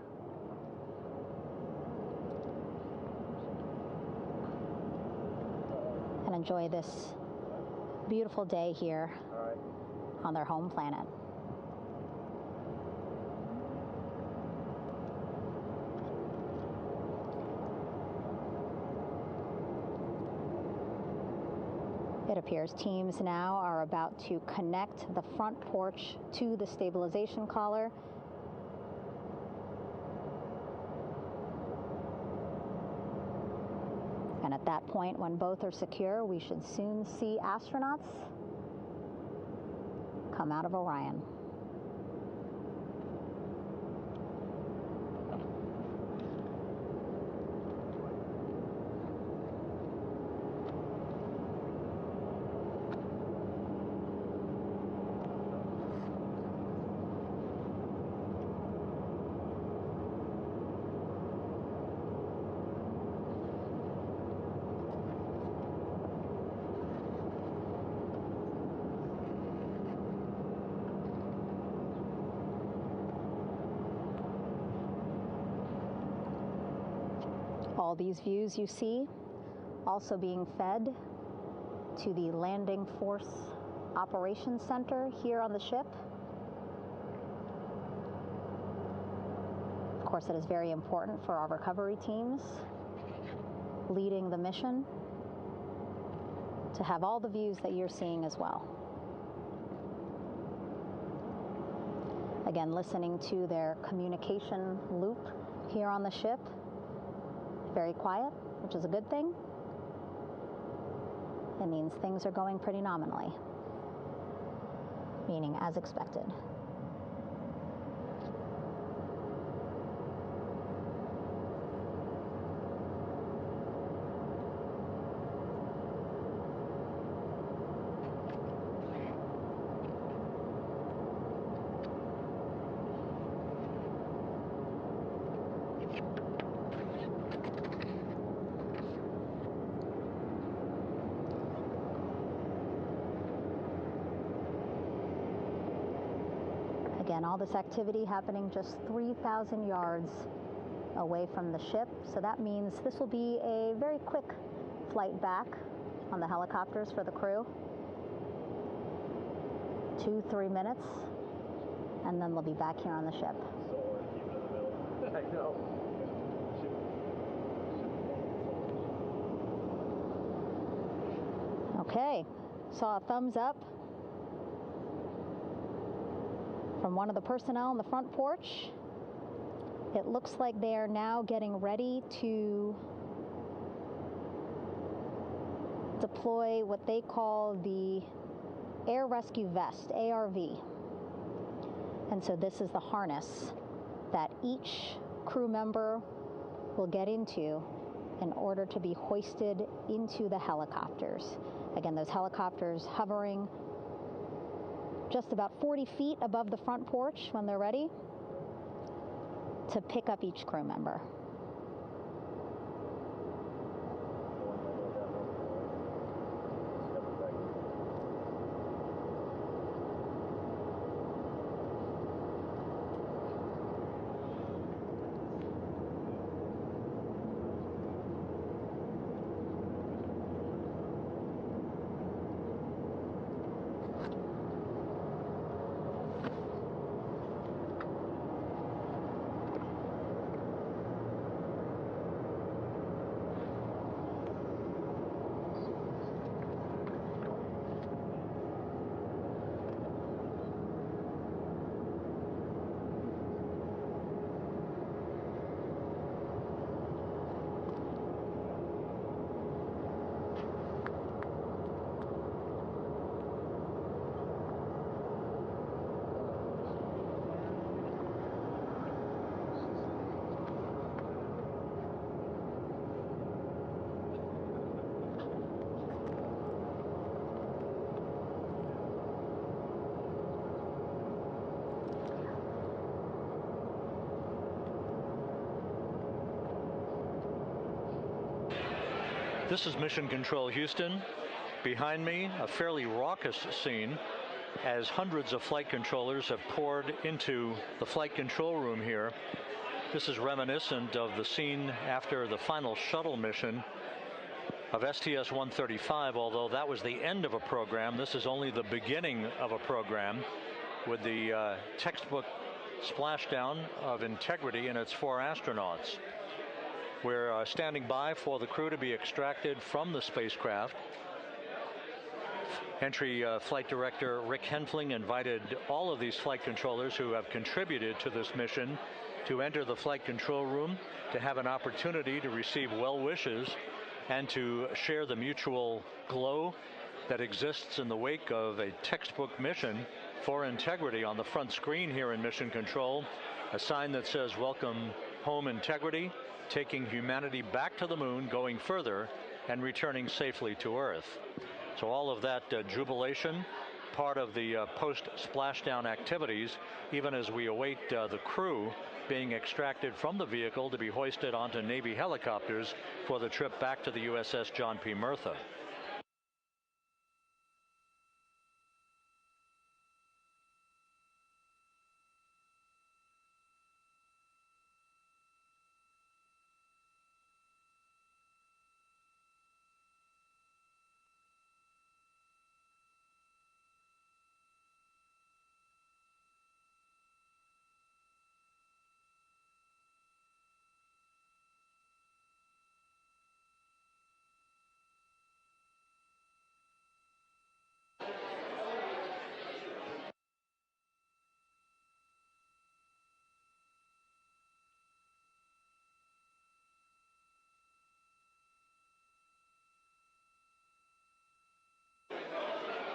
And enjoy this beautiful day here on their home planet. It appears teams now are about to connect the front porch to the stabilization collar. And at that point, when both are secure, we should soon see astronauts come out of Orion. All these views you see also being fed to the Landing Force Operations Center here on the ship. Of course, it is very important for our recovery teams leading the mission to have all the views that you're seeing as well. Again, listening to their communication loop here on the ship. Very quiet, which is a good thing. It means things are going pretty nominally, meaning as expected. Again, all this activity happening just 3,000 yards away from the ship. So that means this will be a very quick flight back on the helicopters for the crew. 2-3 minutes, and then they'll be back here on the ship. I know. Okay, Saw a thumbs up from one of the personnel on the front porch. It looks like they are now getting ready to deploy what they call the Air Rescue Vest, ARV. And so this is the harness that each crew member will get into in order to be hoisted into the helicopters. Again, those helicopters hovering just about 40 feet above the front porch when they're ready to pick up each crew member. This is Mission Control Houston. Behind me, a fairly raucous scene as hundreds of flight controllers have poured into the flight control room here. This is reminiscent of the scene after the final shuttle mission of STS-135, although that was the end of a program. This is only the beginning of a program with the textbook splashdown of Integrity and its 4 astronauts. We're standing by for the crew to be extracted from the spacecraft. Entry Flight Director Rick Henfling invited all of these flight controllers who have contributed to this mission to enter the flight control room to have an opportunity to receive well wishes and to share the mutual glow that exists in the wake of a textbook mission for Integrity. On the front screen here in Mission Control, a sign that says "Welcome home, Integrity," taking humanity back to the moon, going further, and returning safely to Earth. So all of that jubilation, part of the post-splashdown activities, even as we await the crew being extracted from the vehicle to be hoisted onto Navy helicopters for the trip back to the USS John P. Murtha.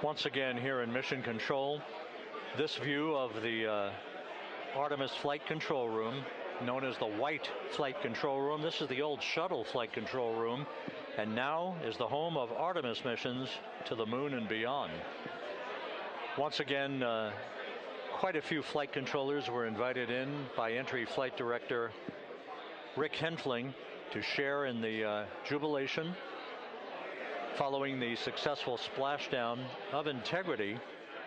Once again here in Mission Control, this view of the Artemis flight control room, known as the White Flight Control Room. This is the old shuttle flight control room, and now is the home of Artemis missions to the moon and beyond. Once again, quite a few flight controllers were invited in by Entry Flight Director Rick Henfling to share in the jubilation following the successful splashdown of Integrity.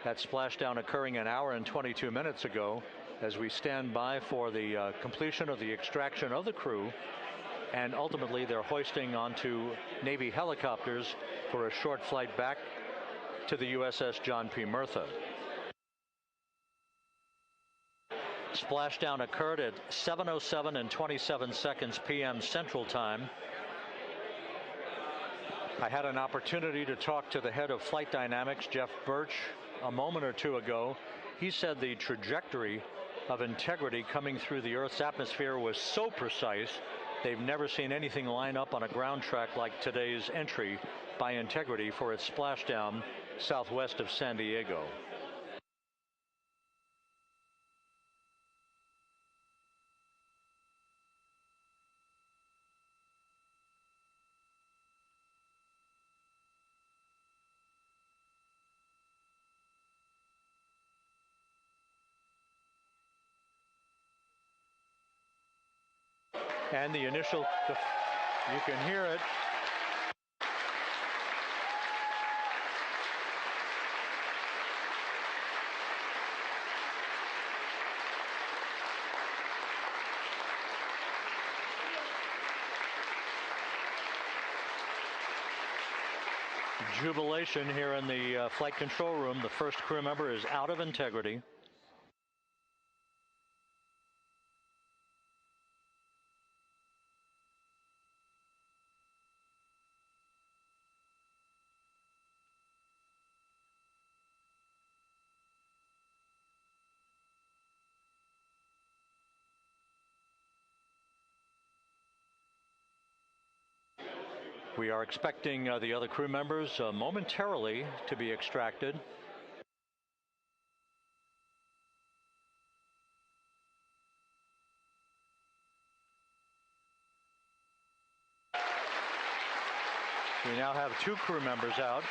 That splashdown occurring an hour and 22 minutes ago, as we stand by for the completion of the extraction of the crew, and ultimately they're hoisting onto Navy helicopters for a short flight back to the USS John P. Murtha. Splashdown occurred at 7:07 and 27 seconds p.m. Central Time. I had an opportunity to talk to the head of flight dynamics, Jeff Birch, a moment or two ago. He said the trajectory of Integrity coming through the Earth's atmosphere was so precise, they've never seen anything line up on a ground track like today's entry by Integrity for its splashdown southwest of San Diego. And the initial, you can hear it. Jubilation here in the flight control room. The first crew member is out of Integrity. We are expecting the other crew members momentarily to be extracted. We now have 2 crew members out.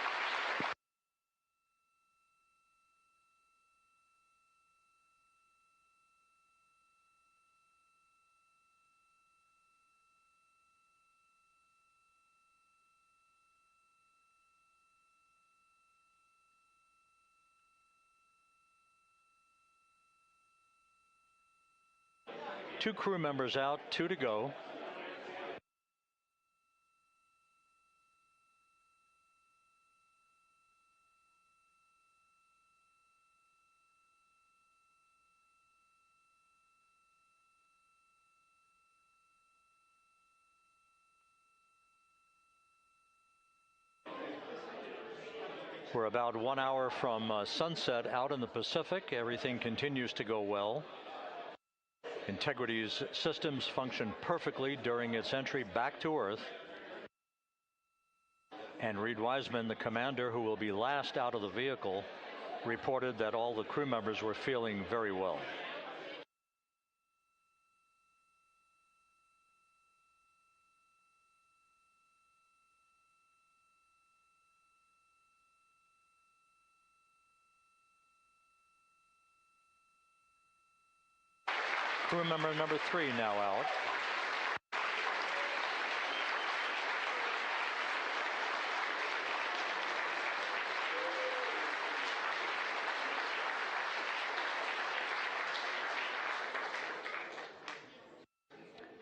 Two crew members out, 2 to go. We're about 1 hour from sunset out in the Pacific. Everything continues to go well. Integrity's systems function perfectly during its entry back to Earth. And Reid Wiseman, the commander who will be last out of the vehicle, reported that all the crew members were feeling very well. Crew member number 3 now out.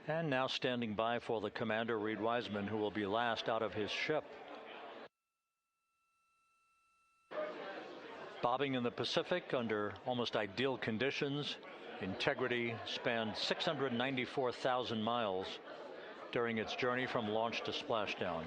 And now standing by for the commander, Reid Wiseman, who will be last out of his ship. Bobbing in the Pacific under almost ideal conditions, Integrity spanned 694,000 miles during its journey from launch to splashdown.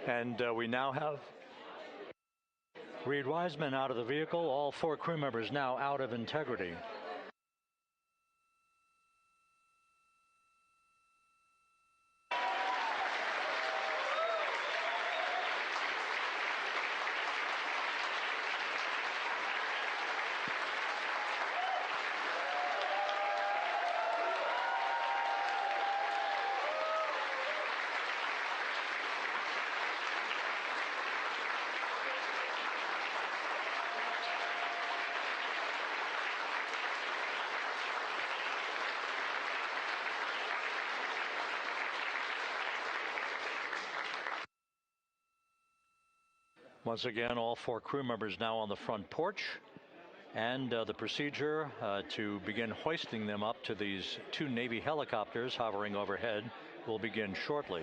And we now have Reid Wiseman out of the vehicle, all 4 crew members now out of Integrity. Once again, all 4 crew members now on the front porch, and the procedure to begin hoisting them up to these 2 Navy helicopters hovering overhead will begin shortly.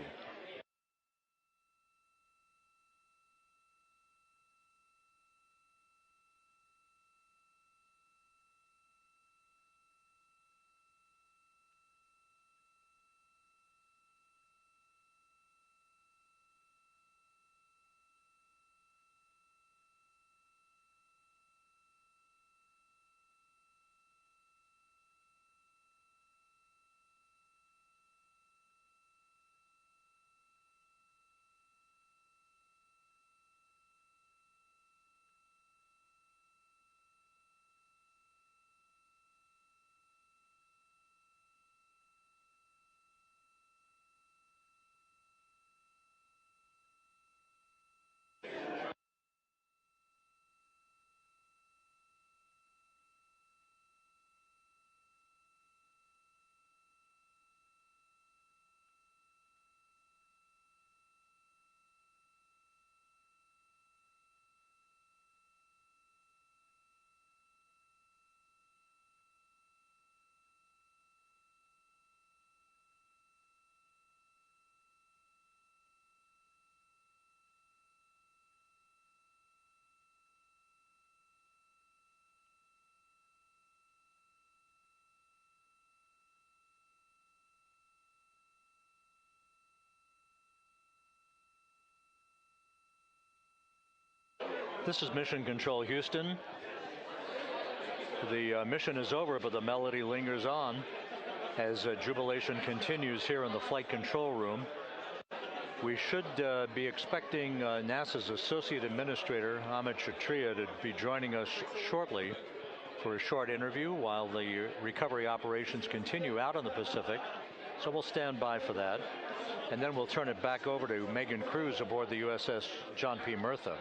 This is Mission Control Houston. The mission is over, but the melody lingers on as jubilation continues here in the flight control room. We should be expecting NASA's Associate Administrator, Amit Kshatriya, to be joining us shortly for a short interview while the recovery operations continue out in the Pacific. So we'll stand by for that. And then we'll turn it back over to Megan Cruz aboard the USS John P. Murtha.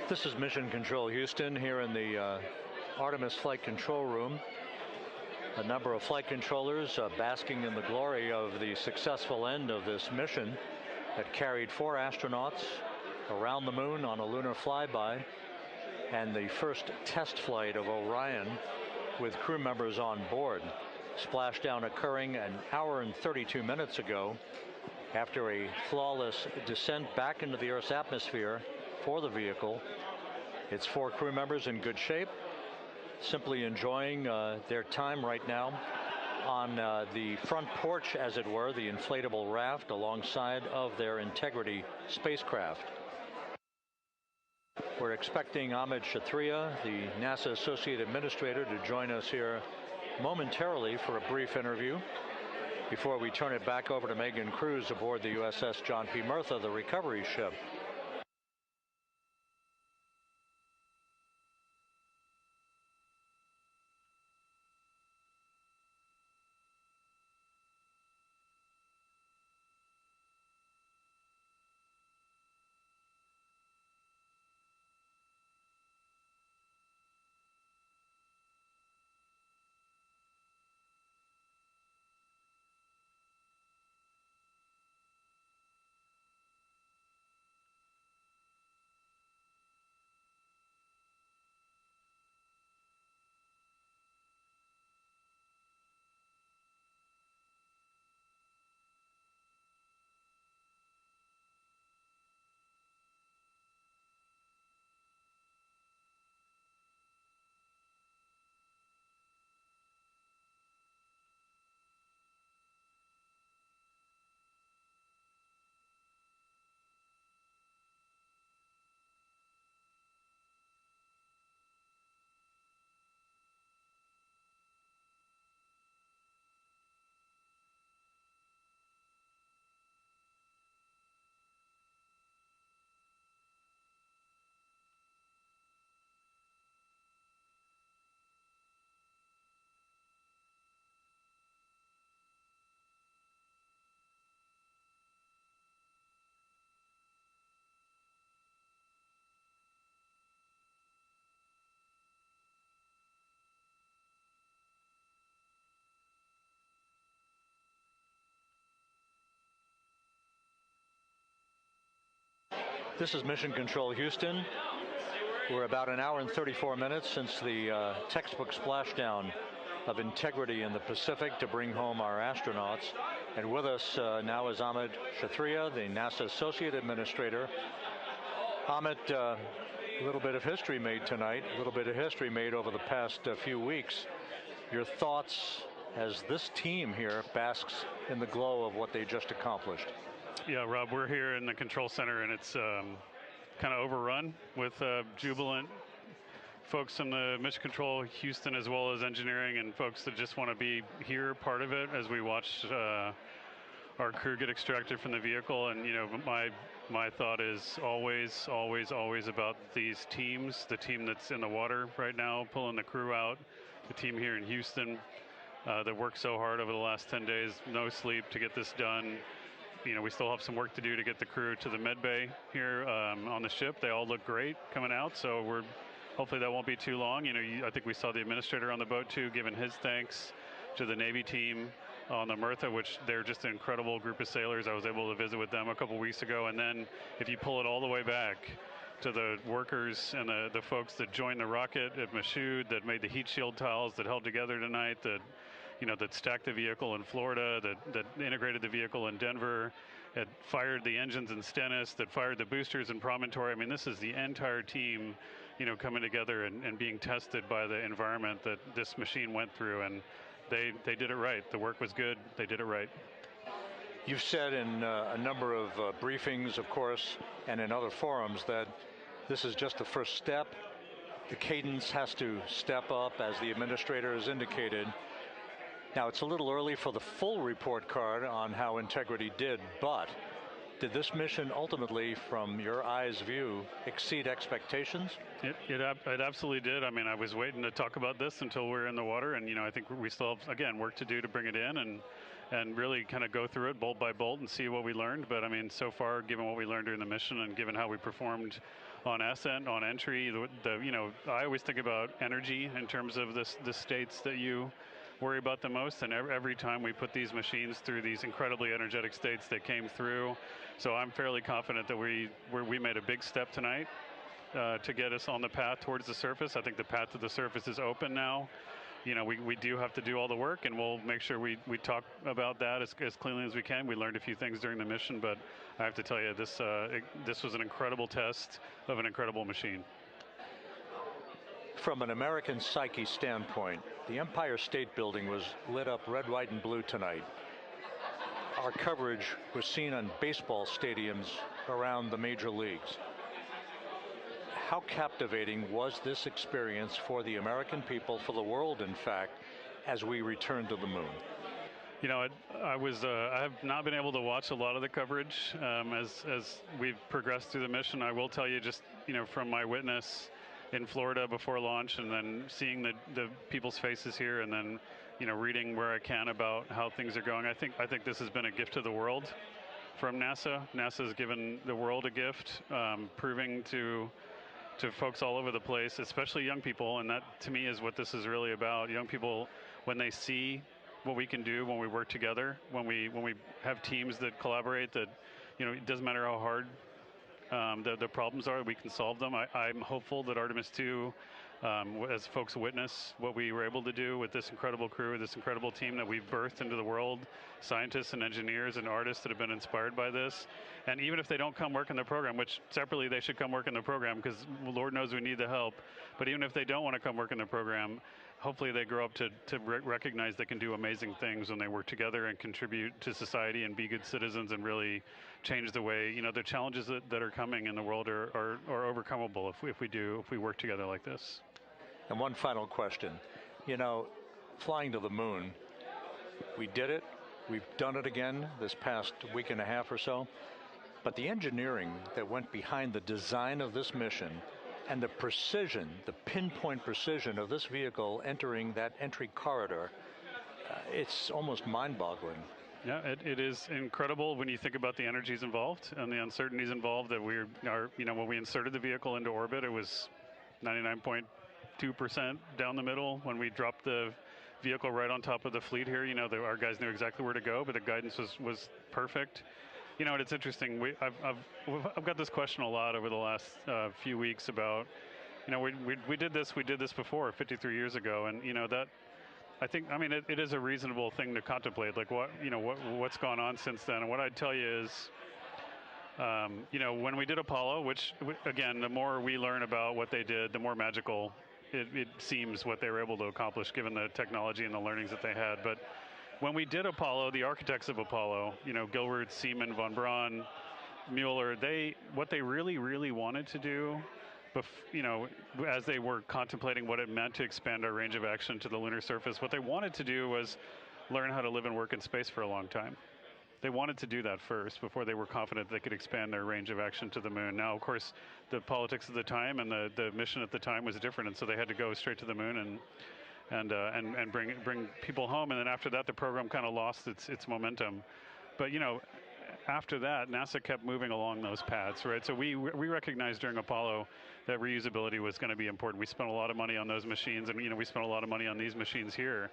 This is Mission Control Houston here in the Artemis Flight Control Room. A number of flight controllers basking in the glory of the successful end of this mission that carried 4 astronauts around the moon on a lunar flyby, and the first test flight of Orion with crew members on board. Splashdown occurring an hour and 32 minutes ago after a flawless descent back into the Earth's atmosphere for the vehicle. Its 4 crew members in good shape, simply enjoying their time right now on the front porch, as it were, the inflatable raft alongside of their Integrity spacecraft. We're expecting Amit Kshatriya, the NASA Associate Administrator, to join us here momentarily for a brief interview before we turn it back over to Megan Cruz aboard the USS John P. Murtha, the recovery ship. This is Mission Control Houston. We're about an hour and 34 minutes since the textbook splashdown of integrity in the Pacific to bring home our astronauts. And with us now is Amit Kshatriya, the NASA Associate Administrator. Amit, a little bit of history made tonight, a little bit of history made over the past few weeks. Your thoughts as this team here basks in the glow of what they just accomplished? Yeah, Rob, we're here in the control center, and it's kind of overrun with jubilant folks in the Mission Control Houston, as well as engineering, and folks that just want to be here, part of it, as we watch our crew get extracted from the vehicle. And, you know, my thought is always about these teams, the team that's in the water right now, pulling the crew out, the team here in Houston that worked so hard over the last 10 days, no sleep to get this done. You know, we still have some work to do to get the crew to the med bay here on the ship. They all look great coming out, so hopefully that won't be too long. You know, I think we saw the administrator on the boat too, giving his thanks to the Navy team on the Mirtha, which they're just an incredible group of sailors. I was able to visit with them a couple weeks ago. And then if you pull it all the way back to the workers and the folks that joined the rocket at Mashud, that made the heat shield tiles, that held together tonight, that stacked the vehicle in Florida, that integrated the vehicle in Denver, that fired the engines in Stennis, that fired the boosters in Promontory. I mean, this is the entire team, coming together and being tested by the environment that this machine went through. And they did it right. The work was good. They did it right. You've said in a number of briefings, of course, and in other forums that this is just the first step. The cadence has to step up, as the administrator has indicated. Now, it's a little early for the full report card on how integrity did, but did this mission ultimately, from your eyes view, exceed expectations? It absolutely did. I mean, I was waiting to talk about this until we're in the water, and I think we still have, again, work to do to bring it in and really kind of go through it bolt by bolt and see what we learned. But I mean, so far, given what we learned during the mission and given how we performed on ascent, on entry, I always think about energy in terms of the states that you worry about the most, and every time we put these machines through these incredibly energetic states that came through. So I'm fairly confident that we made a big step tonight to get us on the path towards the surface. I think the path to the surface is open now. We do have to do all the work, and we'll make sure we talk about that as cleanly as we can. We learned a few things during the mission, but I have to tell you, this was an incredible test of an incredible machine. From an American psyche standpoint, the Empire State Building was lit up red, white, and blue tonight. Our coverage was seen on baseball stadiums around the major leagues. How captivating was this experience for the American people, for the world, in fact, as we returned to the moon? I have not been able to watch a lot of the coverage as we've progressed through the mission. I will tell you, just from my witness in Florida before launch, and then seeing the people's faces here, and then reading where I can about how things are going. I think this has been a gift to the world from NASA. NASA has given the world a gift, proving to folks all over the place, especially young people, and that to me is what this is really about. Young people, when they see what we can do when we work together, when we have teams that collaborate, that it doesn't matter how hard the problems are, we can solve them. I'm hopeful that Artemis II, as folks witness what we were able to do with this incredible crew, this incredible team that we've birthed into the world, scientists and engineers and artists that have been inspired by this. And even if they don't come work in the program, which separately they should come work in the program, because Lord knows we need the help, but even if they don't want to come work in the program, hopefully they grow up to recognize they can do amazing things when they work together and contribute to society and be good citizens and really change the way, the challenges that are coming in the world are overcomable if we work together like this. And one final question. Flying to the moon, we did it. We've done it again this past week and a half or so. But the engineering that went behind the design of this mission and the precision, the pinpoint precision of this vehicle entering that entry corridor, it's almost mind-boggling. Yeah, it is incredible when you think about the energies involved and the uncertainties involved. That when we inserted the vehicle into orbit, it was 99.2% down the middle. When we dropped the vehicle right on top of the fleet here, our guys knew exactly where to go, but the guidance was perfect. You know, it's interesting. I've got this question a lot over the last few weeks about, you know, we did this before 53 years ago, and you know that. I mean, it is a reasonable thing to contemplate, like what's gone on since then. And what I'd tell you is, you know, when we did Apollo, which again, the more we learn about what they did, the more magical it seems what they were able to accomplish given the technology and the learnings that they had. But when we did Apollo, the architects of Apollo, you know, Gilbert, Seaman, von Braun, Mueller, what they really wanted to do, you know, as they were contemplating what it meant to expand our range of action to the lunar surface, what they wanted to do was learn how to live and work in space for a long time. They wanted to do that first before they were confident they could expand their range of action to the moon. Now, of course, the politics of the time and the mission at the time was different, and so they had to go straight to the moon and bring people home. And then after that, the program kind of lost its momentum. But you know, after that, NASA kept moving along those paths, right? So we recognized during Apollo that reusability was going to be important. We spent a lot of money on those machines, and you know, we spent a lot of money on these machines here.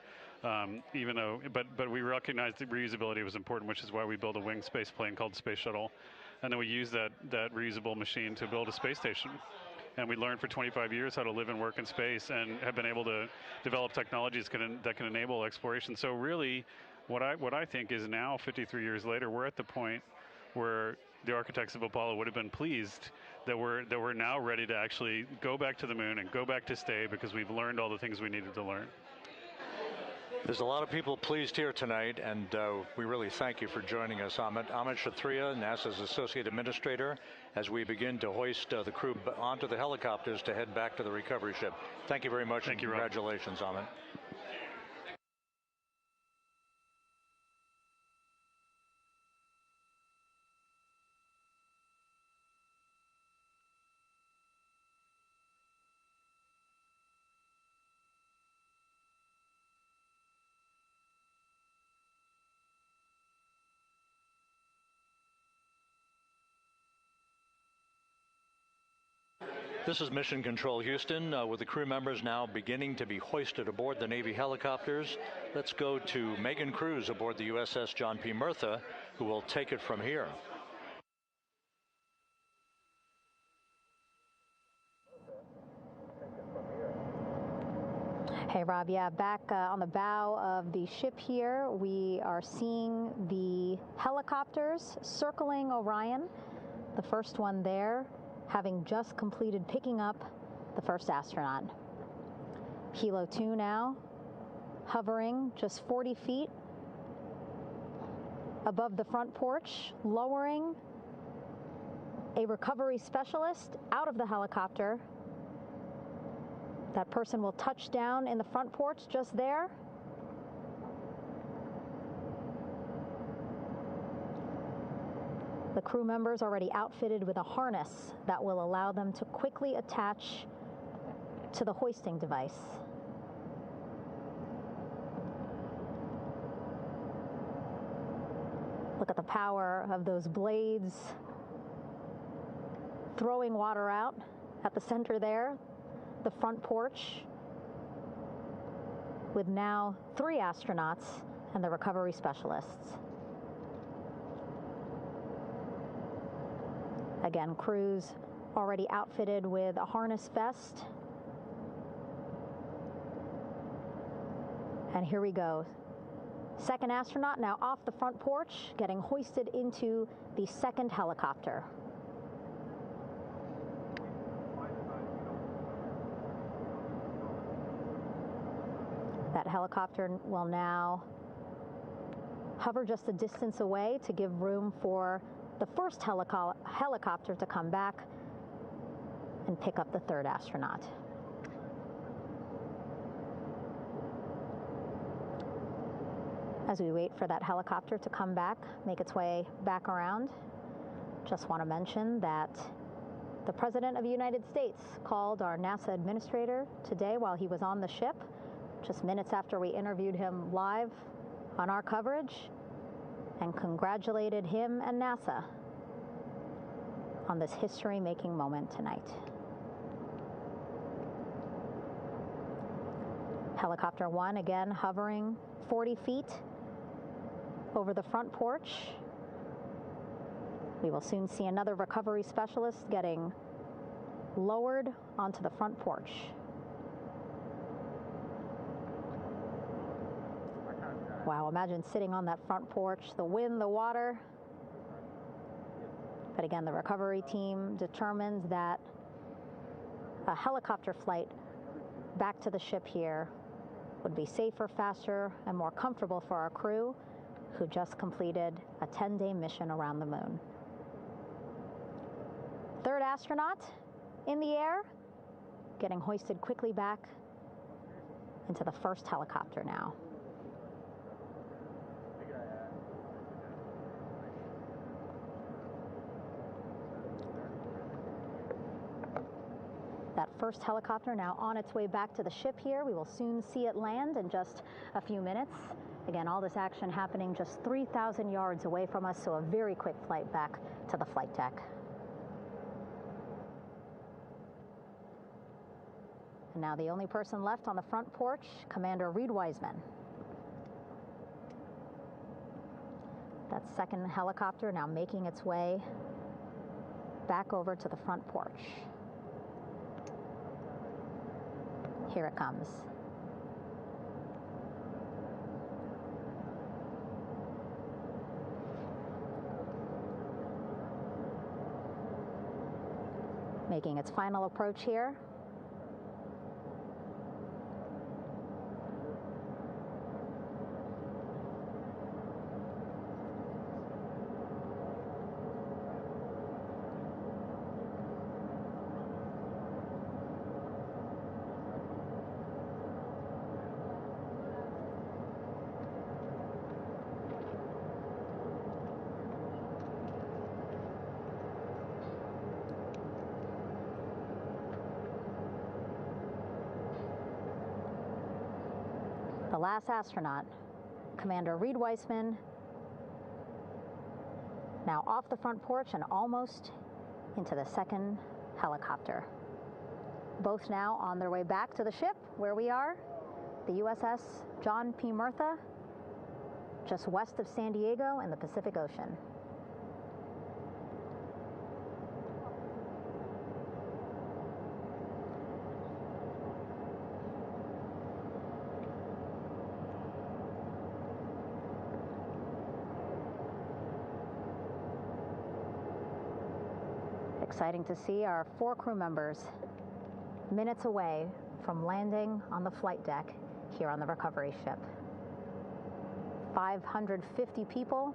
Even though, but we recognized that reusability was important, which is why we built a winged space plane called the Space Shuttle, and then we used that reusable machine to build a space station. And we learned for 25 years how to live and work in space, and have been able to develop technologies that can enable exploration. So really, what I think is now, 53 years later, we're at the point where the architects of Apollo would have been pleased that we're now ready to actually go back to the moon and go back to stay, because we've learned all the things we needed to learn. There's a lot of people pleased here tonight, and we really thank you for joining us. Amit Kshatriya, NASA's Associate Administrator, as we begin to hoist the crew onto the helicopters to head back to the recovery ship. Thank you very much. Thank you, congratulations, Amit. This is Mission Control Houston, with the crew members now beginning to be hoisted aboard the Navy helicopters. Let's go to Megan Cruz aboard the USS John P. Murtha, who will take it from here. Hey, Rob. Yeah, back on the bow of the ship here, we are seeing the helicopters circling Orion. The first one there, having just completed picking up the first astronaut. Helo 2 now, hovering just 40 feet above the front porch, lowering a recovery specialist out of the helicopter. That person will touch down in the front porch just there. The crew members already outfitted with a harness that will allow them to quickly attach to the hoisting device. Look at the power of those blades throwing water out at the center there, the front porch, with now 3 astronauts and the recovery specialists. Again, crews already outfitted with a harness vest. And here we go. Second astronaut now off the front porch, getting hoisted into the second helicopter. That helicopter will now hover just a distance away to give room for the first helicopter to come back and pick up the third astronaut. As we wait for that helicopter to come back, make its way back around, just want to mention that the President of the United States called our NASA administrator today while he was on the ship, just minutes after we interviewed him live on our coverage, and congratulated him and NASA on this history-making moment tonight. Helicopter 1 again hovering 40 feet over the front porch. We will soon see another recovery specialist getting lowered onto the front porch. Wow, imagine sitting on that front porch, the wind, the water. But again, the recovery team determines that a helicopter flight back to the ship here would be safer, faster, and more comfortable for our crew who just completed a 10-day mission around the moon. Third astronaut in the air, getting hoisted quickly back into the first helicopter now. That first helicopter now on its way back to the ship here. We will soon see it land in just a few minutes. Again, all this action happening just 3,000 yards away from us, so a very quick flight back to the flight deck. And now the only person left on the front porch, Commander Reid Wiseman. That second helicopter now making its way back over to the front porch. Here it comes. Making its final approach here. The last astronaut, Commander Reid Wiseman, now off the front porch and almost into the second helicopter. Both now on their way back to the ship where we are, the USS John P. Murtha, just west of San Diego in the Pacific Ocean. Exciting to see our 4 crew members minutes away from landing on the flight deck here on the recovery ship. 550 people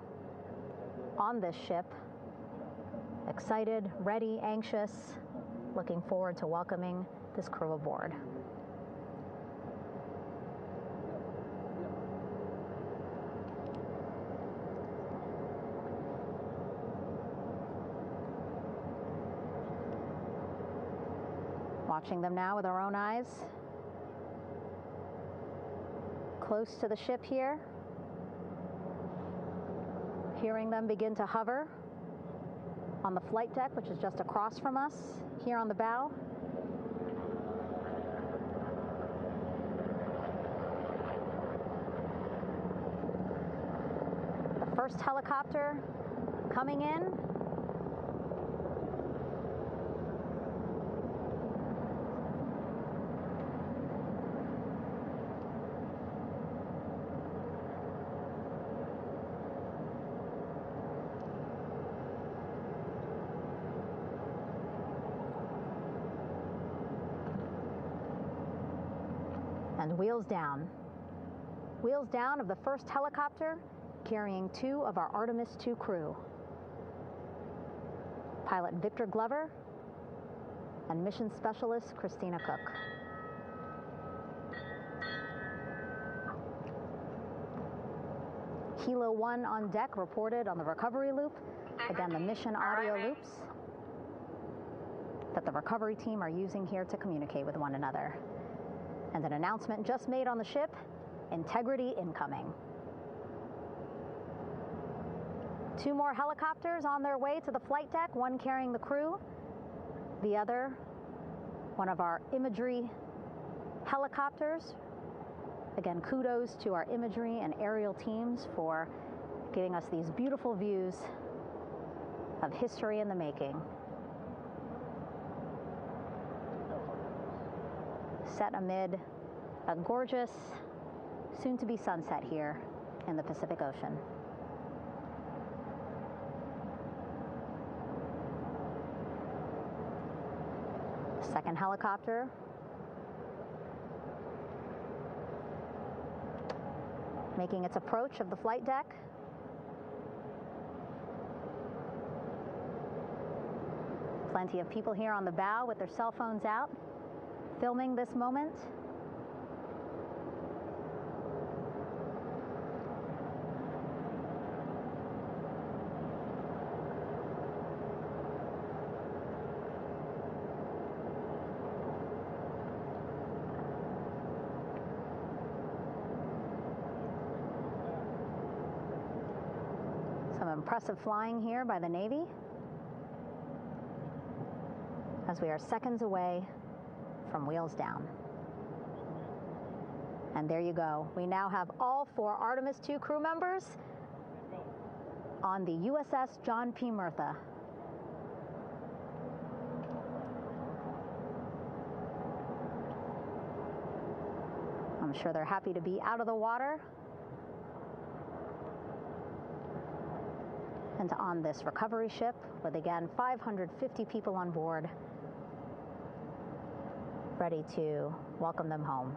on this ship, excited, ready, anxious, looking forward to welcoming this crew aboard. Watching them now with our own eyes. Close to the ship here. Hearing them begin to hover on the flight deck, which is just across from us, here on the bow. The first helicopter coming in. And wheels down. Wheels down of the first helicopter carrying 2 of our Artemis II crew. Pilot Victor Glover and mission specialist Christina Koch. Helo 1 on deck reported on the recovery loop. Again, the mission audio loops that the recovery team are using here to communicate with one another. And an announcement just made on the ship, integrity incoming. 2 more helicopters on their way to the flight deck, one carrying the crew, the other, one of our imagery helicopters. Again, kudos to our imagery and aerial teams for giving us these beautiful views of history in the making. Set amid a gorgeous, soon-to-be sunset here in the Pacific Ocean. Second helicopter making its approach of the flight deck. Plenty of people here on the bow with their cell phones out, filming this moment. Some impressive flying here by the Navy as we are seconds away from wheels down. And there you go. We now have all 4 Artemis II crew members on the USS John P. Murtha. I'm sure they're happy to be out of the water and on this recovery ship with, again, 550 people on board, ready to welcome them home.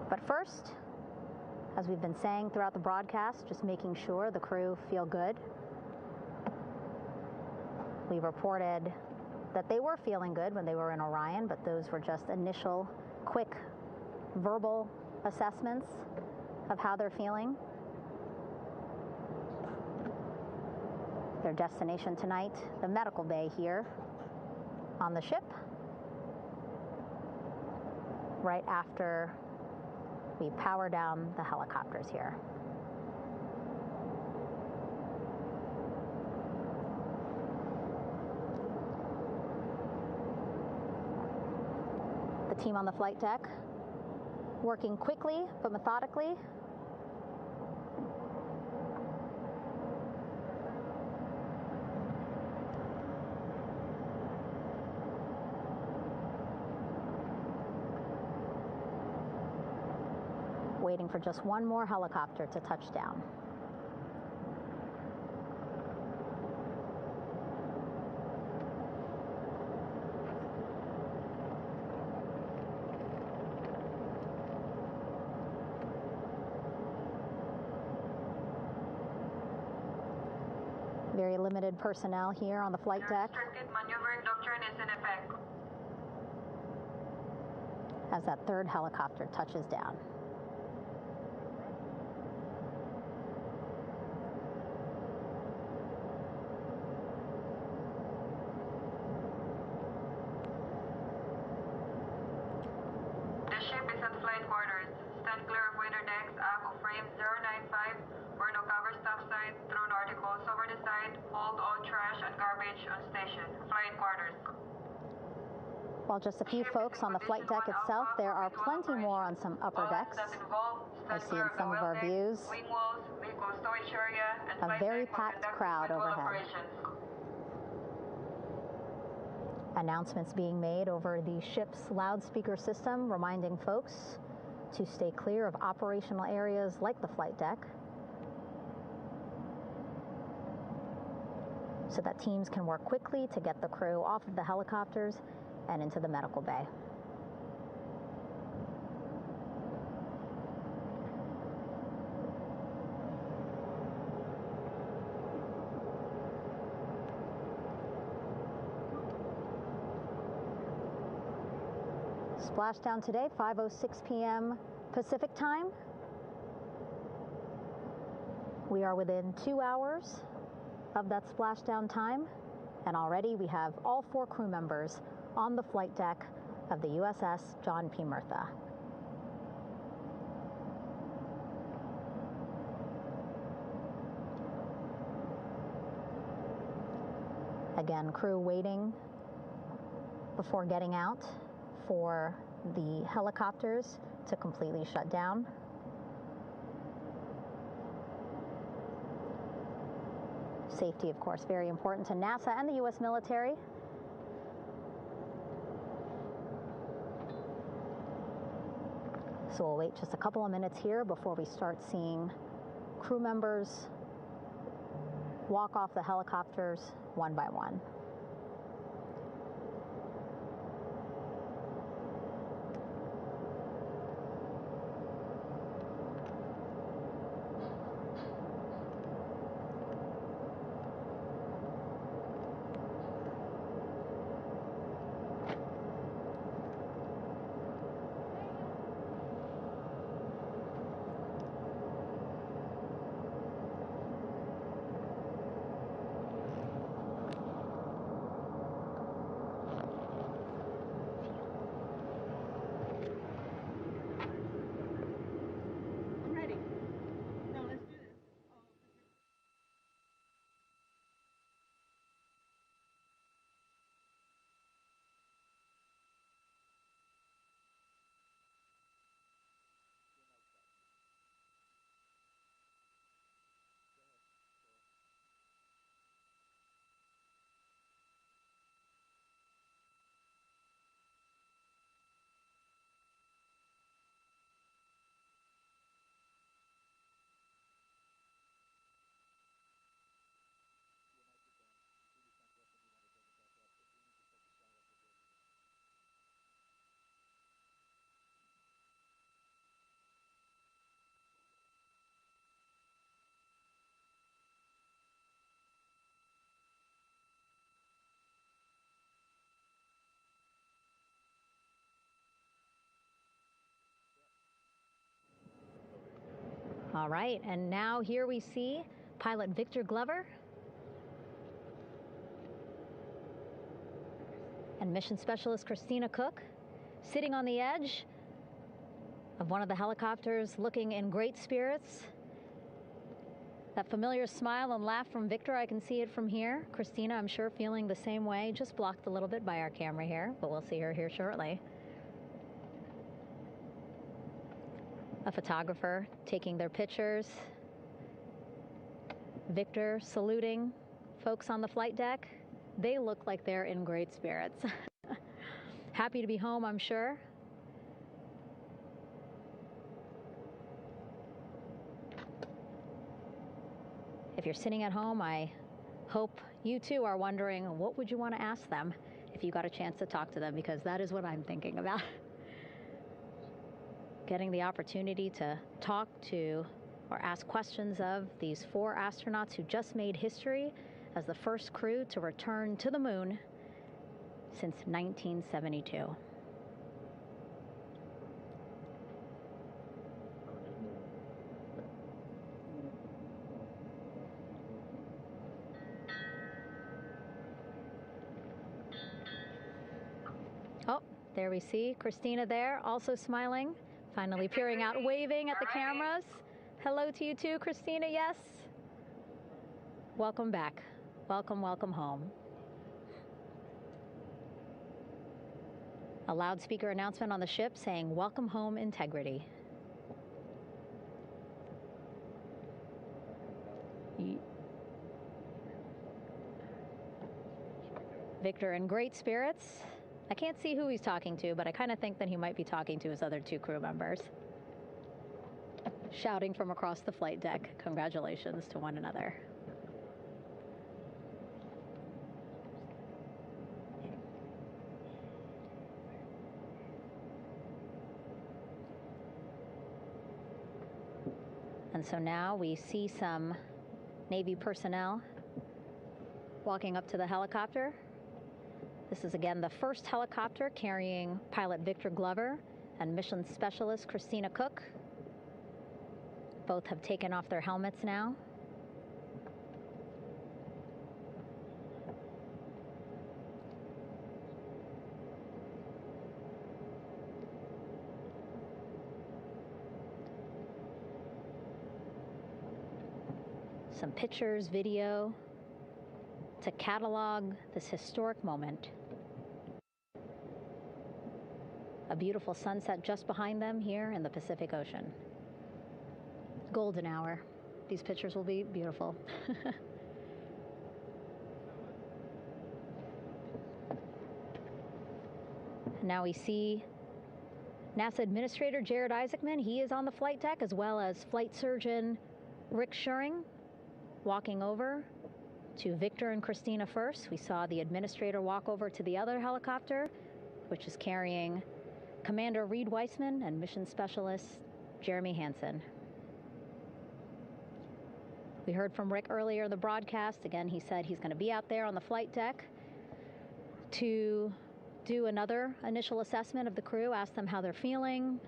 But first, as we've been saying throughout the broadcast, just making sure the crew feel good. We reported that they were feeling good when they were in Orion, but those were just initial, quick, verbal assessments of how they're feeling. Their destination tonight, the medical bay here on the ship, right after we power down the helicopters here. The team on the flight deck working quickly but methodically. Waiting for just one more helicopter to touch down. Very limited personnel here on the flight deck. Restricted maneuvering doctrine is in effect. As that third helicopter touches down. The ship is at flight quarters. Stand clear of waiter decks, aft of frame 095, for no cover stop side, thrown articles over the side, hold all trash and garbage on station. Flight quarters. While just a few folks on the flight deck itself, there are plenty more on some upper decks. I see in some of our views a very packed crowd overhead. Announcements being made over the ship's loudspeaker system, reminding folks to stay clear of operational areas like the flight deck, so that teams can work quickly to get the crew off of the helicopters and into the medical bay. Splashdown today, 5:06 p.m. Pacific time. We are within 2 hours of that splashdown time, and already we have all 4 crew members on the flight deck of the USS John P. Murtha. Again, crew waiting before getting out for the helicopters to completely shut down. Safety, of course, very important to NASA and the U.S. military. So we'll wait just a couple of minutes here before we start seeing crew members walk off the helicopters one by one. All right, and now here we see pilot Victor Glover and mission specialist Christina Koch sitting on the edge of one of the helicopters, looking in great spirits. That familiar smile and laugh from Victor, I can see it from here. Christina, I'm sure, feeling the same way, just blocked a little bit by our camera here, but we'll see her here shortly. A photographer taking their pictures. Victor saluting folks on the flight deck. They look like they're in great spirits. Happy to be home, I'm sure. If you're sitting at home, I hope you too are wondering, what would you want to ask them if you got a chance to talk to them? Because that is what I'm thinking about. Getting the opportunity to talk to or ask questions of these 4 astronauts who just made history as the first crew to return to the moon since 1972. Oh, there we see Christina there, also smiling. Finally peering out, waving at the cameras. Hello to you too, Christina, yes. Welcome back. Welcome, welcome home. A loudspeaker announcement on the ship saying, "Welcome home, Integrity." Victor in great spirits. I can't see who he's talking to, but I kind of think that he might be talking to his other 2 crew members. Shouting from across the flight deck, congratulations to one another. And so now we see some Navy personnel walking up to the helicopter. This is again the first helicopter carrying pilot Victor Glover and mission specialist Christina Koch. Both have taken off their helmets now. Some pictures, video to catalog this historic moment. A beautiful sunset just behind them here in the Pacific Ocean. Golden hour. These pictures will be beautiful. Now we see NASA Administrator Jared Isaacman. He is on the flight deck, as well as flight surgeon Rick Schuring walking over to Victor and Christina first. We saw the administrator walk over to the other helicopter, which is carrying Commander Reid Wiseman and mission specialist Jeremy Hansen. We heard from Rick earlier in the broadcast. Again, he said he's going to be out there on the flight deck to do another initial assessment of the crew, ask them how they're feeling,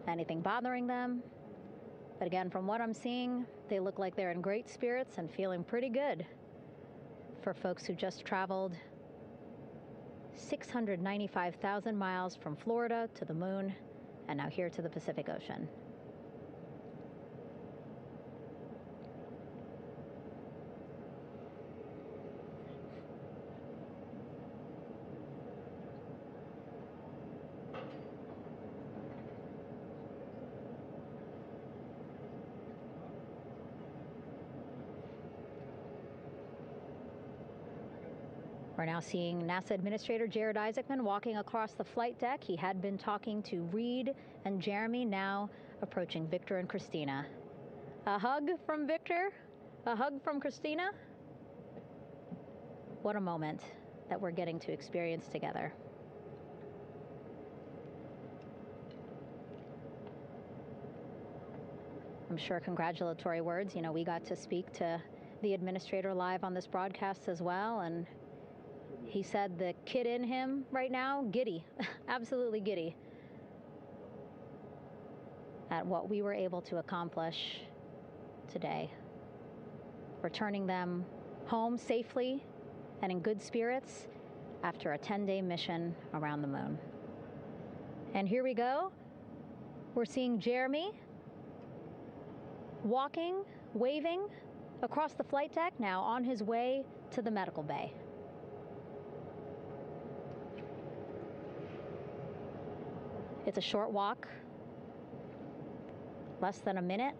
anything bothering them. But again, from what I'm seeing, they look like they're in great spirits and feeling pretty good for folks who just traveled 695,000 miles from Florida to the moon and now here to the Pacific Ocean. We're now seeing NASA Administrator Jared Isaacman walking across the flight deck. He had been talking to Reid and Jeremy, now approaching Victor and Christina. A hug from Victor, a hug from Christina. What a moment that we're getting to experience together. I'm sure congratulatory words. You know, we got to speak to the administrator live on this broadcast as well, and he said the kid in him right now, giddy, absolutely giddy at what we were able to accomplish today. Returning them home safely and in good spirits after a 10-day mission around the moon. And here we go. We're seeing Jeremy walking, waving across the flight deck, now on his way to the medical bay. It's a short walk, less than a minute.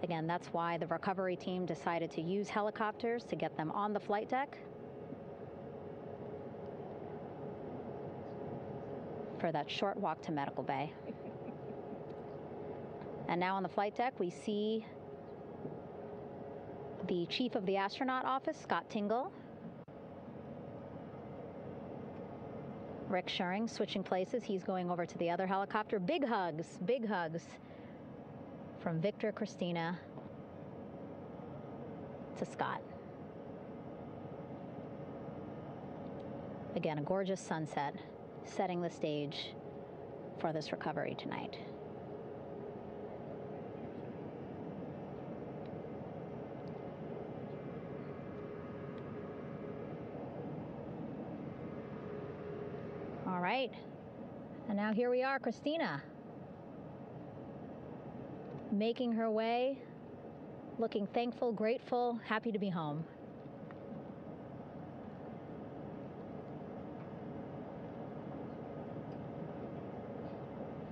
Again, that's why the recovery team decided to use helicopters to get them on the flight deck for that short walk to medical bay. And now on the flight deck, we see the chief of the astronaut office, Scott Tingle. Rick Schuring switching places. He's going over to the other helicopter. Big hugs from Victor, Christina to Scott. Again, a gorgeous sunset setting the stage for this recovery tonight. All right, and now here we are, Christina, making her way, looking thankful, grateful, happy to be home.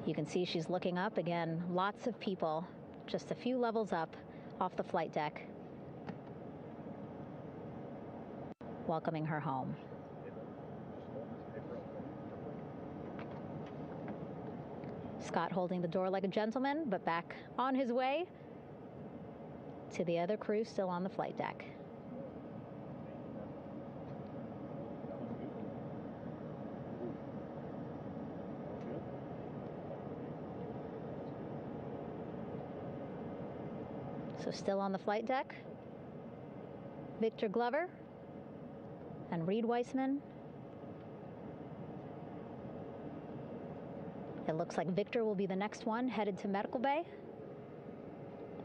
You can see she's looking up. Again, lots of people, just a few levels up off the flight deck, welcoming her home. Scott holding the door like a gentleman, but back on his way to the other crew still on the flight deck. So still on the flight deck, Victor Glover and Reid Wiseman. It looks like Victor will be the next one headed to medical bay.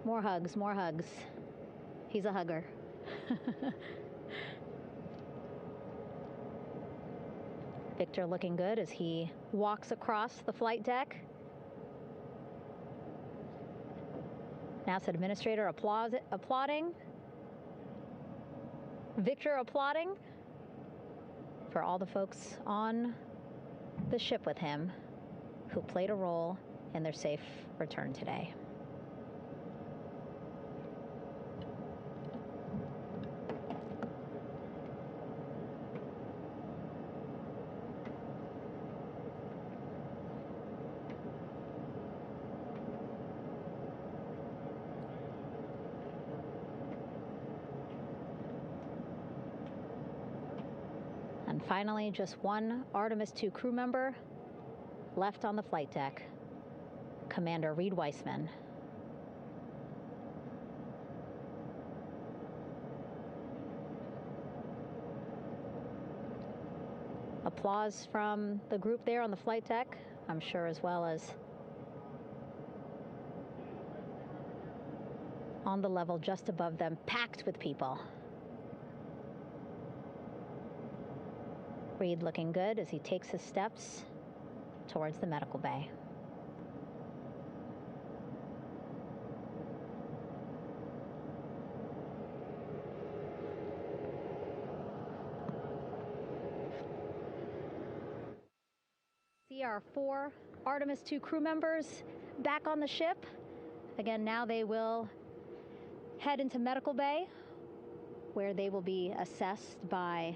More hugs, more hugs. He's a hugger. Victor looking good as he walks across the flight deck. NASA Administrator applauding. Victor applauding for all the folks on the ship with him who played a role in their safe return today. Finally, just one Artemis II crew member left on the flight deck, Commander Reid Wiseman. Applause from the group there on the flight deck, I'm sure, as well as on the level just above them, packed with people. Reid looking good as he takes his steps towards the medical bay. See our 4 Artemis II crew members back on the ship. Again, now they will head into medical bay, where they will be assessed by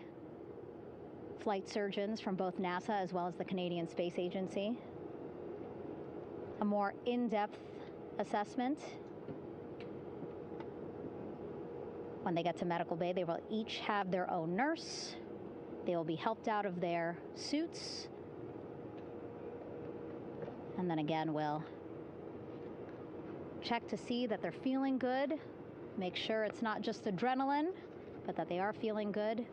flight surgeons from both NASA as well as the Canadian Space Agency. A more in-depth assessment. When they get to medical bay, they will each have their own nurse. They will be helped out of their suits. And then again, we'll check to see that they're feeling good. Make sure it's not just adrenaline, but that they are feeling good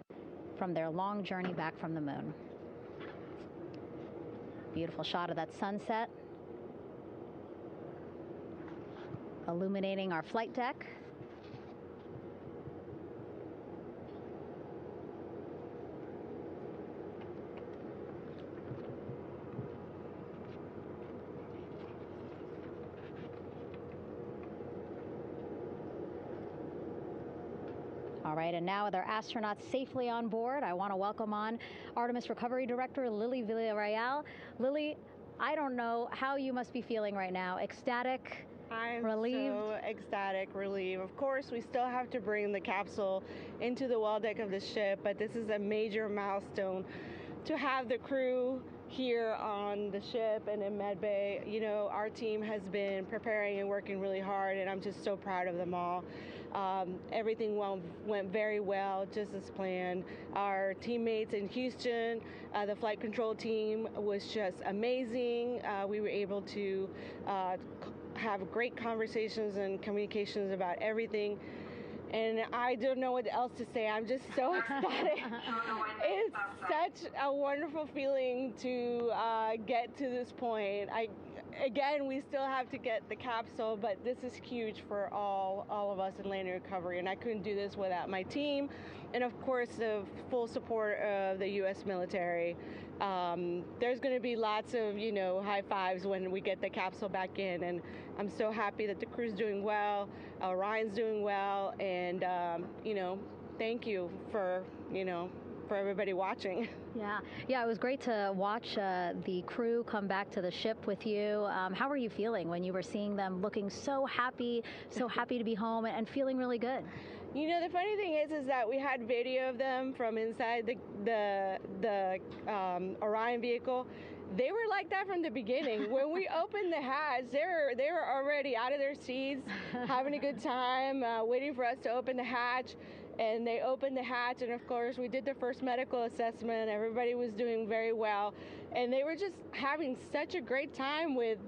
from their long journey back from the moon. Beautiful shot of that sunset, illuminating our flight deck. All right, and now with our astronauts safely on board, I want to welcome on Artemis Recovery Director Lily Villarreal. Lily, I don't know how you must be feeling right now. Ecstatic, relieved? So ecstatic, relieved. Of course, we still have to bring the capsule into the well deck of the ship, but this is a major milestone to have the crew here on the ship and in medbay. You know, our team has been preparing and working really hard, and I'm just so proud of them all. Everything went very well, just as planned. Our teammates in Houston, the flight control team was just amazing. We were able to have great conversations and communications about everything. And I don't know what else to say. I'm just so ecstatic. It's such a wonderful feeling to get to this point. Again, we still have to get the capsule, but this is huge for all of us in landing recovery, and I couldn't do this without my team, and of course the full support of the U.S. military. There's going to be lots of, you know, high fives when we get the capsule back in, and I'm so happy that the crew's doing well, Orion's doing well, and you know, thank you for, you know, for everybody watching. Yeah, it was great to watch the crew come back to the ship with you. How were you feeling when you were seeing them looking so happy to be home and feeling really good? You know, the funny thing is that we had video of them from inside the Orion vehicle. They were like that from the beginning. When we opened the hatch, they were already out of their seats, having a good time, waiting for us to open the hatch. And they opened the hatch, and of course we did the first medical assessment. Everybody was doing very well, and they were just having such a great time with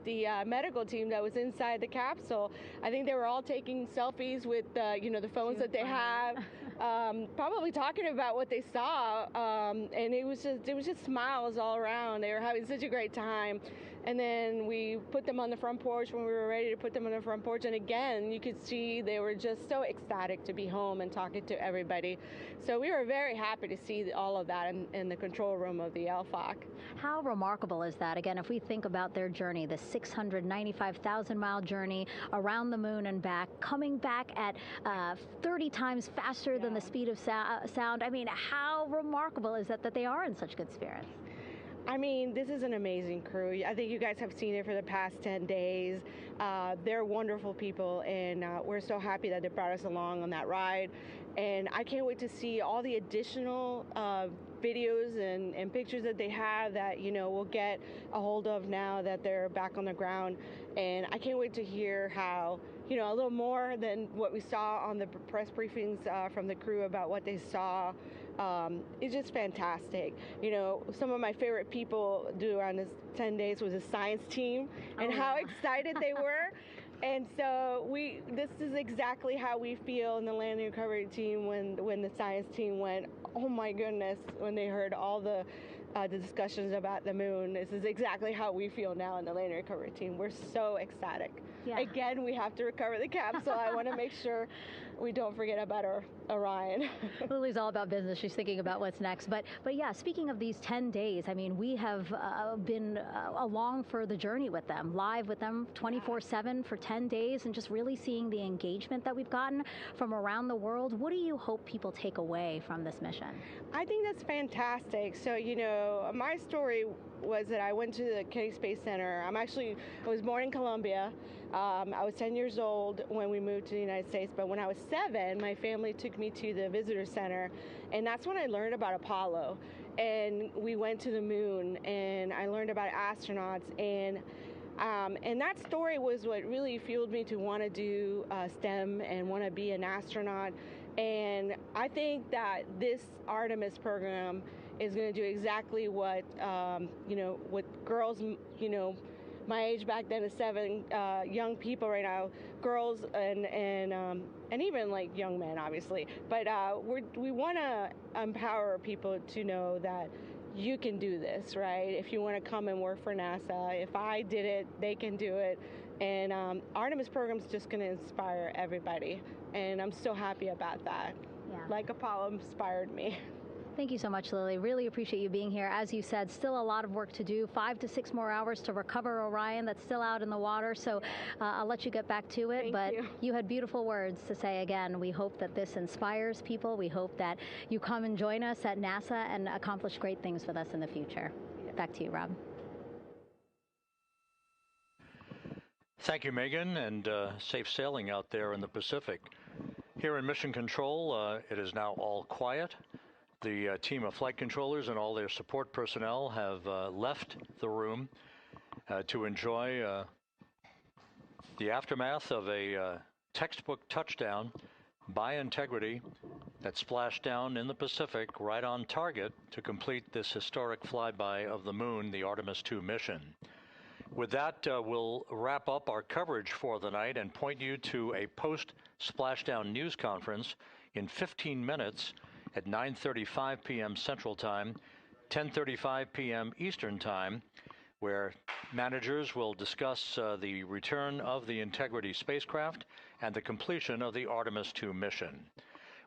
the medical team that was inside the capsule. I think they were all taking selfies with you know, the phones that they have, probably talking about what they saw, and it was just smiles all around. They were having such a great time. And then we put them on the front porch when we were ready to put them on the front porch. And again, you could see they were just so ecstatic to be home and talking to everybody. So we were very happy to see all of that in the control room of the LFOC. How remarkable is that? Again, if we think about their journey, the 695,000-mile journey around the moon and back, coming back at 30 times faster than the speed of sound. I mean, how remarkable is that they are in such good spirits? I mean, this is an amazing crew. I think you guys have seen it for the past 10 days. They're wonderful people, and we're so happy that they brought us along on that ride. And I can't wait to see all the additional videos and pictures that they have that, you know, we'll get a hold of now that they're back on the ground. And I can't wait to hear how, you know, a little more than what we saw on the press briefings from the crew about what they saw It's just fantastic. Some of my favorite people around this 10 days was the science team and how excited they were. And so this is exactly how we feel in the landing recovery team when the science team went, oh my goodness, when they heard all the discussions about the moon. This is exactly how we feel now in the landing recovery team. We're so ecstatic. Yeah. Again, we have to recover the capsule. I want to make sure we don't forget about our Orion. Lily's all about business. She's thinking about what's next. But yeah, speaking of these 10 days, I mean, we have been along for the journey with them, live with them 24/7 for 10 days, and just really seeing the engagement that we've gotten from around the world. What do you hope people take away from this mission? I think that's fantastic. So, my story was that I went to the Kennedy Space Center. I was born in Colombia. I was 10 years old when we moved to the United States, but when I was 7, my family took me to the visitor center, and that's when I learned about Apollo. And we went to the moon, and I learned about astronauts, and that story was what really fueled me to want to do STEM and want to be an astronaut. And I think that this Artemis program is going to do exactly what what girls, my age back then is 7, young people right now, girls and even like young men, obviously. But we want to empower people to know that you can do this, right? If you want to come and work for NASA, if I did it, they can do it. And Artemis program is just going to inspire everybody. And I'm so happy about that. Yeah. Like Apollo inspired me. Thank you so much, Lily. Really appreciate you being here. As you said, still a lot of work to do, 5 to 6 more hours to recover Orion that's still out in the water. So I'll let you get back to it. But you had beautiful words to say again. We hope that this inspires people. We hope that you come and join us at NASA and accomplish great things with us in the future. Back to you, Rob. Thank you, Megan, and safe sailing out there in the Pacific. Here in Mission Control, it is now all quiet. The team of flight controllers and all their support personnel have left the room to enjoy the aftermath of a textbook touchdown by Integrity that splashed down in the Pacific right on target to complete this historic flyby of the moon, the Artemis II mission. With that, we'll wrap up our coverage for the night and point you to a post-splashdown news conference in 15 minutes at 9:35 p.m. Central Time, 10:35 p.m. Eastern Time, where managers will discuss the return of the Integrity spacecraft and the completion of the Artemis II mission.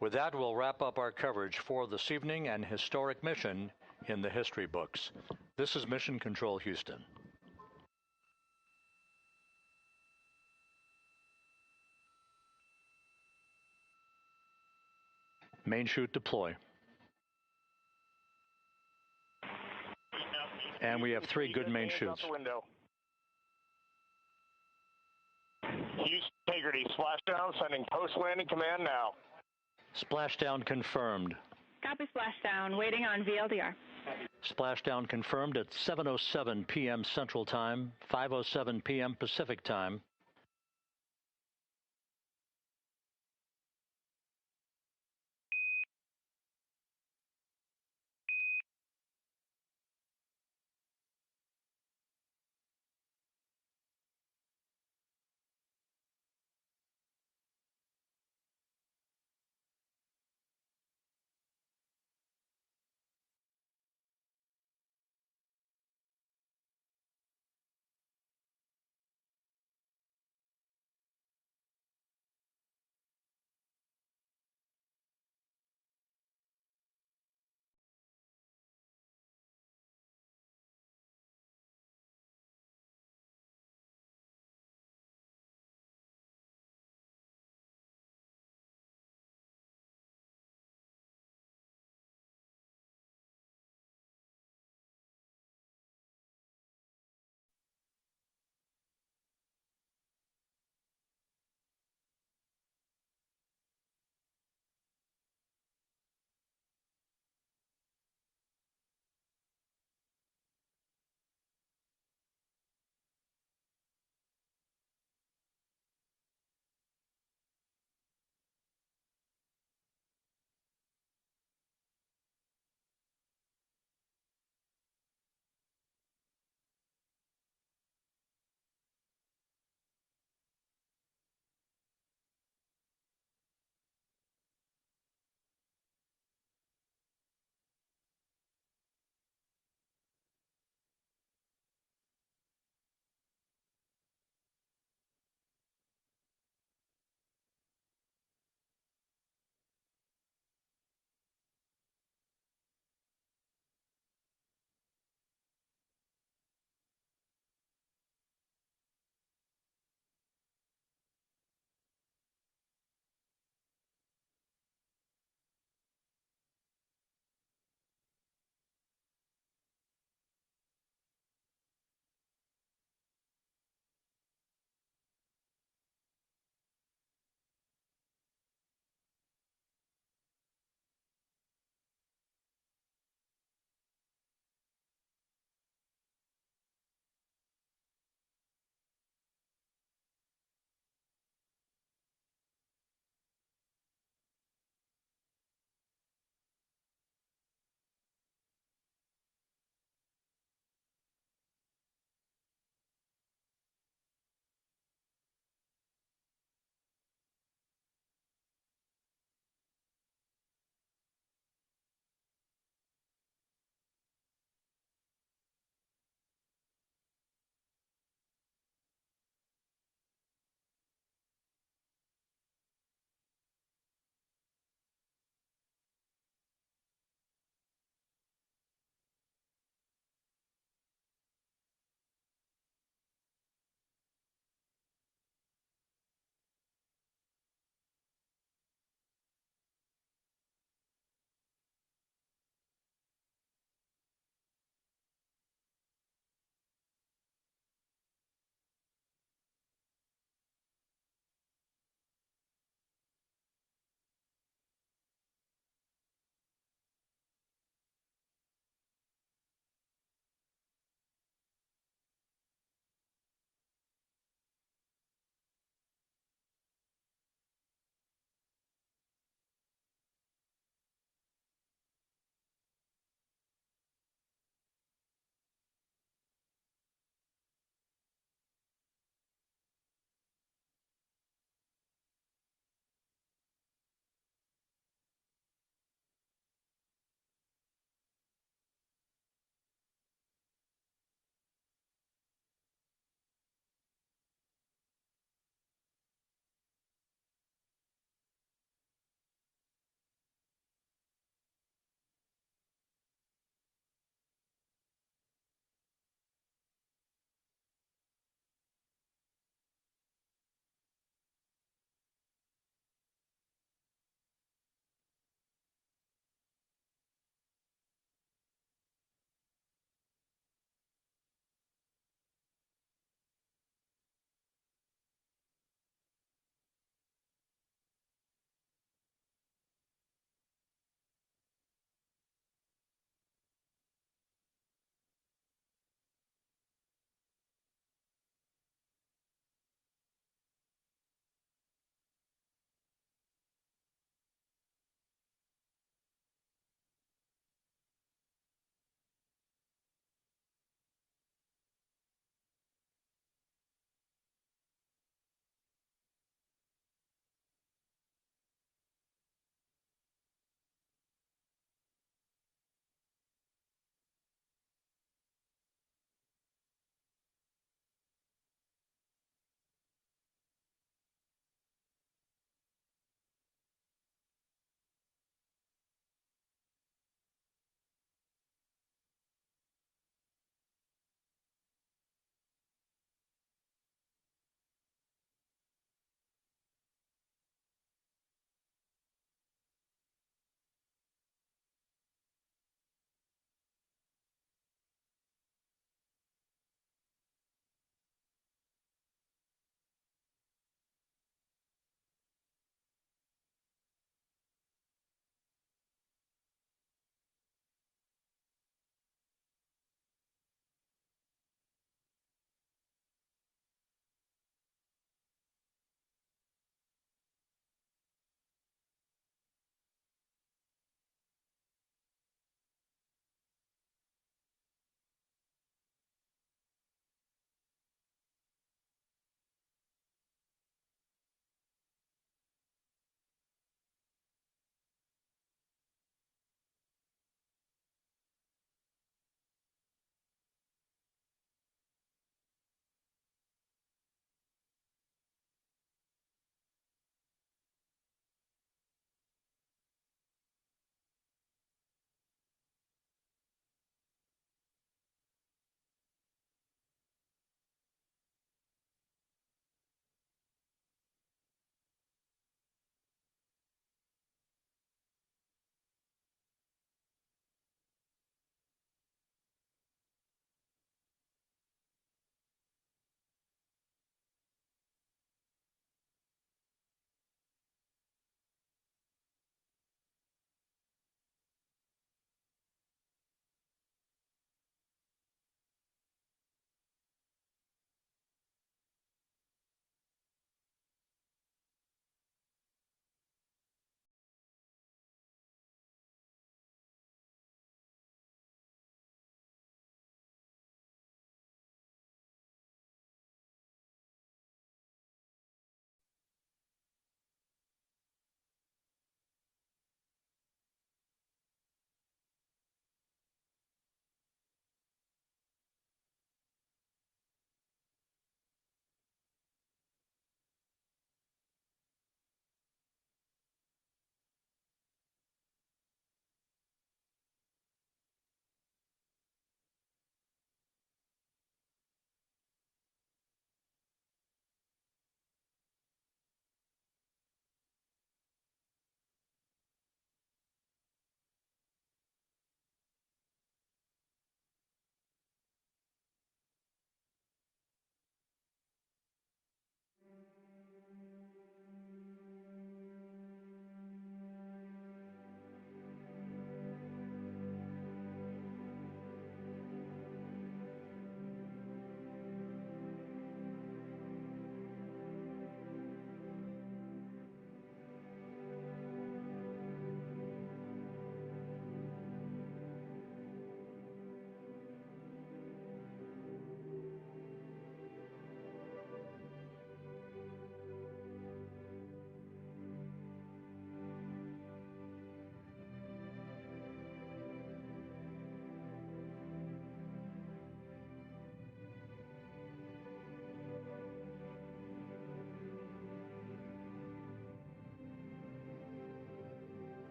With that, we'll wrap up our coverage for this evening and historic mission in the history books. This is Mission Control Houston. Main chute deploy. And we have 3 good main chutes. Houston Integrity, splashdown, sending post-landing command now. Splashdown confirmed. Copy splashdown, waiting on VLDR. Splashdown confirmed at 7:07 p.m. Central Time, 5:07 p.m. Pacific Time.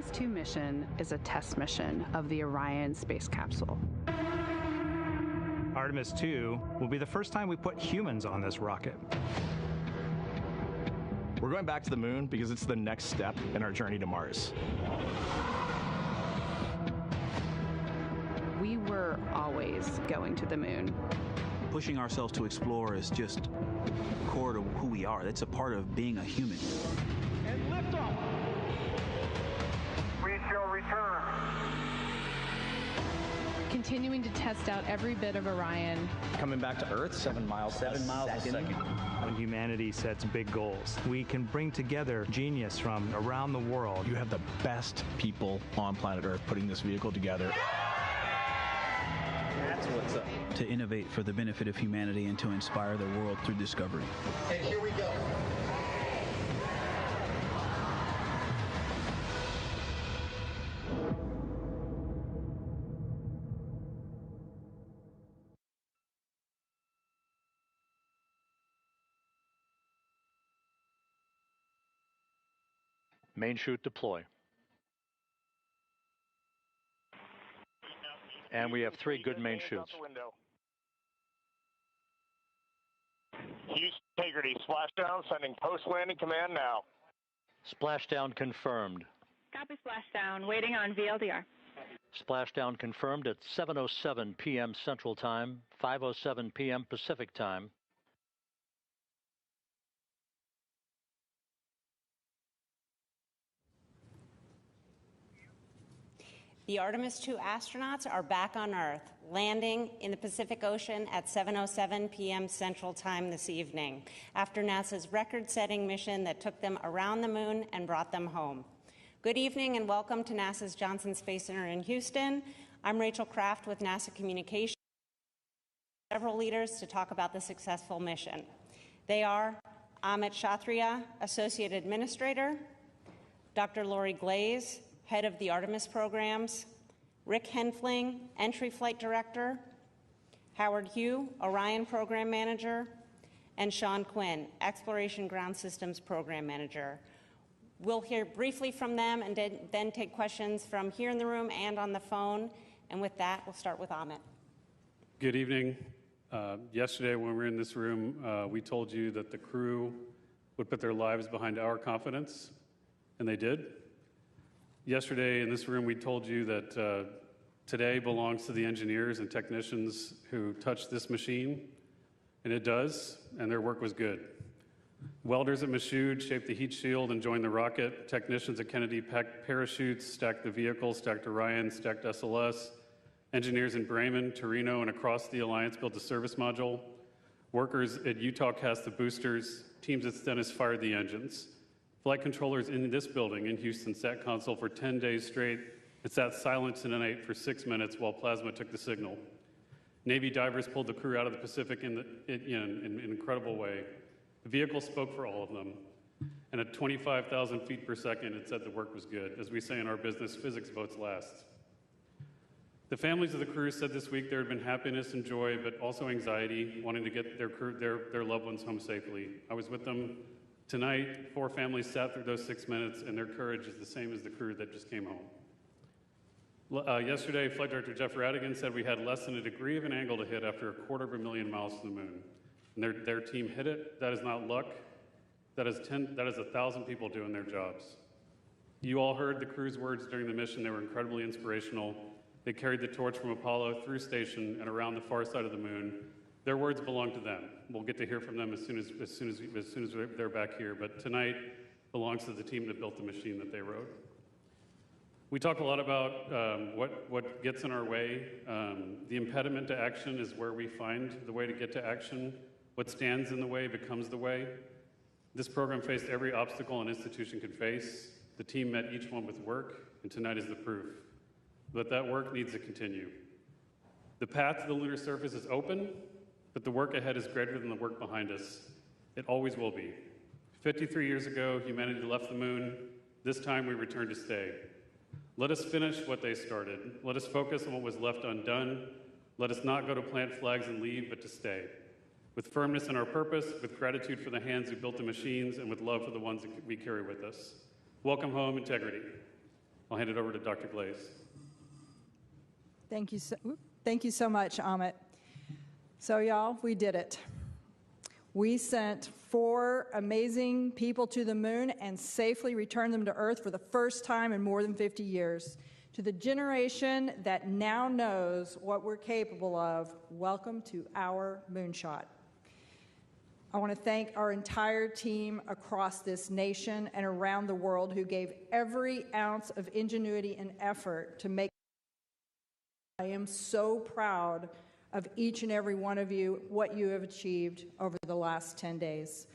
Artemis II mission is a test mission of the Orion space capsule. Artemis II will be the first time we put humans on this rocket. We're going back to the moon because it's the next step in our journey to Mars. We were always going to the moon. Pushing ourselves to explore is just core to who we are. That's a part of being a human. And liftoff. We shall return. Continuing to test out every bit of Orion. Coming back to Earth, 7 miles a second. When humanity sets big goals, we can bring together genius from around the world. You have the best people on planet Earth putting this vehicle together. That's what's up. To innovate for the benefit of humanity and to inspire the world through discovery. And here we go. Main chute deploy. And we have 3 good main chutes. Houston Integrity, splashdown, sending post-landing command now. Splashdown confirmed. Copy splashdown, waiting on VLDR. Splashdown confirmed at 7:07 p.m. Central Time, 5:07 p.m. Pacific Time. The Artemis II astronauts are back on Earth, landing in the Pacific Ocean at 7:07 p.m. Central Time this evening, after NASA's record-setting mission that took them around the moon and brought them home. Good evening and welcome to NASA's Johnson Space Center in Houston. I'm Rachel Kraft with NASA Communications. Several leaders to talk about the successful mission. They are Amit Kshatriya, Associate Administrator, Dr. Lori Glaze, Head of the Artemis programs, Rick Henfling, Entry Flight Director, Howard Hugh, Orion Program Manager, and Sean Quinn, Exploration Ground Systems Program Manager. We'll hear briefly from them and then take questions from here in the room and on the phone. And with that, we'll start with Amit. Good evening. Yesterday when we were in this room, we told you that the crew would put their lives behind our confidence, and they did. Yesterday in this room, we told you that today belongs to the engineers and technicians who touched this machine, and it does, and their work was good. Welders at Michoud shaped the heat shield and joined the rocket. Technicians at Kennedy packed parachutes, stacked the vehicle, stacked Orion, stacked SLS. Engineers in Bremen, Torino, and across the Alliance built the service module. Workers at Utah cast the boosters. Teams at Stennis fired the engines. Flight controllers in this building in Houston sat console for 10 days straight and sat silent in the night for 6 minutes while plasma took the signal. Navy divers pulled the crew out of the Pacific in an incredible way. The vehicle spoke for all of them. And at 25,000 feet per second, it said the work was good. As we say in our business, physics votes last. The families of the crew said this week there had been happiness and joy, but also anxiety, wanting to get their loved ones home safely. I was with them tonight. 4 families sat through those 6 minutes, and their courage is the same as the crew that just came home. Yesterday, Flight Director Jeff Radigan said we had less than a degree of an angle to hit after 250,000 miles to the moon. And their team hit it. That is not luck. That is 1,000 people doing their jobs. You all heard the crew's words during the mission. They were incredibly inspirational. They carried the torch from Apollo through station and around the far side of the moon. Their words belong to them. We'll get to hear from them as soon as they're back here. But tonight belongs to the team that built the machine that they rode. We talk a lot about what gets in our way. The impediment to action is where we find the way to get to action. What stands in the way becomes the way. This program faced every obstacle an institution could face. The team met each one with work, and tonight is the proof. But that work needs to continue. The path to the lunar surface is open, but the work ahead is greater than the work behind us. It always will be. 53 years ago, humanity left the moon. This time we return to stay. Let us finish what they started. Let us focus on what was left undone. Let us not go to plant flags and leave, but to stay. With firmness in our purpose, with gratitude for the hands who built the machines, and with love for the ones that we carry with us. Welcome home, Integrity. I'll hand it over to Dr. Glaze. Thank you so much, Amit. So y'all, we did it. We sent 4 amazing people to the moon and safely returned them to Earth for the first time in more than 50 years. To the generation that now knows what we're capable of, welcome to our moonshot. I want to thank our entire team across this nation and around the world who gave every ounce of ingenuity and effort to make. I am so proud of each and every one of you, what you have achieved over the last 10 days.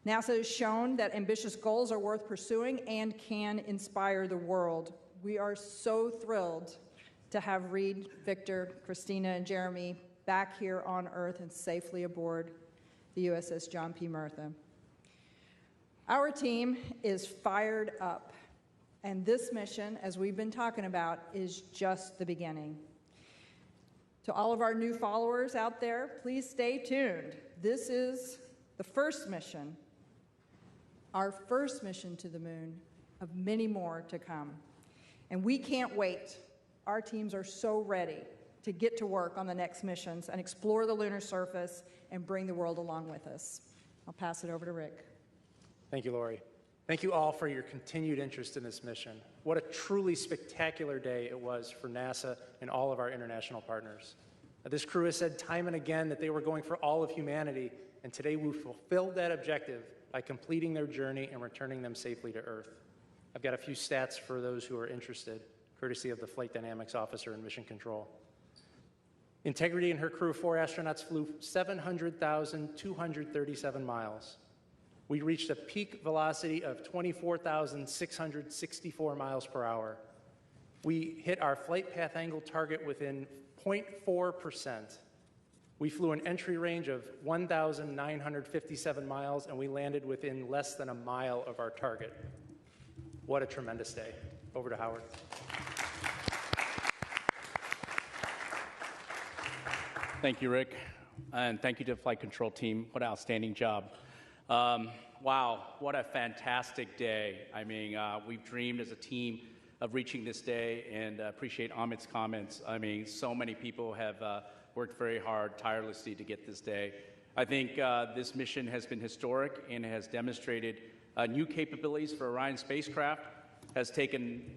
NASA has shown that ambitious goals are worth pursuing and can inspire the world. We are so thrilled to have Reid, Victor, Christina, and Jeremy back here on Earth and safely aboard the USS John P. Murtha. Our team is fired up, and this mission, as we've been talking about, is just the beginning. To all of our new followers out there, please stay tuned. This is the first mission, our first mission to the moon, of many more to come. And we can't wait. Our teams are so ready to get to work on the next missions and explore the lunar surface and bring the world along with us. I'll pass it over to Rick. Thank you, Lori. Thank you all for your continued interest in this mission. What a truly spectacular day it was for NASA and all of our international partners. This crew has said time and again that they were going for all of humanity, and today we fulfilled that objective by completing their journey and returning them safely to Earth. I've got a few stats for those who are interested, courtesy of the Flight Dynamics Officer in Mission Control. Integrity and her crew of 4 astronauts flew 700,237 miles. We reached a peak velocity of 24,664 miles per hour. We hit our flight path angle target within 0.4%. We flew an entry range of 1,957 miles, and we landed within less than a mile of our target. What a tremendous day. Over to Howard. Thank you, Rick, and thank you to the flight control team. What an outstanding job. Wow, what a fantastic day. I mean, we've dreamed as a team of reaching this day, and appreciate Amit's comments. I mean, so many people have worked very hard, tirelessly to get this day. I think this mission has been historic and has demonstrated new capabilities for Orion spacecraft, has taken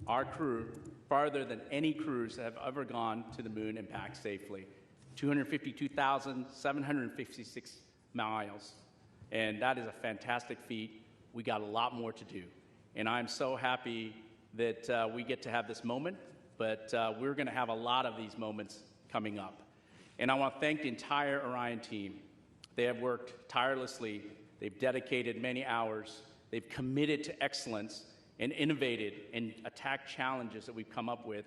our crew farther than any crews that have ever gone to the moon and back safely. 252,756 miles. And that is a fantastic feat. We got a lot more to do. And I'm so happy that we get to have this moment, but we're going to have a lot of these moments coming up. And I want to thank the entire Orion team. They have worked tirelessly. They've dedicated many hours. They've committed to excellence and innovated and attacked challenges that we've come up with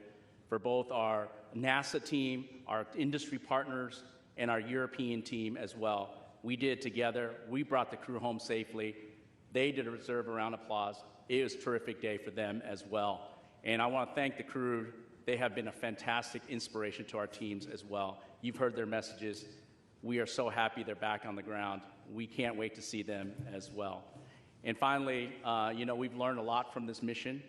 for both our NASA team, our industry partners, and our European team as well. We did it together. We brought the crew home safely. They deserve a round of applause. It was a terrific day for them as well. And I want to thank the crew. They have been a fantastic inspiration to our teams as well. You've heard their messages. We are so happy they're back on the ground. We can't wait to see them as well. And finally, we've learned a lot from this mission.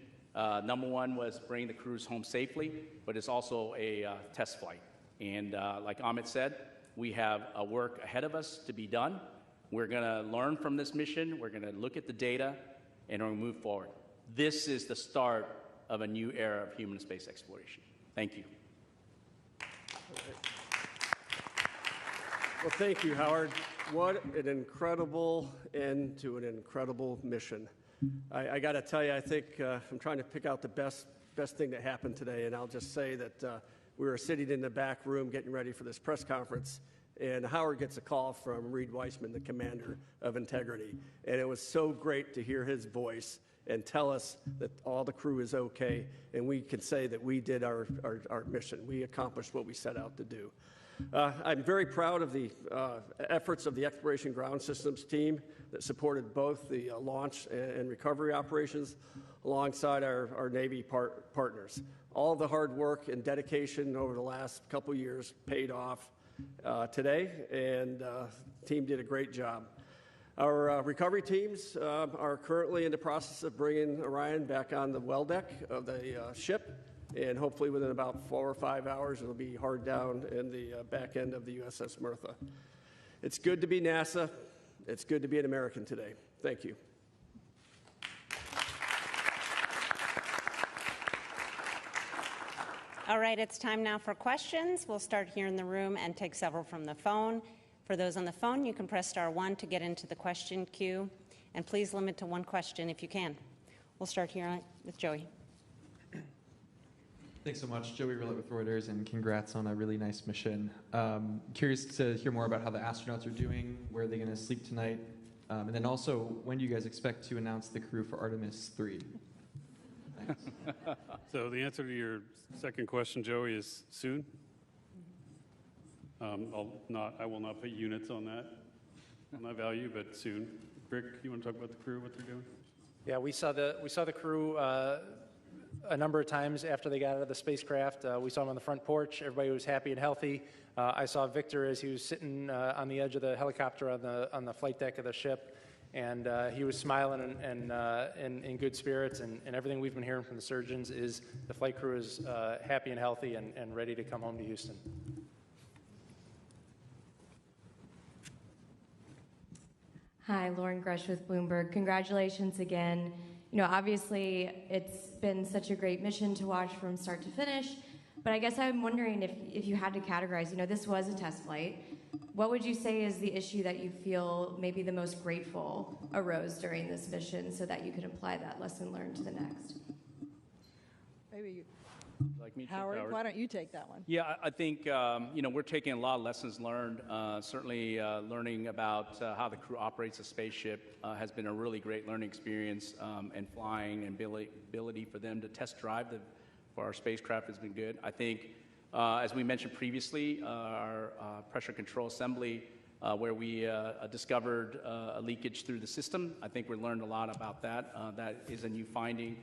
Number one was bringing the crews home safely, but it's also a test flight. And like Amit said, we have a work ahead of us to be done. We're going to learn from this mission. We're going to look at the data, and we're going to move forward. This is the start of a new era of human space exploration. Thank you. Well, thank you, Howard. What an incredible end to an incredible mission. I got to tell you, I think I'm trying to pick out the best thing that happened today, and I'll just say that we were sitting in the back room getting ready for this press conference, and Howard gets a call from Reid Wiseman, the commander of Integrity, and it was so great to hear his voice and tell us that all the crew is okay, and we can say that we did our mission. We accomplished what we set out to do. I'm very proud of the efforts of the Exploration Ground Systems team that supported both the launch and recovery operations alongside our Navy partners. All the hard work and dedication over the last couple years paid off today, and the team did a great job. Our recovery teams are currently in the process of bringing Orion back on the well deck of the ship, and hopefully within about 4 or 5 hours it'll be hard down in the back end of the USS Martha. It's good to be NASA. It's good to be an American today. Thank you. All right, it's time now for questions. We'll start here in the room and take several from the phone. For those on the phone, you can press *1 to get into the question queue, and please limit to one question if you can. We'll start here with Joey. Thanks so much. Joey Rillett with Reuters, and congrats on a really nice mission. Curious to hear more about how the astronauts are doing, where are they going to sleep tonight, and then also, when do you guys expect to announce the crew for Artemis III? Thanks. So the answer to your second question, Joey, is soon. I will not put units on that value, but soon. Rick, you want to talk about the crew, what they're doing? Yeah, we saw the crew a number of times after they got out of the spacecraft. We saw them on the front porch. Everybody was happy and healthy. I saw Victor as he was sitting on the edge of the helicopter on the flight deck of the ship, and he was smiling and in good spirits. And everything we've been hearing from the surgeons is the flight crew is happy and healthy and ready to come home to Houston. Hi, Lauren Grush with Bloomberg. Congratulations again. You know, obviously, it's been such a great mission to watch from start to finish, but I guess I'm wondering if you had to categorize, you know, this was a test flight. What would you say is the issue that you feel maybe the most grateful arose during this mission so that you could apply that lesson learned to the next? Maybe you. Like me, Howard, why don't you take that one? Yeah, I think we're taking a lot of lessons learned. Certainly, learning about how the crew operates a spaceship has been a really great learning experience, and flying and ability for them to test drive for our spacecraft has been good. I think, as we mentioned previously, our pressure control assembly, where we discovered a leakage through the system. I think we learned a lot about that. That is a new finding.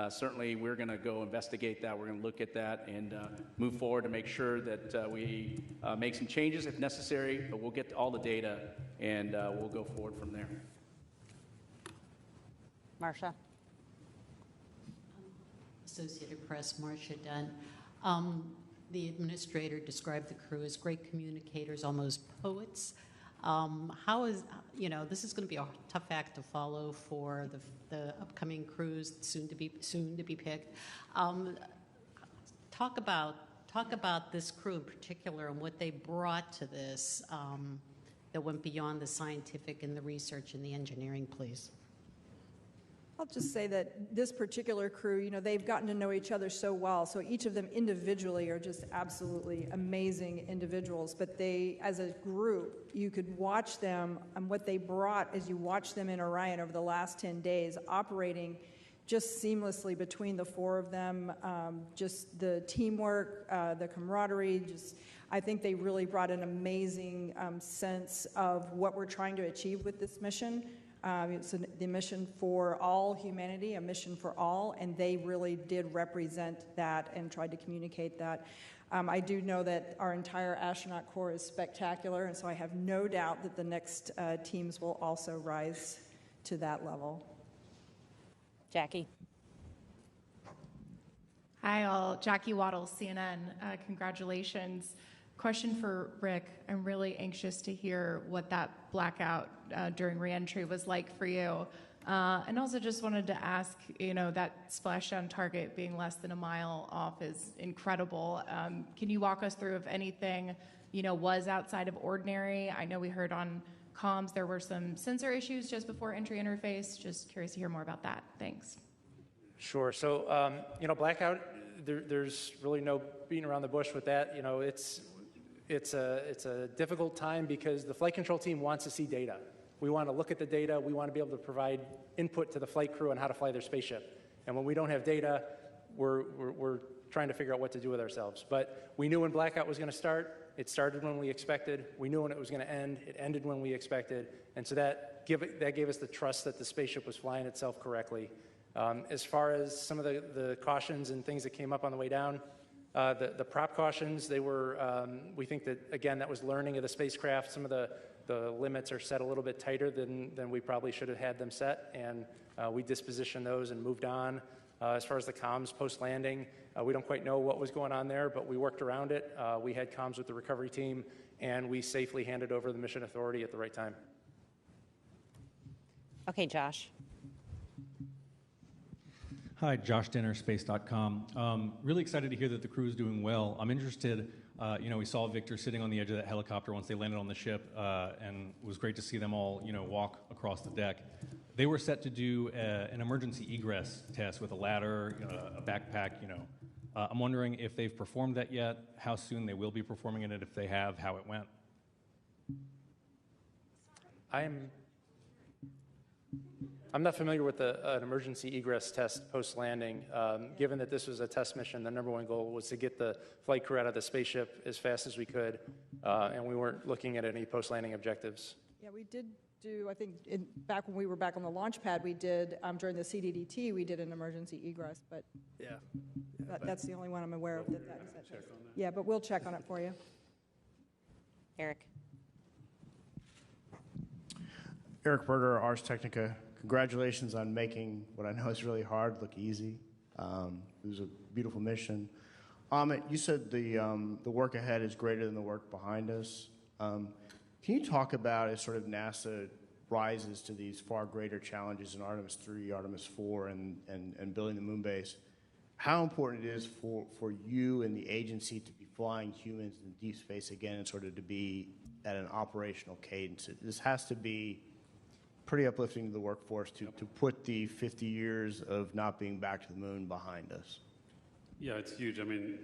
Certainly, we're going to go investigate that. We're going to look at that and move forward to make sure that we make some changes if necessary, but we'll get all the data and we'll go forward from there. Marcia. Associated Press, Marcia Dunn. The administrator described the crew as great communicators, almost poets. How is, this is going to be a tough act to follow for the upcoming crews soon to be picked. Talk about this crew in particular and what they brought to this that went beyond the scientific and the research and the engineering, please. I'll just say that this particular crew, they've gotten to know each other so well. So each of them individually are just absolutely amazing individuals. But they, as a group, you could watch them, and what they brought as you watch them in Orion over the last 10 days, operating just seamlessly between the four of them, just the teamwork, the camaraderie, I think they really brought an amazing sense of what we're trying to achieve with this mission. It's the mission for all humanity, a mission for all, and they really did represent that and tried to communicate that. I do know that our entire astronaut corps is spectacular, and so I have no doubt that the next teams will also rise to that level. Jackie. Hi all, Jackie Waddles, CNN. Congratulations. Question for Rick. I'm really anxious to hear what that blackout during reentry was like for you. And also just wanted to ask, that splashdown target being less than a mile off is incredible. Can you walk us through if anything, was outside of ordinary? I know we heard on comms there were some sensor issues just before entry interface. Just curious to hear more about that. Thanks. Sure. So, blackout, there's really no beating around the bush with that. It's a difficult time because the flight control team wants to see data. We want to look at the data. We want to be able to provide input to the flight crew on how to fly their spaceship. And when we don't have data, we're trying to figure out what to do with ourselves. But we knew when blackout was going to start. It started when we expected. We knew when it was going to end. It ended when we expected. And so that gave us the trust that the spaceship was flying itself correctly. As far as some of the cautions and things that came up on the way down, The prop cautions, they were, we think that, again, that was learning of the spacecraft. Some of the limits are set a little bit tighter than we probably should have had them set, and we dispositioned those and moved on. As far as the comms post-landing, we don't quite know what was going on there, but we worked around it. We had comms with the recovery team, and we safely handed over the mission authority at the right time. Okay, Josh. Hi, Josh Denner, space.com. Really excited to hear that the crew is doing well. I'm interested, we saw Victor sitting on the edge of that helicopter once they landed on the ship, and it was great to see them all, walk across the deck. They were set to do an emergency egress test with a ladder, a backpack, I'm wondering if they've performed that yet, how soon they will be performing it, and if they have, how it went. I'm not familiar with an emergency egress test post-landing. Given that this was a test mission, the number one goal was to get the flight crew out of the spaceship as fast as we could, and we weren't looking at any post-landing objectives. Yeah, we did do, I think, back when we were back on the launch pad, we did, during the CDDT, we did an emergency egress, but that's the only one I'm aware of that is that test. Yeah, but we'll check on it for you. Eric. Eric Berger, Ars Technica. Congratulations on making what I know is really hard look easy. It was a beautiful mission. Amit, you said the work ahead is greater than the work behind us. Can you talk about, as sort of NASA rises to these far greater challenges in Artemis III, Artemis IV, and building the moon base, how important it is for you and the agency to be flying humans in deep space again and sort of to be at an operational cadence? This has to be pretty uplifting to the workforce to put the 50 years of not being back to the moon behind us. Yeah, it's huge. I mean,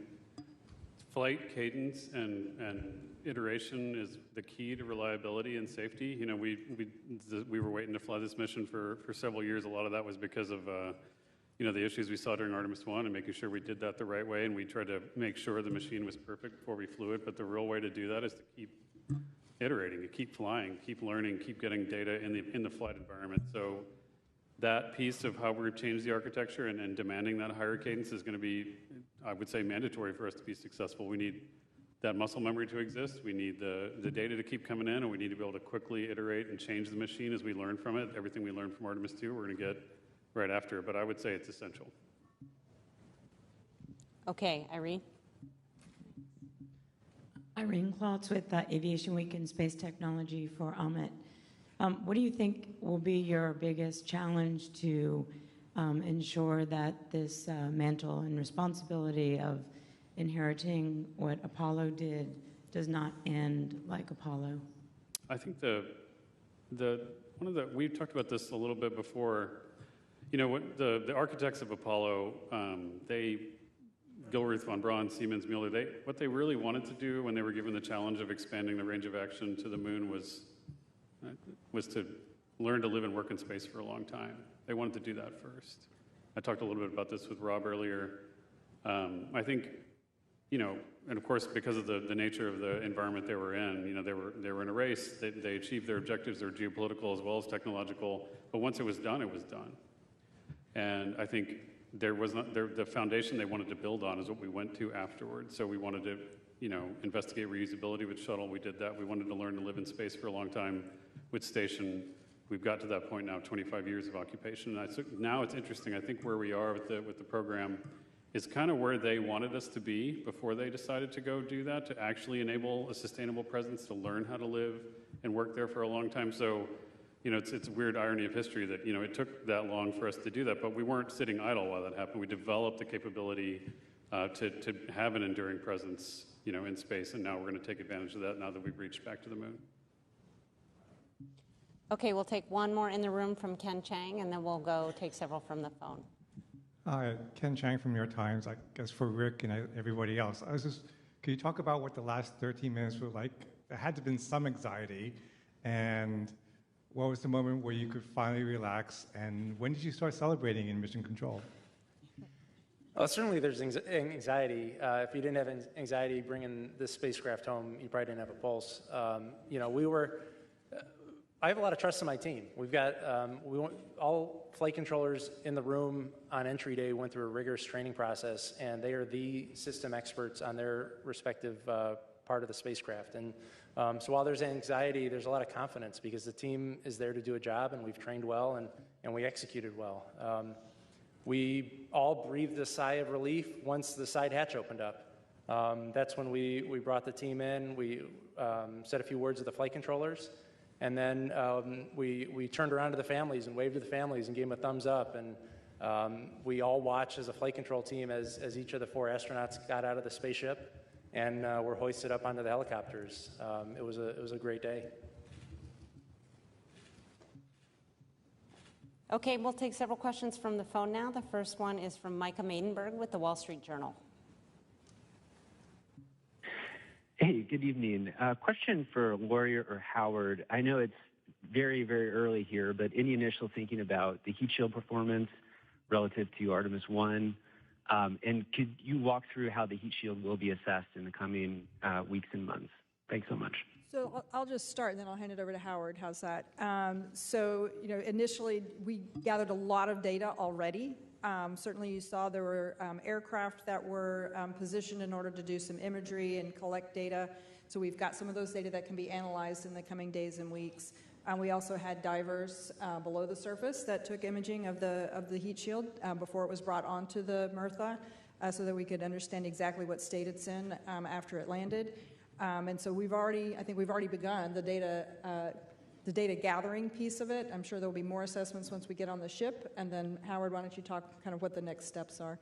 flight cadence and iteration is the key to reliability and safety. We were waiting to fly this mission for several years. A lot of that was because of the issues we saw during Artemis I and making sure we did that the right way, and we tried to make sure the machine was perfect before we flew it. But the real way to do that is to keep iterating, to keep flying, keep learning, keep getting data in the flight environment. So that piece of how we've changed the architecture and demanding that higher cadence is going to be, I would say, mandatory for us to be successful. We need that muscle memory to exist. We need the data to keep coming in, and we need to be able to quickly iterate and change the machine as we learn from it. Everything we learned from Artemis II, we're going to get right after it, but I would say it's essential. Okay, Irene. Irene Klotz with Aviation Week and Space Technology for Amit. What do you think will be your biggest challenge to ensure that this mantle and responsibility of inheriting what Apollo did does not end like Apollo? I think we've talked about this a little bit before. What the architects of Apollo, Gilruth, von Braun, Siemens, Mueller, what they really wanted to do when they were given the challenge of expanding the range of action to the moon was to learn to live and work in space for a long time. They wanted to do that first. I talked a little bit about this with Rob earlier. I think, and of course, because of the nature of the environment they were in, they were in a race. They achieved their objectives. They were geopolitical as well as technological. But once it was done, it was done. And I think the foundation they wanted to build on is what we went to afterwards. So we wanted to, investigate reusability with shuttle. We did that. We wanted to learn to live in space for a long time with station. We've got to that point now, 25 years of occupation. And now it's interesting. I think where we are with the program is kind of where they wanted us to be before they decided to go do that, to actually enable a sustainable presence, to learn how to live and work there for a long time. So, it's a weird irony of history that, it took that long for us to do that, but we weren't sitting idle while that happened. We developed the capability to have an enduring presence, in space, and now we're going to take advantage of that now that we've reached back to the moon. Okay, we'll take one more in the room from Ken Chang, and then we'll go take several from the phone. Hi, Ken Chang from New York Times. I guess for Rick and everybody else, could you talk about what the last 13 minutes were like? There had to have been some anxiety, and what was the moment where you could finally relax, and when did you start celebrating in Mission Control? Well, certainly there's anxiety. If you didn't have anxiety bringing this spacecraft home, you probably didn't have a pulse. We were, I have a lot of trust in my team. We've got all flight controllers in the room on entry day went through a rigorous training process, and they are the system experts on their respective part of the spacecraft. And so while there's anxiety, there's a lot of confidence because the team is there to do a job, and we've trained well, and we executed well. We all breathed a sigh of relief once the side hatch opened up. That's when we brought the team in. We said a few words with the flight controllers. And then we turned around to the families and waved to the families and gave them a thumbs up. And we all watched as a flight control team as each of the 4 astronauts got out of the spaceship and were hoisted up onto the helicopters. It was a great day. Okay, we'll take several questions from the phone now. The first one is from Micah Maidenberg with the Wall Street Journal. Hey, good evening. Question for Lori or Howard. I know it's very, very early here, but any initial thinking about the heat shield performance relative to Artemis I? And could you walk through how the heat shield will be assessed in the coming weeks and months? Thanks so much. So I'll just start, and then I'll hand it over to Howard. How's that? Initially, we gathered a lot of data already. Certainly you saw there were aircraft that were positioned in order to do some imagery and collect data. So we've got some of those data that can be analyzed in the coming days and weeks. We also had divers below the surface that took imaging of the heat shield before it was brought onto the Mertha so that we could understand exactly what state it's in after it landed. And so I think we've already begun the data gathering piece of it. I'm sure there'll be more assessments once we get on the ship. And then Howard, why don't you talk kind of what the next steps are?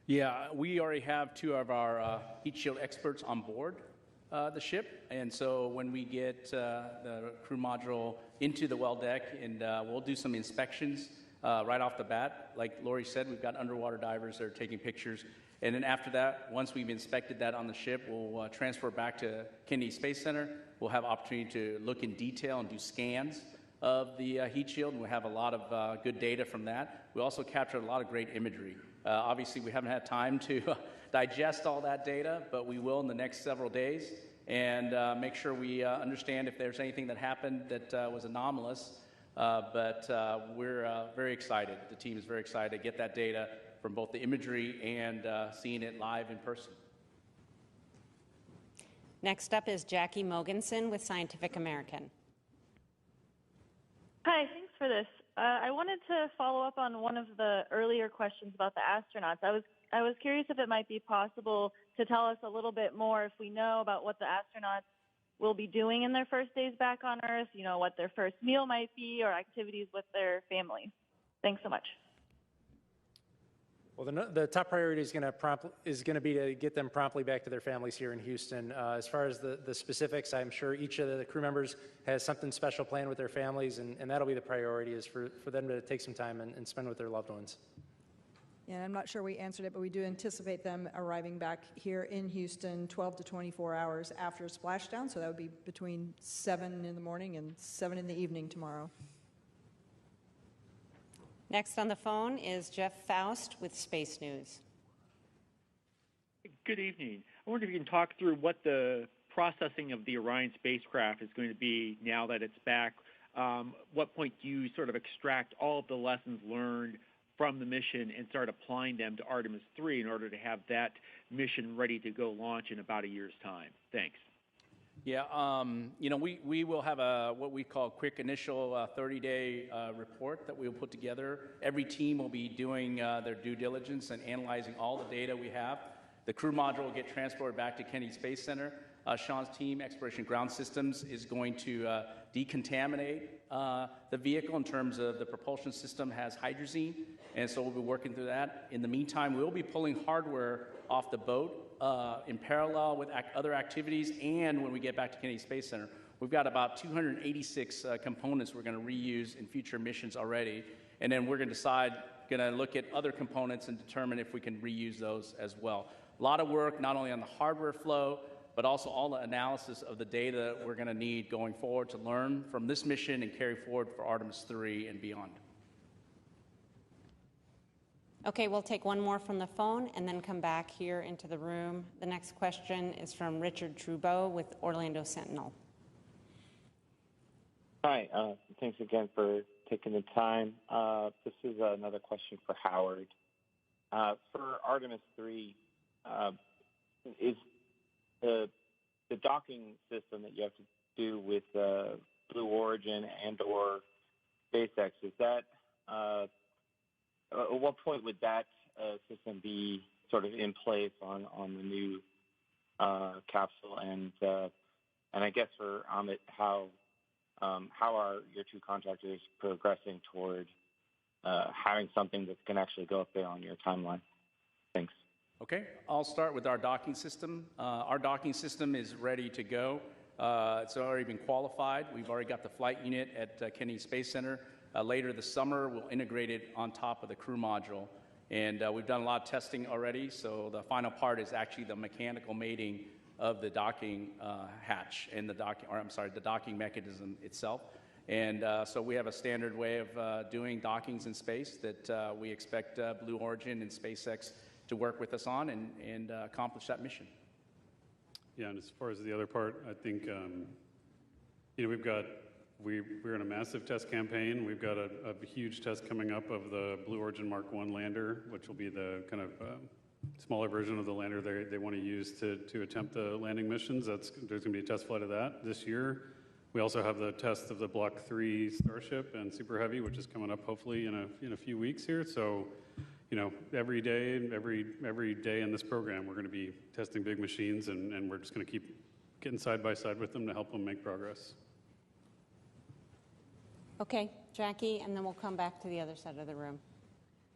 Yeah, we already have 2 of our heat shield experts on board the ship. And so when we get the crew module into the well deck, and we'll do some inspections right off the bat. Like Lori said, we've got underwater divers that are taking pictures. And then after that, once we've inspected that on the ship, we'll transfer back to Kennedy Space Center. We'll have opportunity to look in detail and do scans of the heat shield, and we'll have a lot of good data from that. We also captured a lot of great imagery. Obviously, we haven't had time to digest all that data, but we will in the next several days and make sure we understand if there's anything that happened that was anomalous. But we're very excited. The team is very excited to get that data from both the imagery and seeing it live in person. Next up is Jackie Mogensen with Scientific American. Hi, thanks for this. I wanted to follow up on one of the earlier questions about the astronauts. I was curious if it might be possible to tell us a little bit more if we know about what the astronauts will be doing in their first days back on Earth, what their first meal might be or activities with their families. Thanks so much. Well, the top priority is going to be to get them promptly back to their families here in Houston. As far as the specifics, I'm sure each of the crew members has something special planned with their families, and that'll be the priority, is for them to take some time and spend with their loved ones. Yeah, I'm not sure we answered it, but we do anticipate them arriving back here in Houston 12 to 24 hours after splashdown, so that would be between 7 in the morning and 7 in the evening tomorrow. Next on the phone is Jeff Faust with Space News. Good evening. I wonder if you can talk through what the processing of the Orion spacecraft is going to be now that it's back. What point do you sort of extract all of the lessons learned from the mission and start applying them to Artemis II in order to have that mission ready to go launch in about a year's time? Thanks. Yeah, we will have what we call a quick initial 30-day report that we'll put together. Every team will be doing their due diligence and analyzing all the data we have. The crew module will get transported back to Kennedy Space Center. Sean's team, Exploration Ground Systems, is going to decontaminate the vehicle in terms of the propulsion system has hydrazine, and so we'll be working through that. In the meantime, we'll be pulling hardware off the boat in parallel with other activities, and when we get back to Kennedy Space Center. We've got about 286 components we're going to reuse in future missions already, and then we're going to look at other components and determine if we can reuse those as well. A lot of work, not only on the hardware flow, but also all the analysis of the data we're going to need going forward to learn from this mission and carry forward for Artemis III and beyond. Okay, we'll take one more from the phone and then come back here into the room. The next question is from Richard Trudeau with Orlando Sentinel. Hi, thanks again for taking the time. This is another question for Howard. For Artemis III, is the docking system that you have to do with Blue Origin and/or SpaceX, is that at what point would that system be sort of in place on the new capsule? And I guess for Amit, how are your two contractors progressing toward having something that can actually go up there on your timeline? Thanks. Okay, I'll start with our docking system. Our docking system is ready to go. It's already been qualified. We've already got the flight unit at Kennedy Space Center. Later this summer, we'll integrate it on top of the crew module. And we've done a lot of testing already, so the final part is actually the mechanical mating of the docking hatch and the docking mechanism itself. And so we have a standard way of doing dockings in space that we expect Blue Origin and SpaceX to work with us on and accomplish that mission. Yeah, and as far as the other part, I think we're in a massive test campaign. We've got a huge test coming up of the Blue Origin Mark I lander, which will be the kind of smaller version of the lander they want to use to attempt the landing missions. There's going to be a test flight of that this year. We also have the test of the Block 3 Starship and Super Heavy, which is coming up hopefully in a few weeks here. So, every day in this program, we're going to be testing big machines, and we're just going to keep getting side by side with them to help them make progress. Okay, Jackie, and then we'll come back to the other side of the room.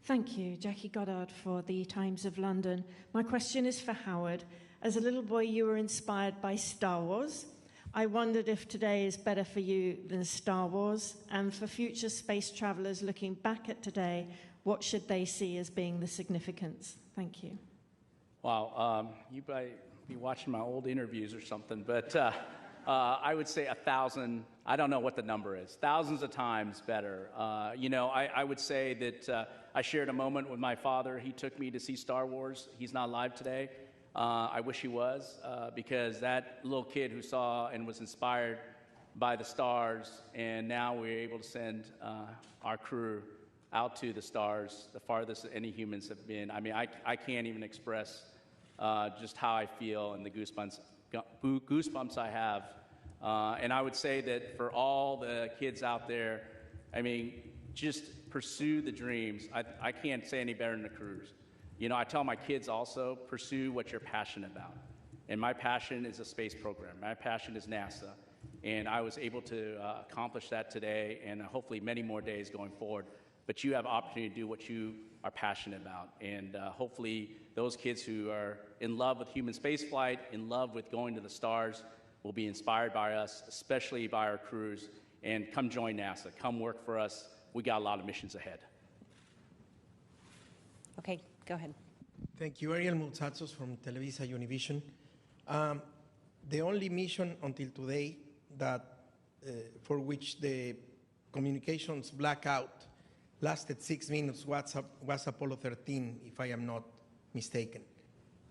Thank you, Jackie Goddard for the Times of London. My question is for Howard. As a little boy, you were inspired by Star Wars. I wondered if today is better for you than Star Wars, and for future space travelers looking back at today, what should they see as being the significance? Thank you. Wow, you might be watching my old interviews or something, but I would say 1,000, I don't know what the number is, thousands of times better. I would say that I shared a moment with my father. He took me to see Star Wars. He's not alive today. I wish he was, because that little kid who saw and was inspired by the stars, and now we're able to send our crew out to the stars, the farthest any humans have been. I mean, I can't even express just how I feel and the goosebumps I have. And I would say that for all the kids out there, I mean, just pursue the dreams. I can't say any better than the crews. I tell my kids also, pursue what you're passionate about. And my passion is a space program. My passion is NASA. And I was able to accomplish that today and hopefully many more days going forward. But you have opportunity to do what you are passionate about. And hopefully those kids who are in love with human spaceflight, in love with going to the stars, will be inspired by us, especially by our crews. And come join NASA. Come work for us. We got a lot of missions ahead. Okay, go ahead. Thank you. Ariel Multzatsos from Televisa Univision. The only mission until today that for which the communications blackout lasted 6 minutes was Apollo 13, if I am not mistaken.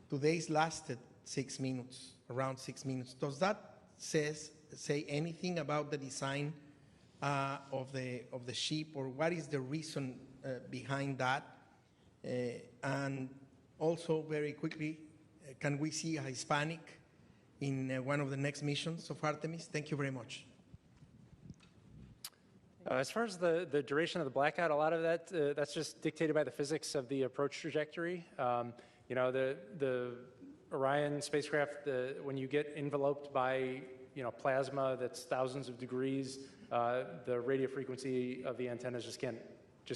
Today's lasted 6 minutes, around 6 minutes. Does that say anything about the design of the ship, or what is the reason behind that? And also, very quickly, can we see a Hispanic in one of the next missions of Artemis? Thank you very much. As far as the duration of the blackout, a lot of that, that's just dictated by the physics of the approach trajectory. The Orion spacecraft, when you get enveloped by plasma that's thousands of degrees, the radio frequency of the antennas just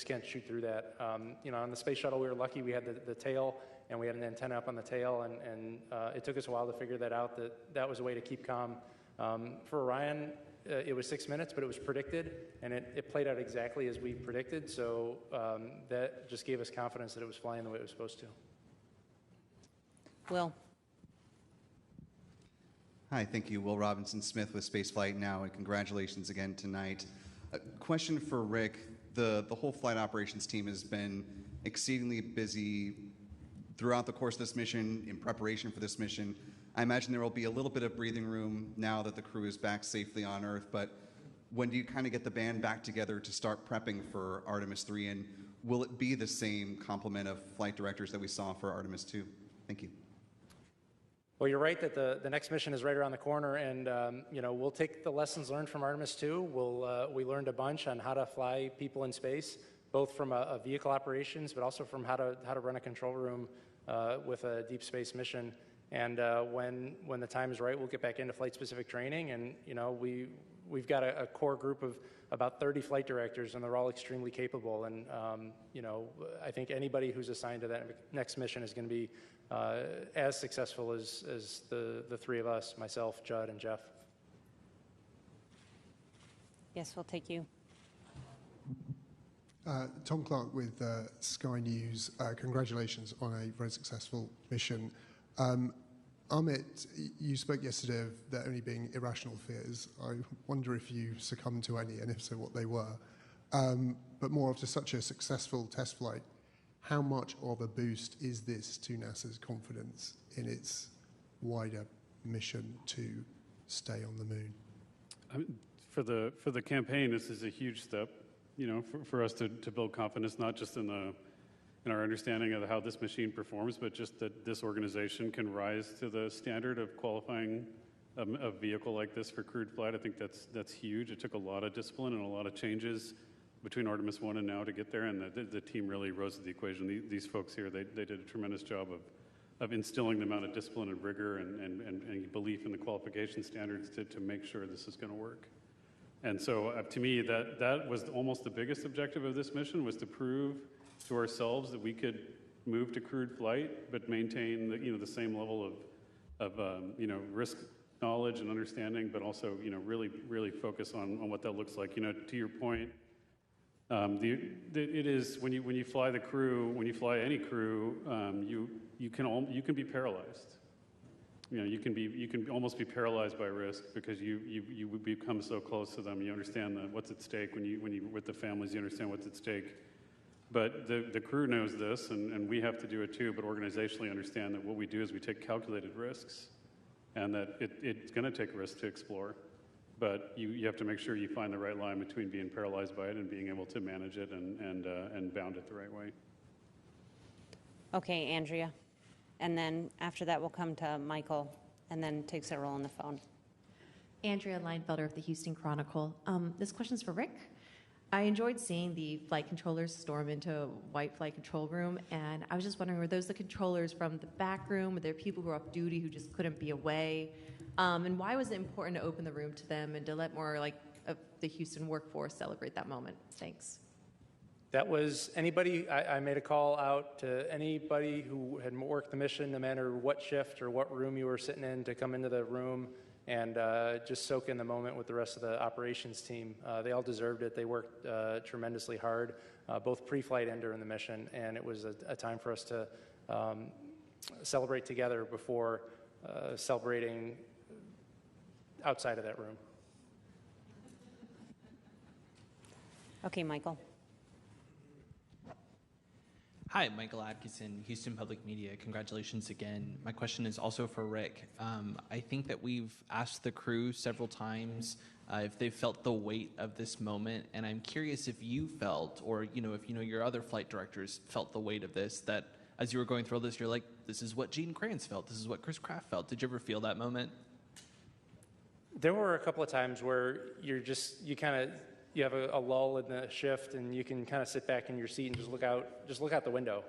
can't shoot through that. On the space shuttle, we were lucky we had the tail, and we had an antenna up on the tail, and it took us a while to figure that out, that was a way to keep calm. For Orion, it was 6 minutes, but it was predicted, and it played out exactly as we predicted, so that just gave us confidence that it was flying the way it was supposed to. Will. Hi, thank you. Will Robinson Smith with Spaceflight Now, and congratulations again tonight. A question for Rick. The whole flight operations team has been exceedingly busy throughout the course of this mission, in preparation for this mission. I imagine there will be a little bit of breathing room now that the crew is back safely on Earth, but when do you kind of get the band back together to start prepping for Artemis III? And will it be the same complement of flight directors that we saw for Artemis II? Thank you. Well, you're right that the next mission is right around the corner, and we'll take the lessons learned from Artemis II. We learned a bunch on how to fly people in space, both from a vehicle operations, but also from how to run a control room with a deep space mission. And when the time is right, we'll get back into flight-specific training. And we've got a core group of about 30 flight directors, and they're all extremely capable. And I think anybody who's assigned to that next mission is going to be as successful as the three of us, myself, Judd, and Jeff. Yes, we'll take you. Tom Clark with Sky News. Congratulations on a very successful mission. Amit, you spoke yesterday of there only being irrational fears. I wonder if you succumbed to any, and if so, what they were. But more after such a successful test flight, how much of a boost is this to NASA's confidence in its wider mission to stay on the moon? For the campaign, this is a huge step, for us to build confidence, not just in our understanding of how this machine performs, but just that this organization can rise to the standard of qualifying a vehicle like this for crewed flight. I think that's huge. It took a lot of discipline and a lot of changes between Artemis I and now to get there, and the team really rose to the equation. These folks here, they did a tremendous job of instilling the amount of discipline and rigor and belief in the qualification standards to make sure this is going to work. And so to me, that was almost the biggest objective of this mission, was to prove to ourselves that we could move to crewed flight, but maintain the same level of risk knowledge and understanding, but also really focus on what that looks like. To your point, it is when you fly the crew, when you fly any crew, you can be paralyzed. You can almost be paralyzed by risk because you become so close to them. You understand what's at stake when you with the families. You understand what's at stake. But the crew knows this, and we have to do it too, but organizationally understand that what we do is we take calculated risks, and that it's going to take risks to explore. But you have to make sure you find the right line between being paralyzed by it and being able to manage it and bound it the right way. Okay, Andrea. And then after that, we'll come to Michael, and then take several on the phone. Andrea Leinfelder of the Houston Chronicle. This question's for Rick. I enjoyed seeing the flight controllers storm into a white flight control room, and I was just wondering, were those the controllers from the back room? Were there people who were off duty who just couldn't be away? And why was it important to open the room to them and to let more of the Houston workforce celebrate that moment? Thanks. That was anybody. I made a call out to anybody who had worked the mission, no matter what shift or what room you were sitting in, to come into the room and just soak in the moment with the rest of the operations team. They all deserved it. They worked tremendously hard, both pre-flight and during the mission, and it was a time for us to celebrate together before celebrating outside of that room. Okay, Michael. Hi, Michael Atkinson, Houston Public Media. Congratulations again. My question is also for Rick. I think that we've asked the crew several times if they felt the weight of this moment, and I'm curious if you felt, or if your other flight directors felt the weight of this, that as you were going through all this, you're like, this is what Gene Kranz felt, this is what Chris Kraft felt. Did you ever feel that moment? There were a couple of times where you have a lull in the shift, and you can kind of sit back in your seat and just look out the window.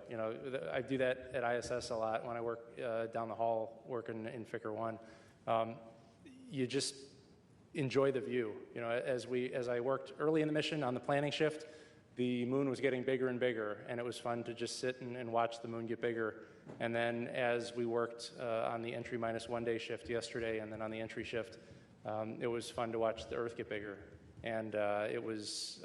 I do that at ISS a lot when I work down the hall working in Ficker 1. You just enjoy the view. As I worked early in the mission on the planning shift, the moon was getting bigger and bigger, and it was fun to just sit and watch the moon get bigger. And then as we worked on the entry -1 day shift yesterday, and then on the entry shift, it was fun to watch the Earth get bigger. And it was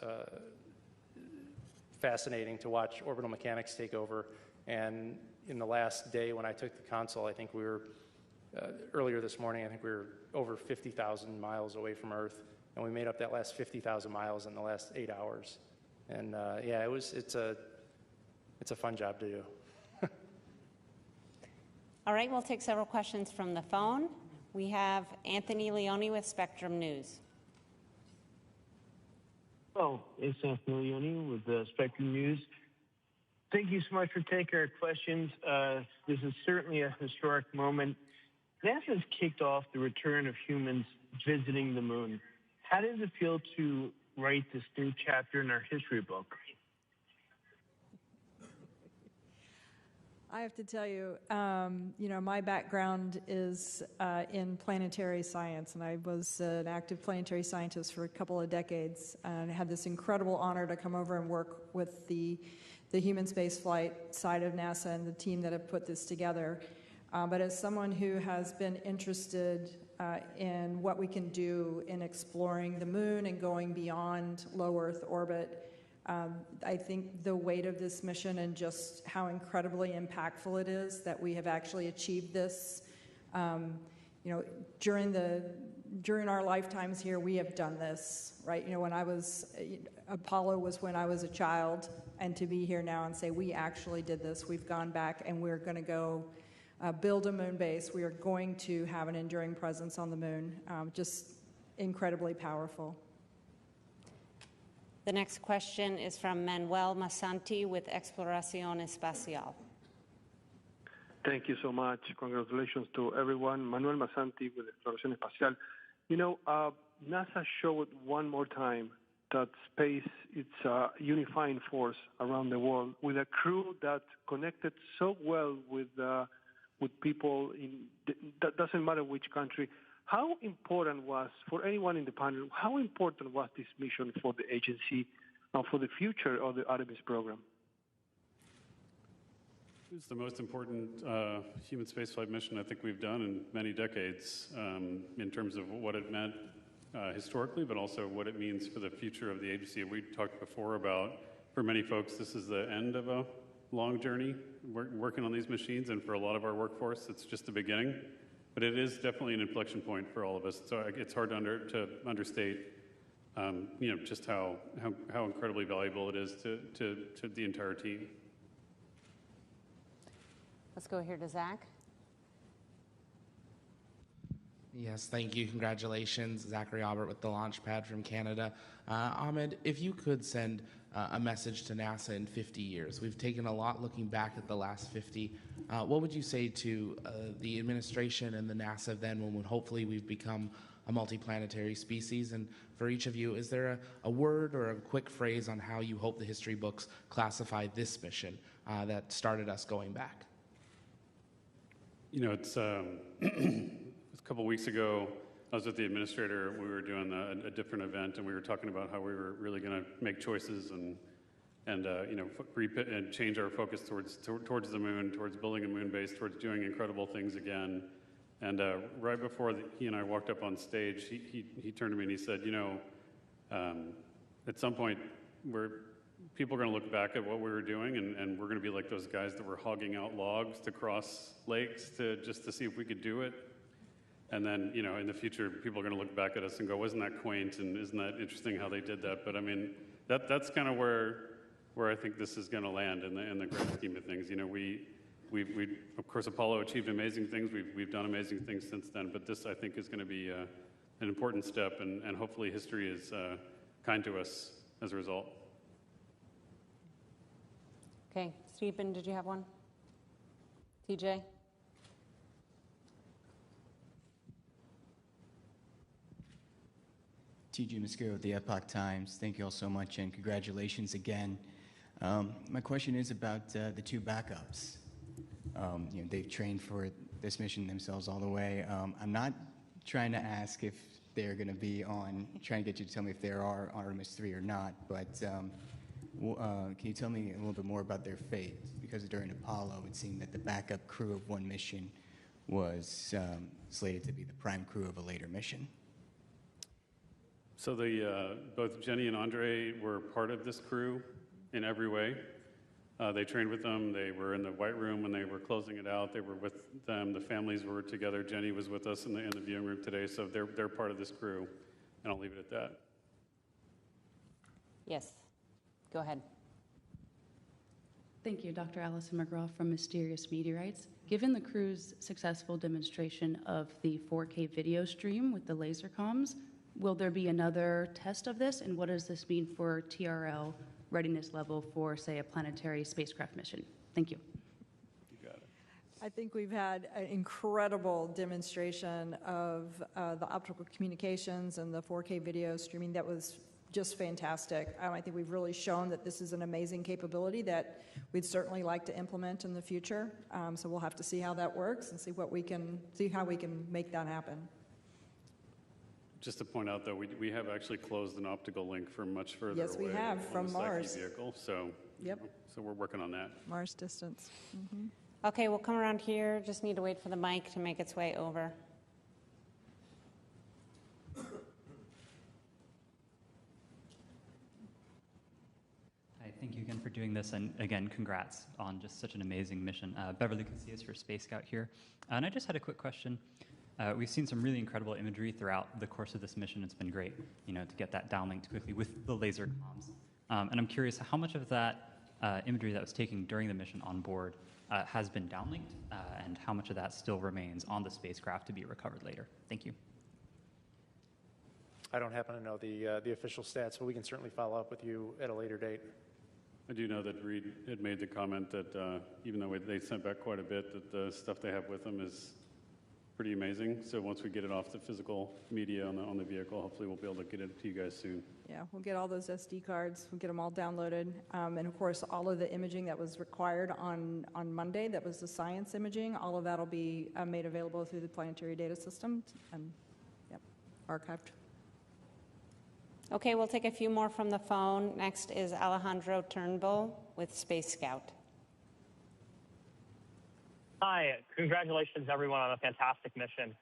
fascinating to watch orbital mechanics take over. And in the last day when I took the console, I think we were, earlier this morning, I think we were over 50,000 miles away from Earth. And we made up that last 50,000 miles in the last 8 hours. And it's a fun job to do. All right, we'll take several questions from the phone. We have Anthony Leone with Spectrum News. Oh, it's Anthony Leone with Spectrum News. Thank you so much for taking our questions. This is certainly a historic moment. NASA's kicked off the return of humans visiting the moon. How does it feel to write this new chapter in our history book? I have to tell you, my background is in planetary science, and I was an active planetary scientist for a couple of decades, and I had this incredible honor to come over and work with the human spaceflight side of NASA and the team that have put this together. But as someone who has been interested in what we can do in exploring the moon and going beyond low Earth orbit, I think the weight of this mission and just how incredibly impactful it is that we have actually achieved this. During our lifetimes here, we have done this, right? Apollo was when I was a child, and to be here now and say we actually did this, we've gone back and we're going to go build a moon base. We are going to have an enduring presence on the moon. Just incredibly powerful. The next question is from Manuel Masanti with Exploración Espacial. Thank you so much. Congratulations to everyone. Manuel Masanti with Exploración Espacial. NASA showed one more time that space is a unifying force around the world with a crew that connected so well with people that doesn't matter which country. How important was, for anyone in the panel, how important was this mission for the agency and for the future of the Artemis program? It's the most important human spaceflight mission I think we've done in many decades in terms of what it meant historically, but also what it means for the future of the agency. We talked before about, for many folks, this is the end of a long journey working on these machines, and for a lot of our workforce, it's just the beginning. But it is definitely an inflection point for all of us. So it's hard to understate, just how incredibly valuable it is to the entire team. Let's go here to Zach. Yes, thank you. Congratulations. Zachary Albert with the Launchpad from Canada. Ahmed, if you could send a message to NASA in 50 years. We've taken a lot looking back at the last 50. What would you say to the administration and the NASA then when hopefully we've become a multiplanetary species? And for each of you, is there a word or a quick phrase on how you hope the history books classify this mission that started us going back? It's a couple weeks ago, I was with the administrator. We were doing a different event, and we were talking about how we were really going to make choices and change our focus towards the moon, towards building a moon base, towards doing incredible things again. And right before he and I walked up on stage, he turned to me and he said, at some point, people are going to look back at what we were doing, and we're going to be like those guys that were hogging out logs to cross lakes just to see if we could do it. And then, in the future, people are going to look back at us and go, wasn't that quaint, and isn't that interesting how they did that? But I mean, that's kind of where I think this is going to land in the grand scheme of things. We of course, Apollo achieved amazing things. We've done amazing things since then, but this, I think, is going to be an important step, and hopefully history is kind to us as a result. Okay, Stephen, did you have one? TJ? TJ Mascaro with the Epoch Times. Thank you all so much, and congratulations again. My question is about the two backups. They've trained for this mission themselves all the way. I'm not trying to ask if they're going to be trying to get you to tell me if they are on Artemis 3 or not, but can you tell me a little bit more about their fate? Because during Apollo, it seemed that the backup crew of one mission was slated to be the prime crew of a later mission. So both Jenny and Andre were part of this crew in every way. They trained with them. They were in the White Room when they were closing it out. They were with them. The families were together. Jenny was with us in the viewing room today. So they're part of this crew, and I'll leave it at that. Yes, go ahead. Thank you, Dr. Allison McGraw from Mysterious Meteorites. Given the crew's successful demonstration of the 4K video stream with the laser comms, Will there be another test of this, and what does this mean for TRL readiness level for, say, a planetary spacecraft mission? Thank you. I think we've had an incredible demonstration of the optical communications and the 4K video streaming that was just fantastic. I think we've really shown that this is an amazing capability that we'd certainly like to implement in the future. So we'll have to see how that works and see how we can make that happen. Just to point out, though, we have actually closed an optical link for much further Yes, we away have, on from the Psyche Mars. vehicle. So, Yep. So we're working on that. Mars distance. Mm-hmm. Okay, we'll come around here. Just need to wait for the mic to make its way over. Hi, thank you again for doing this, and again, congrats on just such an amazing mission. Beverly Casillas for Space Scout here, and I just had a quick question. We've seen some really incredible imagery throughout the course of this mission. It's been great, to get that downlinked quickly with the laser comms. And I'm curious how much of that imagery that was taken during the mission on board has been downlinked, and how much of that still remains on the spacecraft to be recovered later. Thank you. I don't happen to know the official stats, but we can certainly follow up with you at a later date. I do know that Reid had made the comment that even though they sent back quite a bit, that the stuff they have with them is pretty amazing. So once we get it off the physical media on the vehicle, hopefully we'll be able to get it to you guys soon. Yeah, we'll get all those SD cards. We'll get them all downloaded. And of course, all of the imaging that was required on Monday, that was the science imaging, all of that will be made available through the planetary data system and archived. Okay, we'll take a few more from the phone. Next is Alejandro Turnbull with Space Scout. Hi, congratulations everyone on a fantastic mission.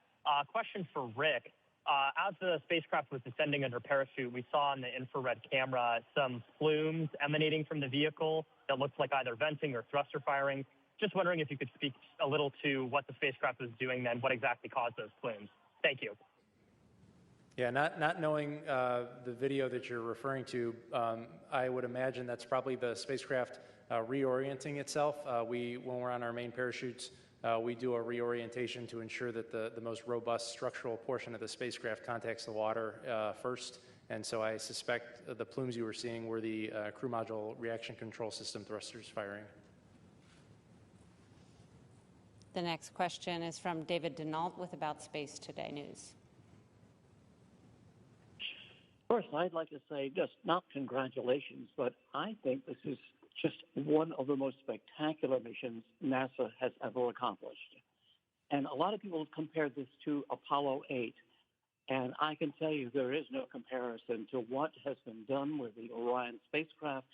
Question for Rick. As the spacecraft was descending under parachute, we saw on the infrared camera some plumes emanating from the vehicle that looked like either venting or thruster firing. Just wondering if you could speak a little to what the spacecraft was doing then, what exactly caused those plumes. Thank you. Yeah, not knowing the video that you're referring to, I would imagine that's probably the spacecraft reorienting itself. When we're on our main parachutes, we do a reorientation to ensure that the most robust structural portion of the spacecraft contacts the water first. And so I suspect the plumes you were seeing were the crew module reaction control system thrusters firing. The next question is from David Denault with About Space Today News. First, I'd like to say just not congratulations, but I think this is just one of the most spectacular missions NASA has ever accomplished. And a lot of people have compared this to Apollo 8, and I can tell you there is no comparison to what has been done with the Orion spacecraft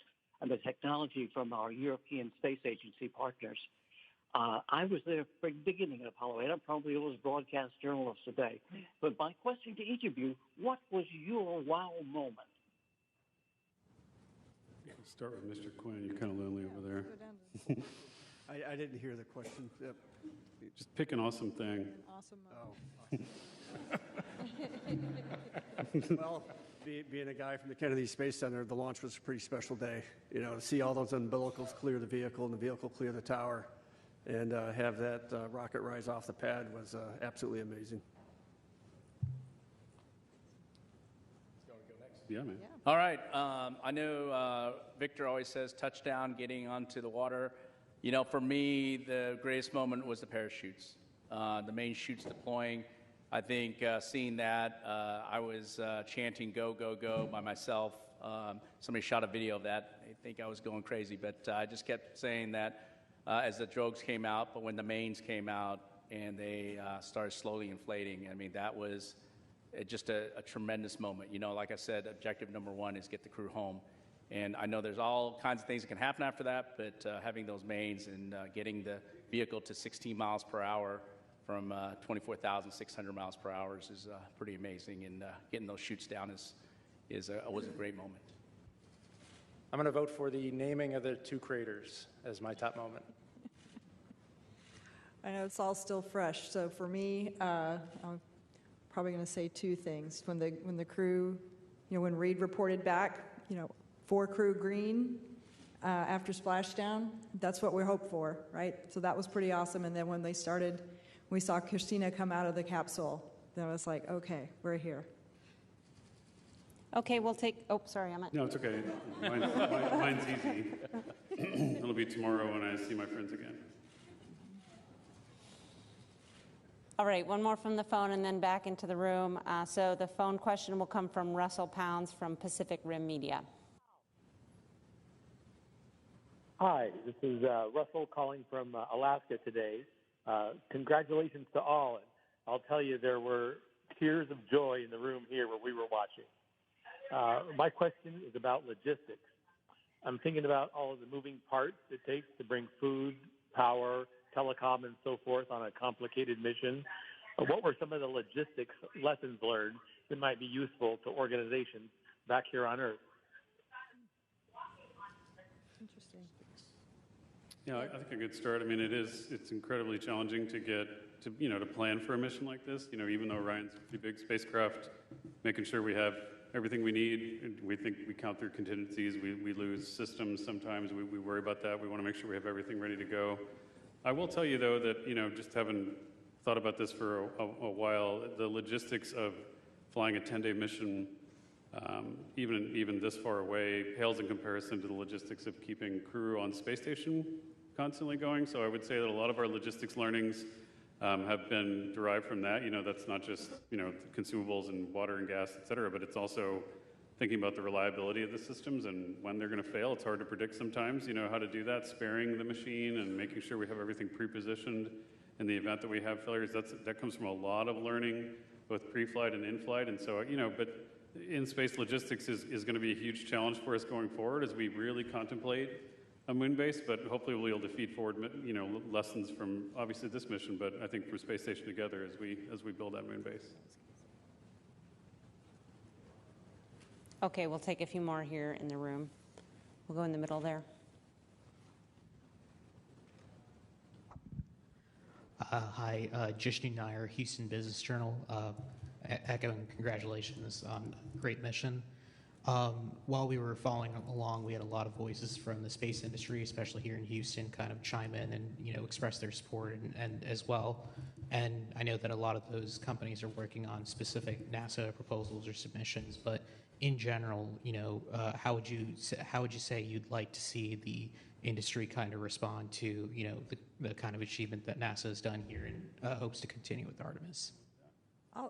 and the technology from our European Space Agency partners. I was there from the beginning of Apollo 8. I'm probably the oldest broadcast journalist today. But my question to each of you, what was your wow moment? Let's start with Mr. Quinn. You're kind of lonely over there. I didn't hear the question. Yep. Just pick an awesome thing. An awesome. Well, being a guy from the Kennedy Space Center, the launch was a pretty special day. To see all those umbilicals clear the vehicle and the vehicle clear the tower and have that rocket rise off the pad was absolutely amazing. Yeah, man. All right. I know Victor always says touchdown, getting onto the water. For me, the greatest moment was the parachutes, the main chutes deploying. I think seeing that, I was chanting "Go, go, go" by myself. Somebody shot a video of that. I think I was going crazy, but I just kept saying that as the drogues came out, but when the mains came out and they started slowly inflating, that was just a tremendous moment. Like I said, objective number one is get the crew home. And I know there's all kinds of things that can happen after that, but having those mains and getting the vehicle to 16 miles per hour from 24,600 miles per hour is pretty amazing. And getting those chutes down was a great moment. I'm going to vote for the naming of the two craters as my top moment. I know it's all still fresh, so for me, I'm probably going to say two things. When the crew, when Reid reported back, 4 crew green after splashdown, that's what we hoped for, right? So that was pretty awesome. And then when they started, we saw Christina come out of the capsule. Then I was like, okay, we're here. Okay, we'll take, oh, sorry, I'm at. No, it's okay. Mine's easy. It'll be tomorrow when I see my friends again. All right, one more from the phone and then back into the room. So the phone question will come from Russell Pounds from Pacific Rim Media. Hi, this is Russell calling from Alaska today. Congratulations to all. And I'll tell you, there were tears of joy in the room here where we were watching. My question is about logistics. I'm thinking about all of the moving parts it takes to bring food, power, telecom, and so forth on a complicated mission. What were some of the logistics lessons learned that might be useful to organizations back here on Earth? Interesting. Yeah, I think a good start. I mean, it's incredibly challenging to get to plan for a mission like this. Even though Orion's a pretty big spacecraft, making sure we have everything we need. We think we count through contingencies. We lose systems sometimes. We worry about that. We want to make sure we have everything ready to go. I will tell you, though, that, just having thought about this for a while, the logistics of flying a 10-day mission, even this far away, pales in comparison to the logistics of keeping crew on space station constantly going. So I would say that a lot of our logistics learnings have been derived from that. That's not just, consumables and water and gas, et cetera, but it's also thinking about the reliability of the systems and when they're going to fail. It's hard to predict sometimes, how to do that, sparing the machine and making sure we have everything pre-positioned in the event that we have failures. That comes from a lot of learning, both pre-flight and in-flight. And so, but in-space logistics is going to be a huge challenge for us going forward as we really contemplate a moon base, but hopefully we'll be able to feed forward, lessons from obviously this mission, but I think from Space Station Together as we build that moon base. Okay, we'll take a few more here in the room. We'll go in the middle there. Hi, Jishnu Nair, Houston Business Journal. Echoing congratulations on a great mission. While we were following along, we had a lot of voices from the space industry, especially here in Houston, kind of chime in and express their support and as well. And I know that a lot of those companies are working on specific NASA proposals or submissions, but in general, how would you say you'd like to see the industry kind of respond to the kind of achievement that NASA has done here and hopes to continue with Artemis?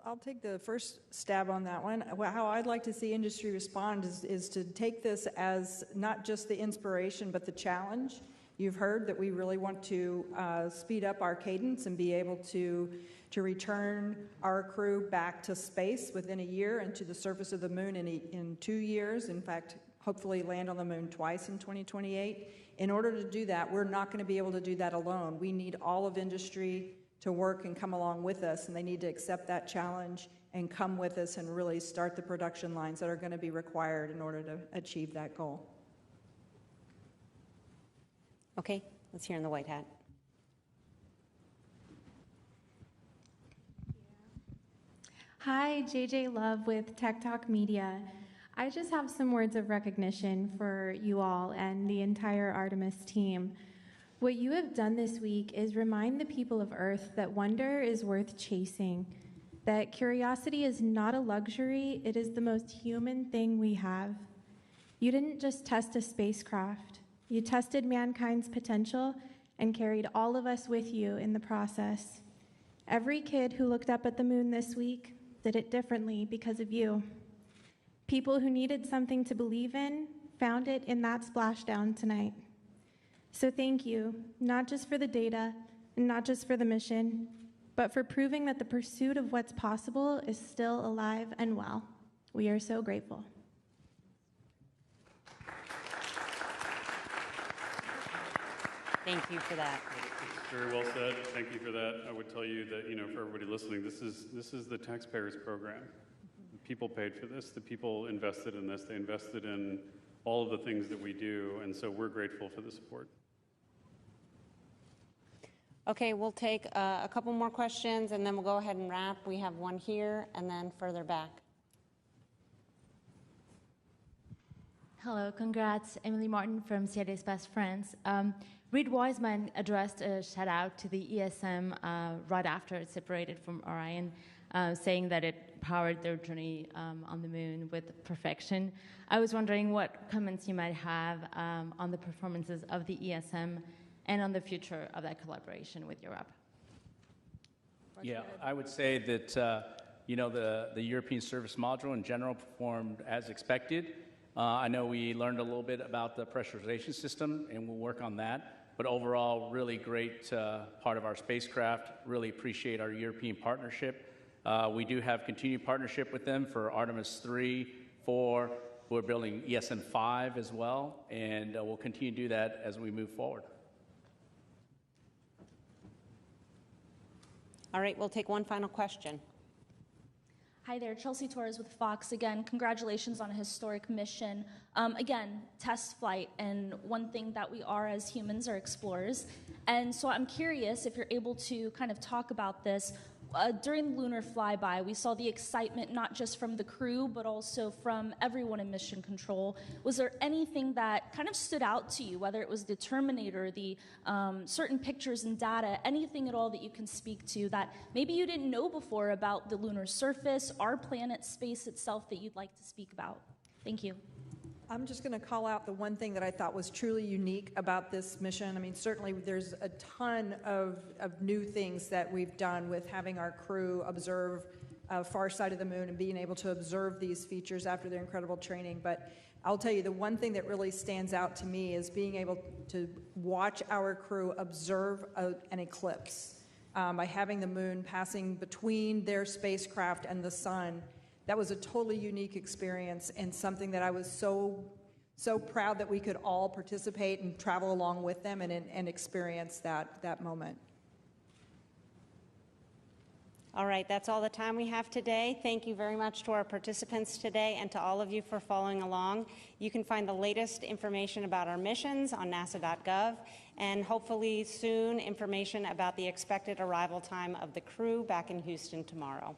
I'll take the first stab on that one. How I'd like to see industry respond is to take this as not just the inspiration, but the challenge. You've heard that we really want to speed up our cadence and be able to return our crew back to space within a year and to the surface of the moon in 2 years. In fact, hopefully land on the moon twice in 2028. In order to do that, we're not going to be able to do that alone. We need all of industry to work and come along with us, and they need to accept that challenge and come with us and really start the production lines that are going to be required in order to achieve that goal. Okay, let's hear in the white hat. Hi, JJ Love with Tech Talk Media. I just have some words of recognition for you all and the entire Artemis team. What you have done this week is remind the people of Earth that wonder is worth chasing, that curiosity is not a luxury, it is the most human thing we have. You didn't just test a spacecraft, you tested mankind's potential and carried all of us with you in the process. Every kid who looked up at the moon this week did it differently because of you. People who needed something to believe in found it in that splashdown tonight. So thank you, not just for the data and not just for the mission, but for proving that the pursuit of what's possible is still alive and well. We are so grateful. Thank you for that. Very well said. Thank you for that. I would tell you that, for everybody listening, this is the taxpayers' program. The people paid for this. The people invested in this. They invested in all of the things that we do, and so we're grateful for the support. Okay, we'll take a couple more questions, and then we'll go ahead and wrap. We have one here, and then further back. Hello, congrats. Emily Martin from Seattle's Best Friends. Reid Wiseman addressed a shout out to the ESM right after it separated from Orion. saying that it powered their journey on the moon with perfection. I was wondering what comments you might have on the performances of the ESM and on the future of that collaboration with Europe. Yeah, I would say that you know, the European Service Module in general performed as expected. I know we learned a little bit about the pressurization system, and we'll work on that. But overall, really great part of our spacecraft. Really appreciate our European partnership. We do have continued partnership with them for Artemis III, 4. We're building ESM-5 as well, and we'll continue to do that as we move forward. All right, we'll take one final question. Hi there, Chelsea Torres with Fox. Again, congratulations on a historic mission. Again, test flight, and one thing that we are as humans are explorers. And so I'm curious if you're able to kind of talk about this. During the lunar flyby, we saw the excitement not just from the crew, but also from everyone in mission control. Was there anything that kind of stood out to you, whether it was the Terminator, the certain pictures and data, anything at all that you can speak to that maybe you didn't know before about the lunar surface, our planet, space itself, that you'd like to speak about? Thank you. I'm just going to call out the one thing that I thought was truly unique about this mission. I mean, certainly there's a ton of new things that we've done with having our crew observe far side of the moon and being able to observe these features after their incredible training. But I'll tell you, the one thing that really stands out to me is being able to watch our crew observe an eclipse by having the moon passing between their spacecraft and the sun. That was a totally unique experience and something that I was so proud that we could all participate and travel along with them and experience that moment. All right, that's all the time we have today. Thank you very much to our participants today and to all of you for following along. You can find the latest information about our missions on nasa.gov, and hopefully soon information about the expected arrival time of the crew back in Houston tomorrow.